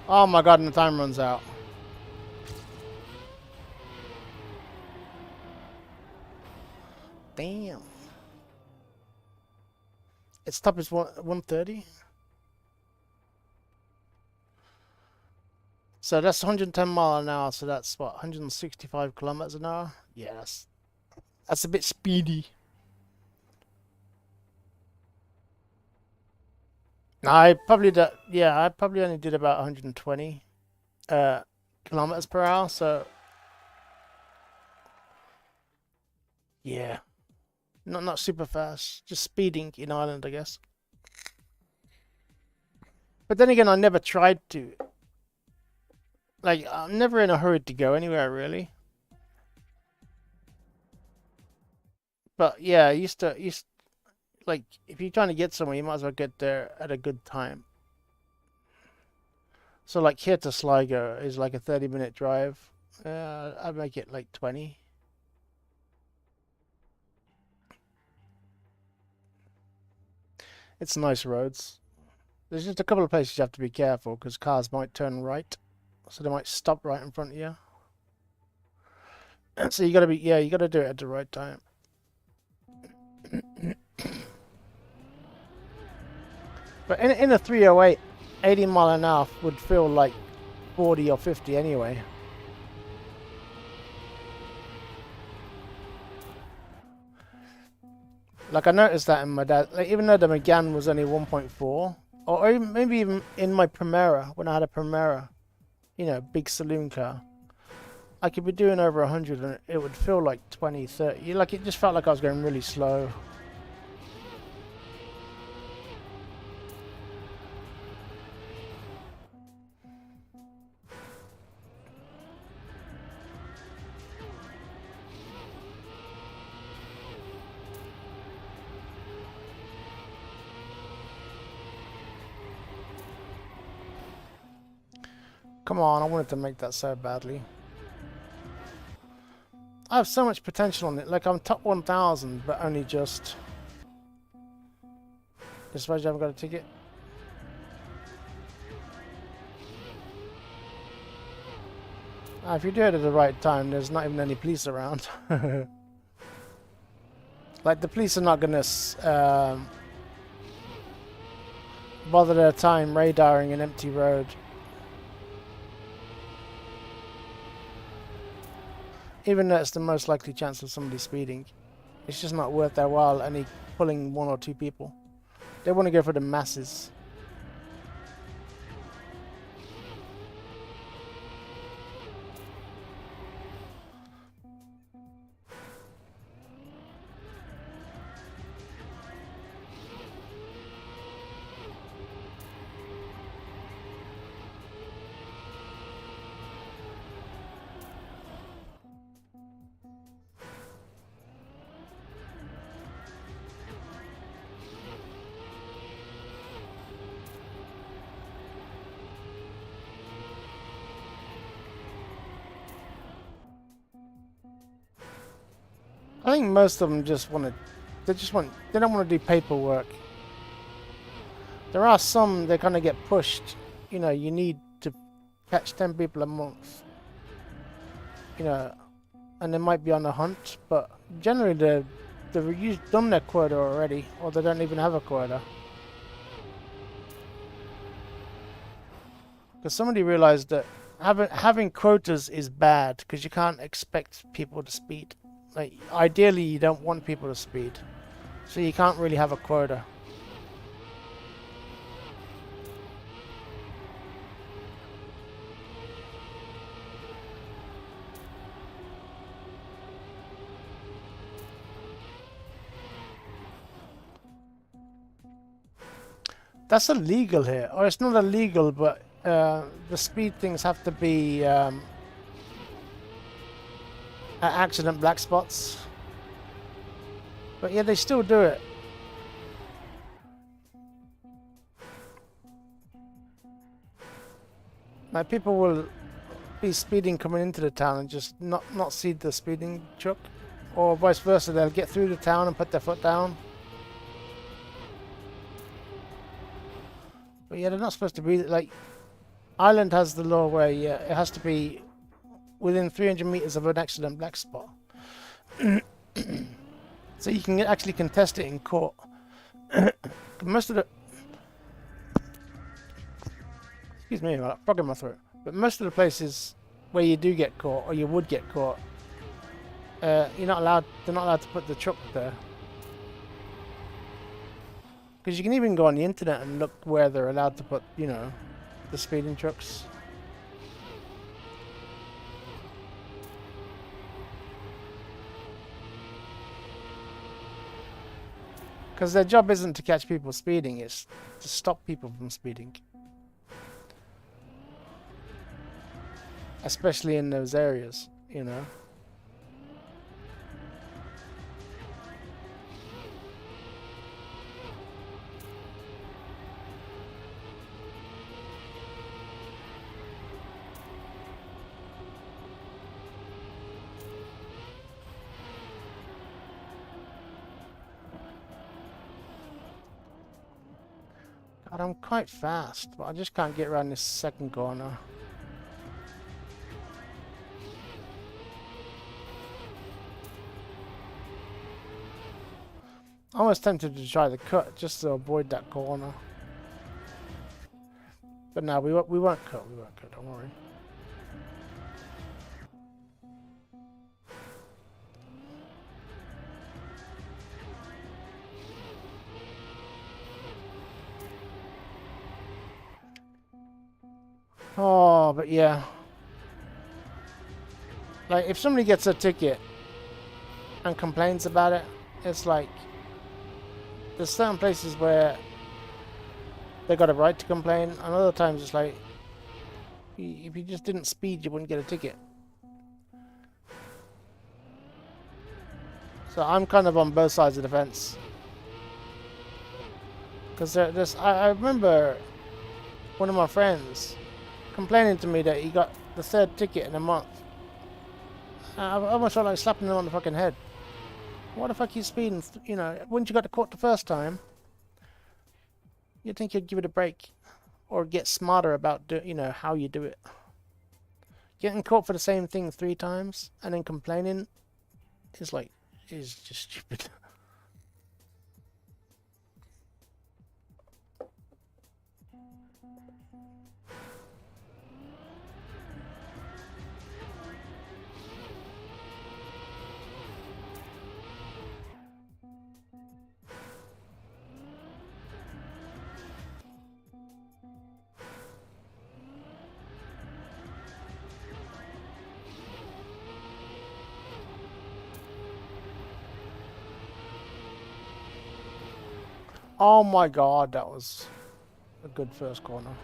Oh my god, and the time runs out. Damn. Its top is 130. So that's 110 mile an hour, so that's what, 165 kilometers an hour? Yeah, that's a bit speedy. I probably did, yeah, I probably only did about 120 kilometers per hour, so yeah. Not super fast, just speeding in Ireland, I guess. But then again, I never tried to. Like, I'm never in a hurry to go anywhere, really. But yeah, I used like, if you're trying to get somewhere, you might as well get there at a good time. So like here to Sligo is like a 30-minute drive. I'd make it like 20. It's nice roads. There's just a couple of places you have to be careful because cars might turn right. So they might stop right in front of you. So you gotta be, yeah, you gotta do it at the right time. But in a 308, 80 mile an hour would feel like 40 or 50 anyway. Like I noticed that in my dad, like even though the Megane was only 1.4, or even, maybe even in my Primera, when I had a Primera, you know, big saloon car, I could be doing over 100 and it would feel like 20, 30. Like it just felt like I was going really slow. Come on, I wanted to make that so badly. I have so much potential on it. Like I'm top 1,000, but only just. I suppose you haven't got a ticket. If you do it at the right time, there's not even any police around. Like the police are not gonna bother their time radaring an empty road. Even though it's the most likely chance of somebody speeding, it's just not worth their while only pulling 1 or 2 people. They want to go for the masses. I think most of them just want to, they don't want to do paperwork. There are some that kind of get pushed, you know, you need to catch 10 people a month, you know, and they might be on a hunt, but generally they've done their quota already, or they don't even have a quota. Because somebody realized that having quotas is bad, because you can't expect people to speed. Like, ideally, you don't want people to speed, so you can't really have a quota. That's illegal here, or it's not illegal, but the speed things have to be at accident black spots. But yeah, they still do it. Like people will be speeding coming into the town and just not see the speeding truck, or vice versa. They'll get through the town and put their foot down. But yeah, they're not supposed to be like. Ireland has the law where yeah, it has to be within 300 meters of an accident black spot. So you can actually contest it in court. Most of the... Excuse me, I've got a frog in my throat. But most of the places where you do get caught, or you would get caught, you're not allowed. They're not allowed to put the truck there. Because you can even go on the internet and look where they're allowed to put, you know, the speeding trucks. Because their job isn't to catch people speeding, it's to stop people from speeding. Especially in those areas, you know. God, I'm quite fast, but I just can't get around this second corner. I was tempted to try the cut just to avoid that corner. But no, we won't cut, don't worry. Oh, but yeah. Like, if somebody gets a ticket and complains about it, it's like, there's certain places where they got a right to complain, and other times it's like, if you just didn't speed, you wouldn't get a ticket. So I'm kind of on both sides of the fence. Because I remember one of my friends complaining to me that he got the third ticket in a month. I almost felt like slapping him on the fucking head. What the fuck are you speeding? You know, once you got caught the first time, you'd think you'd give it a break. Or get smarter about, you know, how you do it. Getting caught for the same thing 3 times and then complaining is like, is just stupid. Oh my god, that was a good first corner.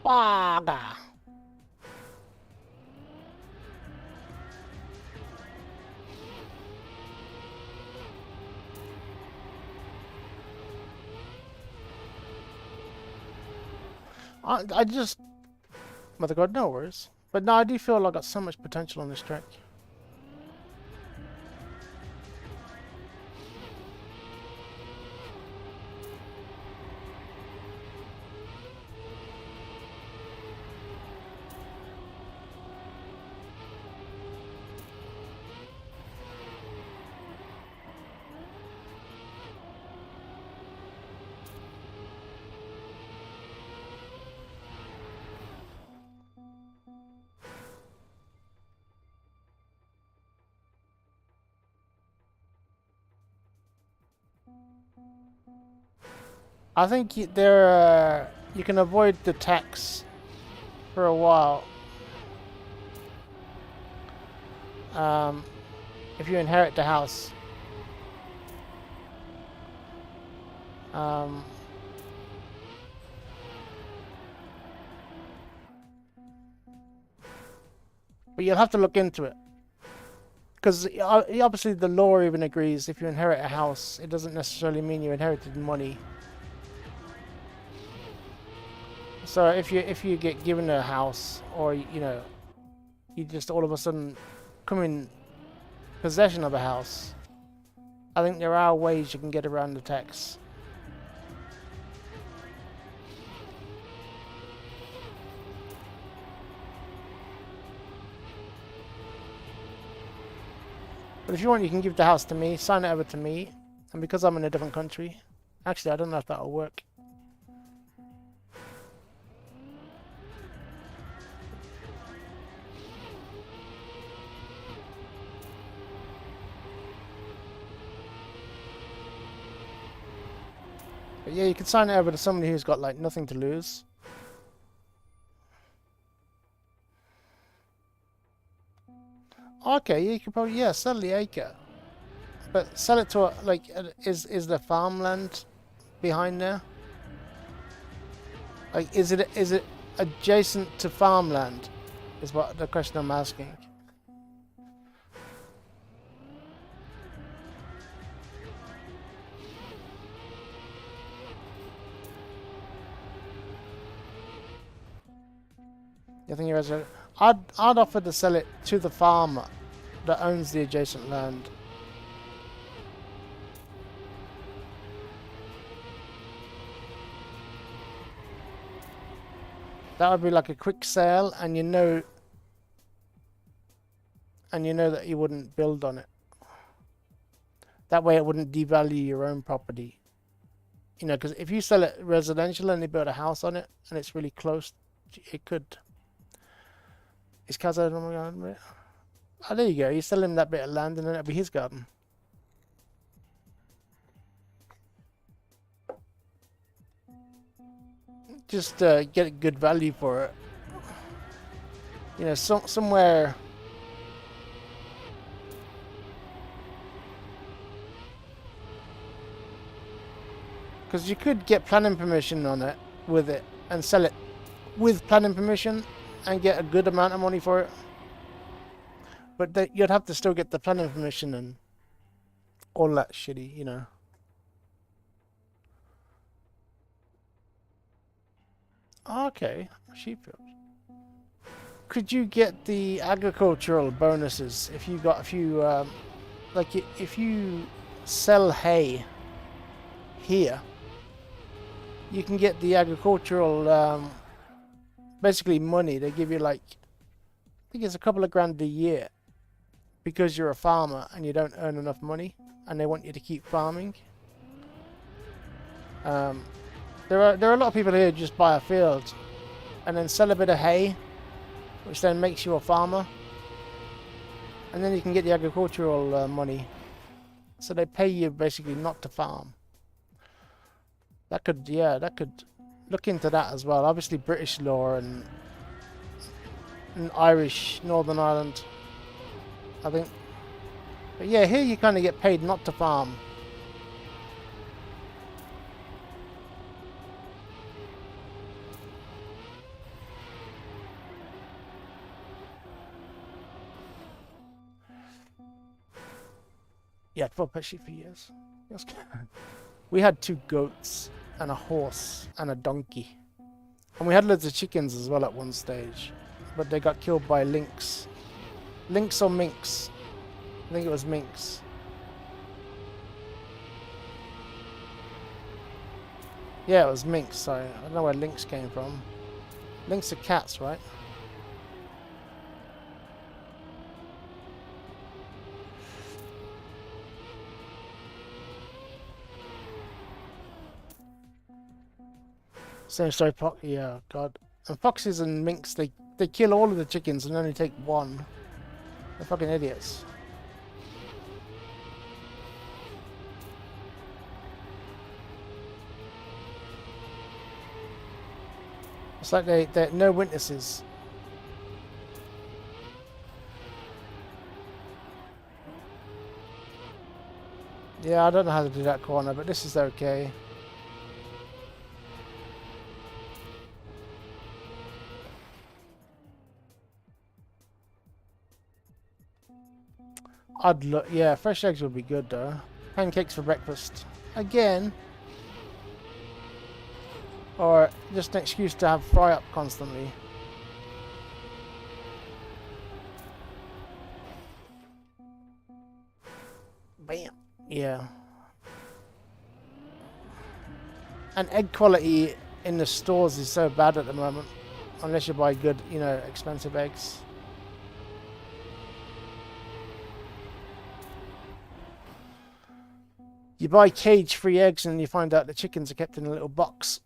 Baga. I just... Mother God, no worries. But no, I do feel like I got so much potential on this track. I think you can avoid the tax for a while. If you inherit the house. But you'll have to look into it. Because obviously the law even agrees if you inherit a house, it doesn't necessarily mean you inherited money. So if you get given a house, or you know, you just all of a sudden come in possession of a house, I think there are ways you can get around the tax. But if you want, you can give the house to me, sign it over to me, and because I'm in a different country, actually I don't know if that'll work. But yeah, you can sign it over to somebody who's got like nothing to lose. Okay, you could probably sell the acre, but sell it to a, like is the farmland behind there? Like is it adjacent to farmland? Is what the question I'm asking. You think you're I'd offer to sell it to the farmer that owns the adjacent land. That would be like a quick sale, and you know that you wouldn't build on it. That way it wouldn't devalue your own property. You know, because if you sell it residential and you build a house on it and it's really close, it could. Is Kaz out of my garden? Oh, there you go. You sell him that bit of land and then it'll be his garden. Just get a good value for it. You know, somewhere. Because you could get planning permission on it with it and sell it with planning permission and get a good amount of money for it. But you'd have to still get the planning permission and all that shitty, you know. Okay, sheep fields. Could you get the agricultural bonuses if you got a few, like if you sell hay here, you can get the agricultural, basically money. They give you like, I think it's a couple of grand a year because you're a farmer and you don't earn enough money and they want you to keep farming. There are a lot of people here who just buy a field and then sell a bit of hay, which then makes you a farmer, and then you can get the agricultural money. So they pay you basically not to farm. That could look into that as well. Obviously British law and Irish, Northern Ireland, I think. But yeah, here you kind of get paid not to farm. Yeah, 12 pet sheep for years. Yes. We had 2 goats and a horse and a donkey. And we had loads of chickens as well at one stage. But they got killed by lynx. Lynx or minks? I think it was minks. Yeah, it was minks, sorry. I don't know where lynx came from. Lynx are cats, right? Same story, yeah, God. And foxes and minks, they kill all of the chickens and only take one. They're fucking idiots. It's like they're no witnesses. Yeah, I don't know how to do that corner, but this is okay. I'd look. Yeah, fresh eggs would be good though. Pancakes for breakfast again, or just an excuse to have fry up constantly. Bam. Yeah. And egg quality in the stores is so bad at the moment, unless you buy good, you know, expensive eggs. You buy cage-free eggs and you find out the chickens are kept in a little box.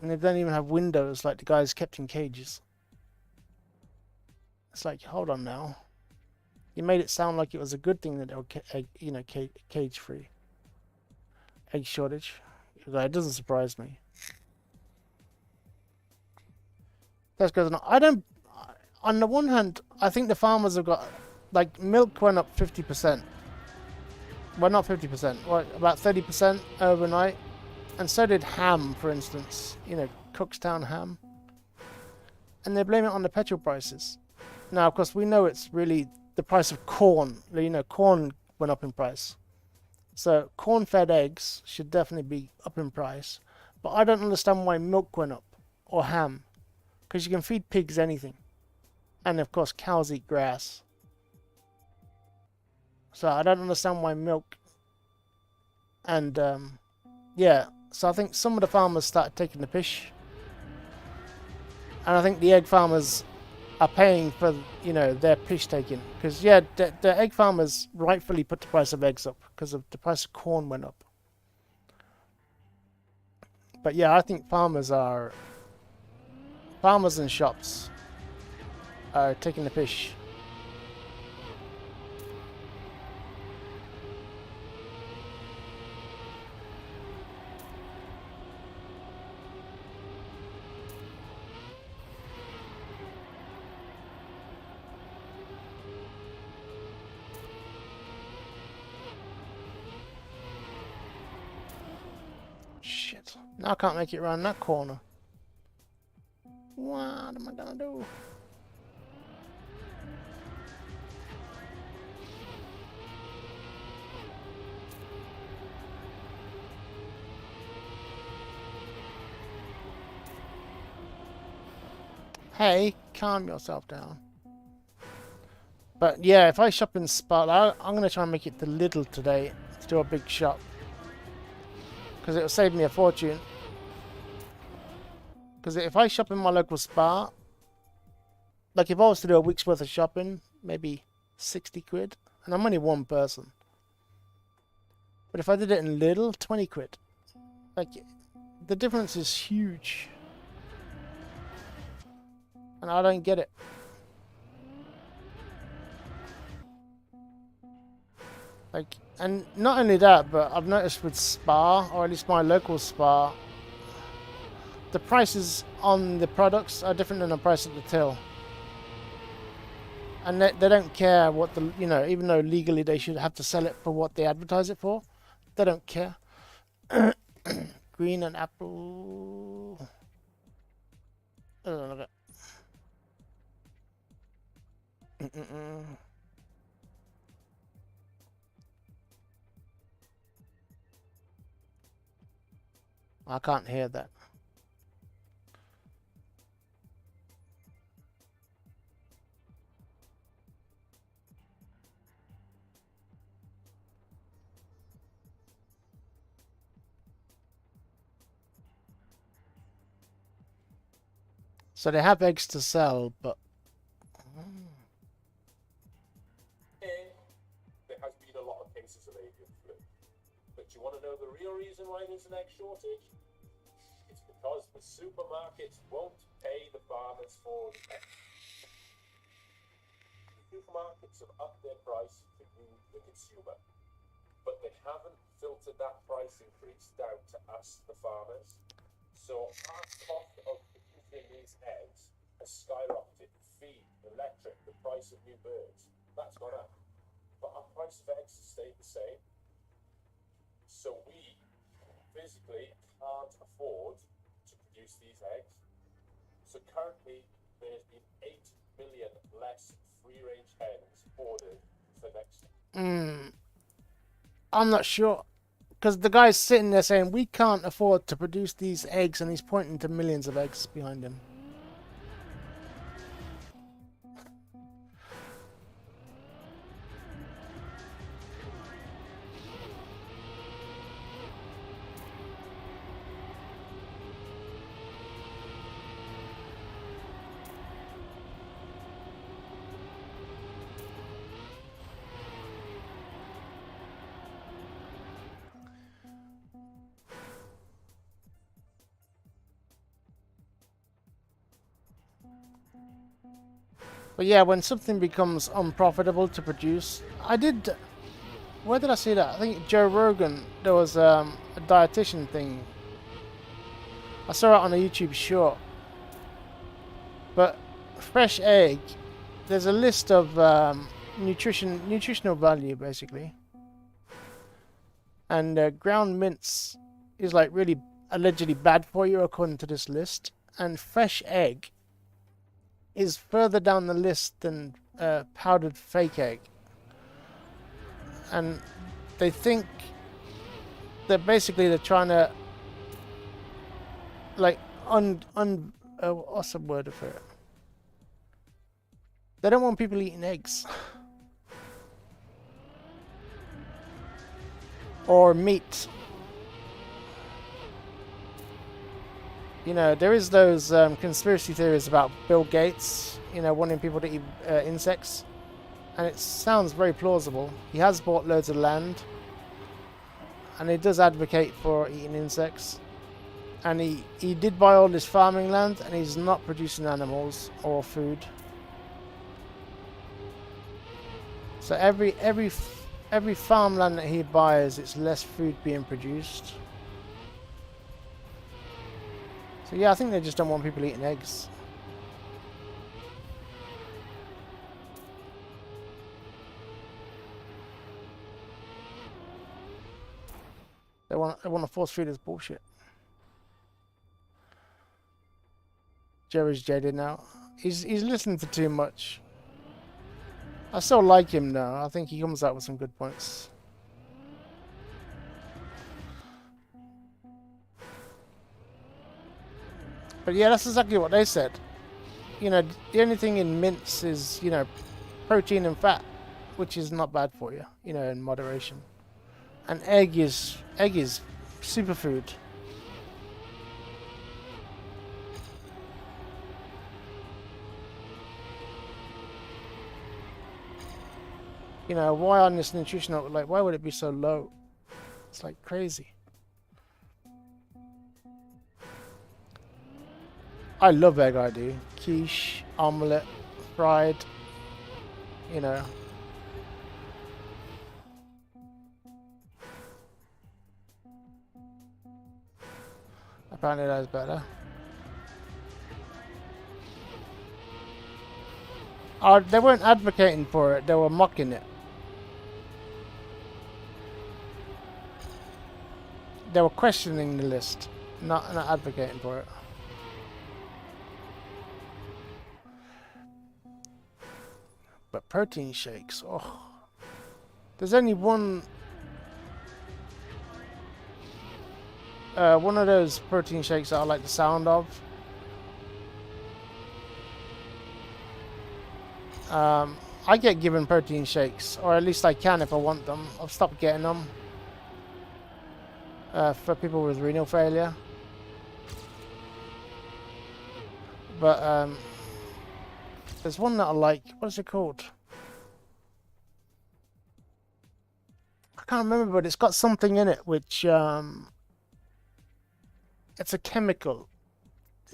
And they don't even have windows like the guys kept in cages. It's like, hold on now. You made it sound like it was a good thing that they were, cage-free. Egg shortage. It doesn't surprise me. That's good. I don't... On the one hand, I think the farmers have got... Like, milk went up 50%. Well, not 50%. What, about 30% overnight. And so did ham, for instance. You know, Cookstown ham. And they blame it on the petrol prices. Now, of course, we know it's really the price of corn. You know, corn went up in price. So, corn-fed eggs should definitely be up in price. But I don't understand why milk went up. Or ham. Because you can feed pigs anything. And, of course, cows eat grass. So, I don't understand why milk... And, yeah. So, I think some of the farmers started taking the pish. And I think the egg farmers are paying for, you know, their pish taking. Because, yeah, the egg farmers rightfully put the price of eggs up. Because of the price of corn went up. But, yeah, I think farmers and shops are taking the pish. Shit. Now I can't make it around that corner. What am I gonna do? Hey, calm yourself down. But yeah, if I shop in Spa, I'm gonna try and make it to Lidl today to do a big shop. Because it'll save me a fortune. Because if I shop in my local Spa, like if I was to do a week's worth of shopping, maybe 60 quid. And I'm only one person. But if I did it in Lidl, 20 quid. Like, the difference is huge. And I don't get it. Like, and not only that, but I've noticed with Spa, or at least my local Spa, the prices on the products are different than the price at the till. And they don't care what the, you know, even though legally they should have to sell it for what they advertise it for, they don't care. Green and apple. Oh, look at. I can't hear that. So they have eggs to sell, but... There has been a lot of cases of avian flu. But do you want to know the real reason why there's an egg shortage? It's because the supermarkets won't pay the farmers for the eggs. The supermarkets have upped their price to you, the consumer. But they haven't filtered that price increase down to us, the farmers. So our cost of producing in these eggs has skyrocketed. Feed, electric, the price of new birds, that's gone up. But our price of eggs has stayed the same. So we physically can't afford to produce these eggs. So currently, there's been 8 million less free-range hens ordered for next year. I'm not sure. Because the guy's sitting there saying, we can't afford to produce these eggs, and he's pointing to millions of eggs behind him. But yeah, when something becomes unprofitable to produce, where did I see that? I think Joe Rogan, there was a dietitian thing. I saw it on a YouTube short. But fresh egg, there's a list of nutritional value basically. And ground mince is like really allegedly bad for you according to this list. And fresh egg is further down the list than powdered fake egg. And they think that basically they're trying to like what's the word for it? They don't want people eating eggs or meat. You know, there is those conspiracy theories about Bill Gates, you know, wanting people to eat insects. And it sounds very plausible. He has bought loads of land. And he does advocate for eating insects. And he did buy all this farming land, and he's not producing animals or food. So every farmland that he buys, it's less food being produced. So yeah, I think they just don't want people eating eggs. They want to force feed us bullshit. Jerry's jaded now. He's listening to too much. I still like him though. I think he comes out with some good points. But yeah, that's exactly what they said. You know, the only thing in mince is, you know, protein and fat, which is not bad for you, you know, in moderation. And egg is superfood. You know, why on this nutritional, like, why would it be so low? It's like crazy. I love egg, I do. Quiche, omelette, fried, you know. Apparently that's better. They weren't advocating for it, they were mocking it. They were questioning the list, not advocating for it. But protein shakes, oh. There's only one of those protein shakes that I like the sound of. I get given protein shakes, or at least I can if I want them. I've stopped getting them for people with renal failure. But there's one that I like. What is it called? I can't remember, but it's got something in it which it's a chemical.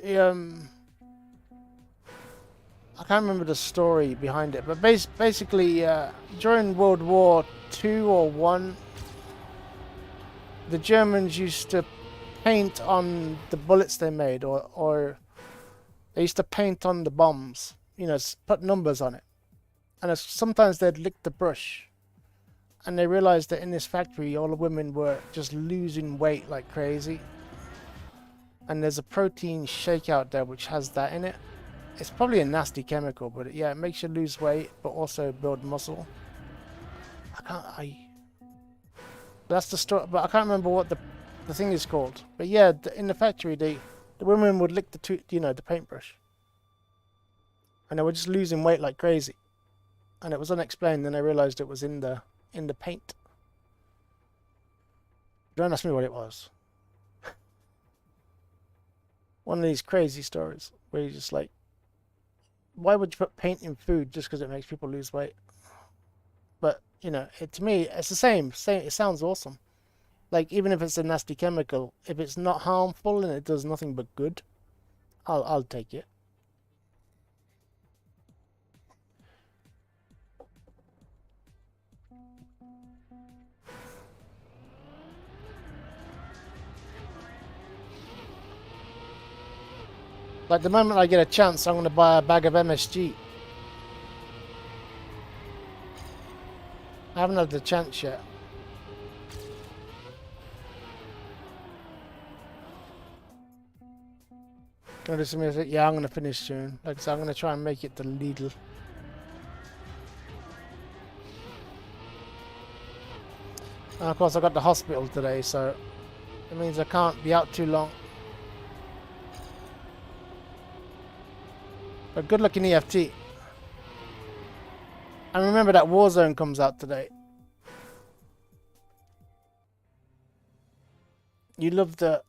I can't remember the story behind it, but basically during World War II or One, the Germans used to paint on the bullets they made, or They used to paint on the bombs, you know, put numbers on it. And sometimes they'd lick the brush. And they realized that in this factory, all the women were just losing weight like crazy. And there's a protein shake out there which has that in it. It's probably a nasty chemical, but yeah, it makes you lose weight, but also build muscle. That's the story, but I can't remember what the thing is called. But yeah, in the factory, the women would lick the paintbrush. And they were just losing weight like crazy. And it was unexplained, then I realized it was in the paint. Don't ask me what it was. One of these crazy stories where you're just like, why would you put paint in food just because it makes people lose weight? But, you know, to me, it's the same. It sounds awesome. Like, even if it's a nasty chemical, if it's not harmful and it does nothing but good, I'll take it. Like, the moment I get a chance, I'm going to buy a bag of MSG. I haven't had the chance yet. Gonna do some music? Yeah, I'm going to finish soon. Like I said, I'm going to try and make it to Lidl. And of course, I got the hospital today, so it means I can't be out too long. But good luck in EFT. And remember that Warzone comes out today. You love the...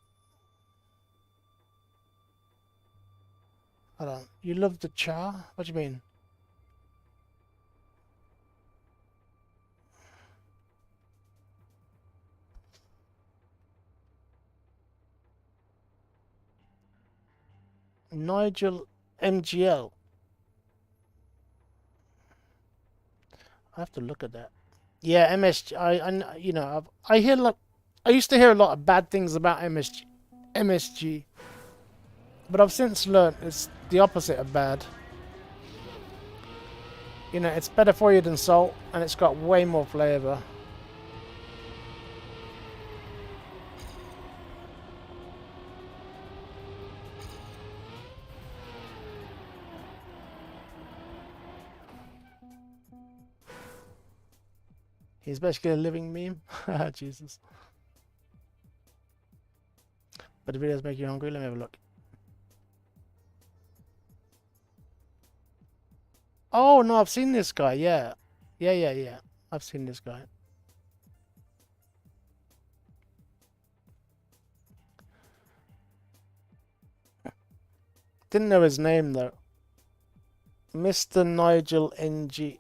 Hold on. You love the char? What do you mean? Nigel MGL. I have to look at that. Yeah, MSG. I hear I used to hear a lot of bad things about MSG, but I've since learned it's the opposite of bad. You know, it's better for you than salt, and it's got way more flavor. He's basically a living meme. Jesus. But the videos make you hungry. Let me have a look. Oh, no, I've seen this guy. Yeah. Yeah. I've seen this guy. Didn't know his name, though. Mr. Nigel NG.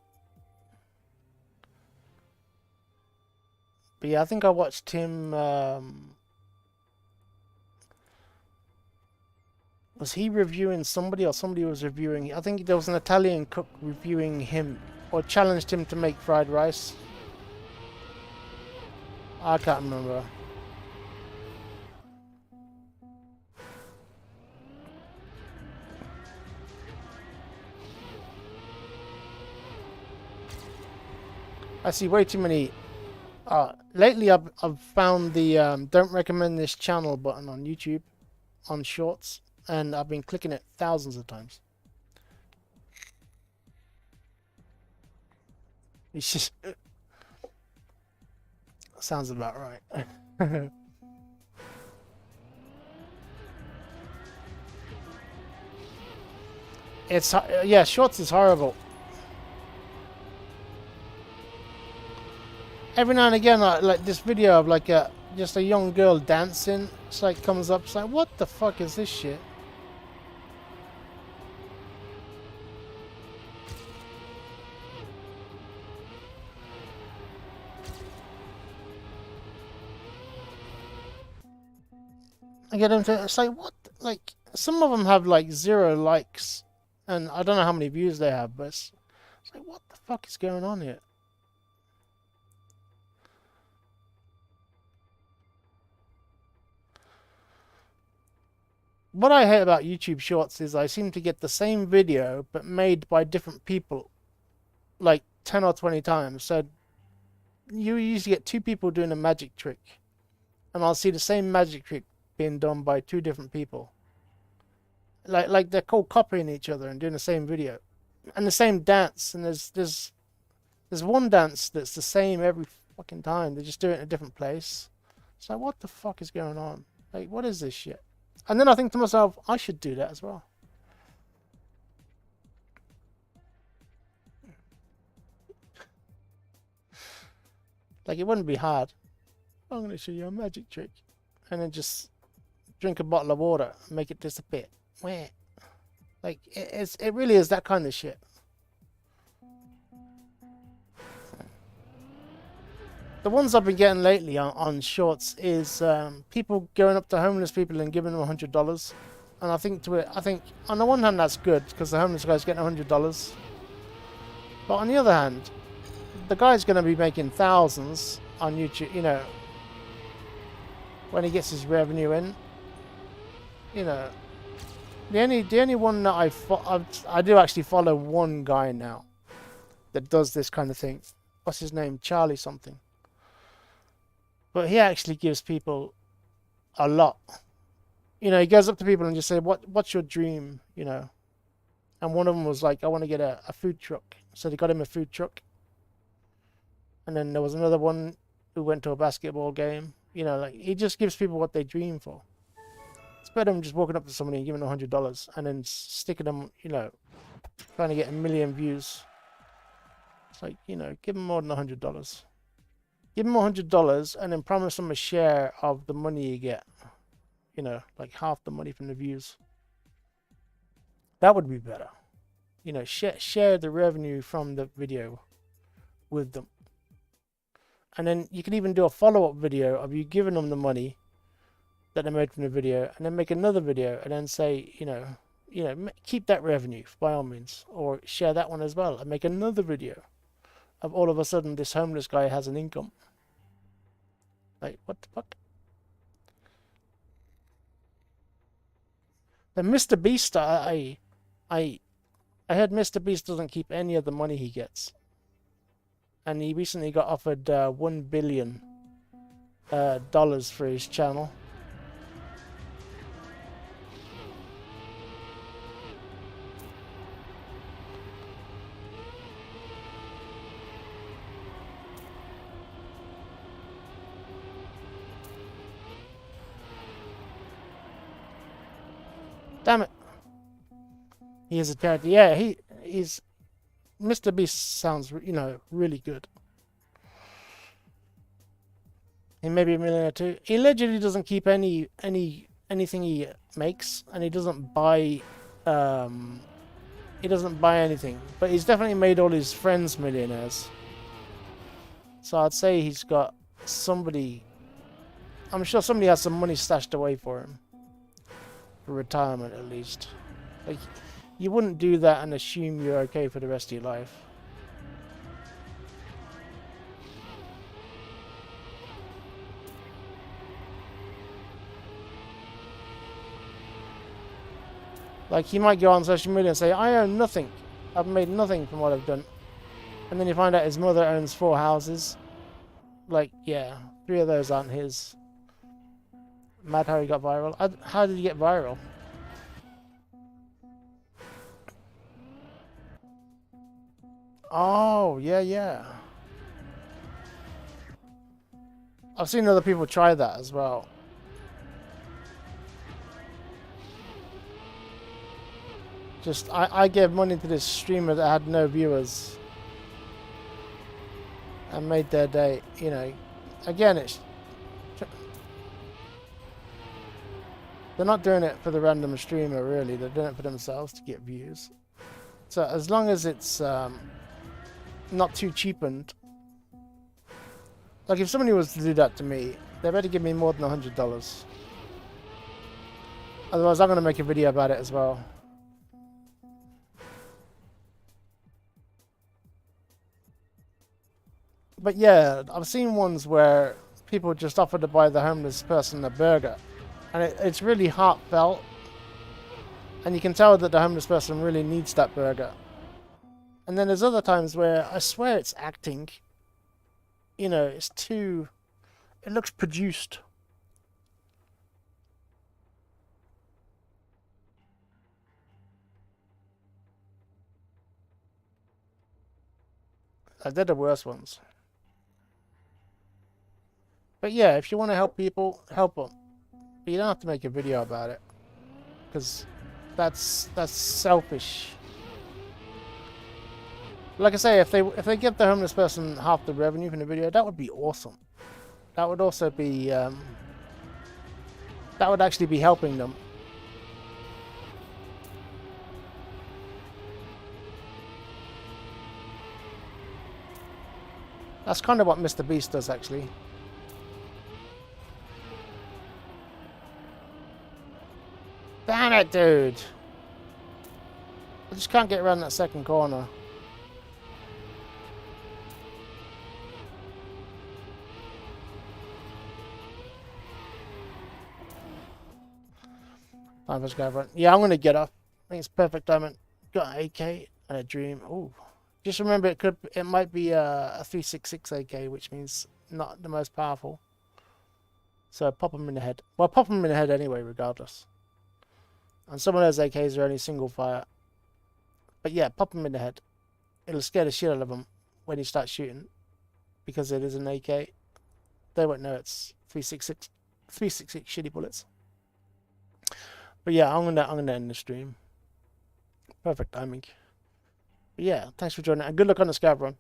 But yeah, I think I watched him... was he reviewing somebody or somebody was reviewing... I think there was an Italian cook reviewing him or challenged him to make fried rice. I can't remember. I see way too many... lately I've found the don't recommend this channel button on YouTube on shorts, and I've been clicking it thousands of times. It's just sounds about right. It's yeah, shorts is horrible. Every now and again, like this video of like just a young girl dancing. It's like comes up. It's like, what the fuck is this shit? I get into it's like what? Like some of them have like 0 likes, and I don't know how many views they have, but it's like what the fuck is going on here? what I hate about YouTube Shorts is I seem to get the same video but made by different people, like 10 or 20 times. So you usually get two people doing a magic trick, and I'll see the same magic trick being done by two different people. Like they're called copying each other and doing the same video and the same dance. And there's one dance that's the same every fucking time. They just do it in a different place. It's like, what the fuck is going on? Like, what is this shit? And then I think to myself, I should do that as well. Like, it wouldn't be hard. I'm going to show you a magic trick. And then just drink a bottle of water and make it disappear. Where? Like, it really is that kind of shit. The ones I've been getting lately on shorts is people going up to homeless people and giving them $100. And I think on the one hand that's good because the homeless guy's getting $100. But on the other hand, the guy's going to be making thousands on YouTube, you know, when he gets his revenue in. You know, the only one that I do actually follow one guy now that does this kind of thing. What's his name? Charlie something. But he actually gives people a lot. You know, he goes up to people and just say, what's your dream? You know, and one of them was like, I want to get a food truck. So they got him a food truck. And then there was another one who went to a basketball game. You know, like, he just gives people what they dream for. It's better than just walking up to somebody and giving them $100 and then sticking them, you know, trying to get 1 million views. It's like, you know, give them more than $100. Give them $100 and then promise them a share of the money you get. You know, like half the money from the views. That would be better. You know, share the revenue from the video with them. And then you can even do a follow-up video of you giving them the money that they made from the video, and then make another video and then say, you know, keep that revenue by all means, or share that one as well, and make another video of all of a sudden this homeless guy has an income. Like, what the fuck? Then Mr. Beast, I heard Mr. Beast doesn't keep any of the money he gets, and he recently got offered $1 billion for his channel. Damn it. He is a character. Yeah, he's... Mr. Beast sounds, you know, really good. He may be a millionaire too. He allegedly doesn't keep anything he makes, and he doesn't buy anything. But he's definitely made all his friends millionaires. So I'd say he's got somebody... I'm sure somebody has some money stashed away for him. For retirement, at least. Like, you wouldn't do that and assume you're okay for the rest of your life. Like, he might go on social media and say, I own nothing. I've made nothing from what I've done. And then you find out his mother owns 4 houses. Like, yeah, 3 of those aren't his. Mad how he got viral. How did he get viral? Oh, yeah. I've seen other people try that as well. Just, I gave money to this streamer that had no viewers. And made their day, you know. Again, it's... They're not doing it for the random streamer, really. They're doing it for themselves to get views. So as long as it's not too cheapened. Like, if somebody was to do that to me, they better give me more than $100. Otherwise, I'm going to make a video about it as well. But yeah, I've seen ones where people just offer to buy the homeless person a burger. And it's really heartfelt. And you can tell that the homeless person really needs that burger. And then there's other times where I swear it's acting. You know, it's too... It looks produced. They're the worst ones. But yeah, if you want to help people, help them. But you don't have to make a video about it. Because that's selfish. Like I say, if they give the homeless person half the revenue from the video, that would be awesome. That would also be that would actually be helping them. That's kind of what Mr. Beast does, actually. Damn it, dude! I just can't get around that second corner. Yeah, I'm gonna get off. I think it's perfect timing. Got an AK and a dream. Ooh. Just remember, it might be a 366 AK, which means not the most powerful. So pop them in the head. Well, pop them in the head anyway, regardless. And some of those AKs are only single fire. But yeah, pop them in the head. It'll scare the shit out of them when you start shooting, because it is an AK. They won't know it's 366 shitty bullets. But yeah, I'm gonna end the stream. Perfect timing. But yeah, thanks for joining, and good luck on the scav run.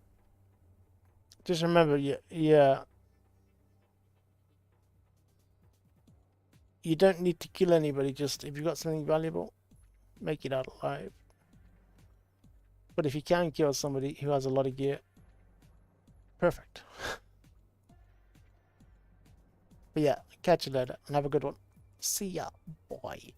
Just remember, you don't need to kill anybody. Just if you've got something valuable, make it out alive. But if you can kill somebody who has a lot of gear, perfect. But yeah, catch you later and have a good one. See ya, boy.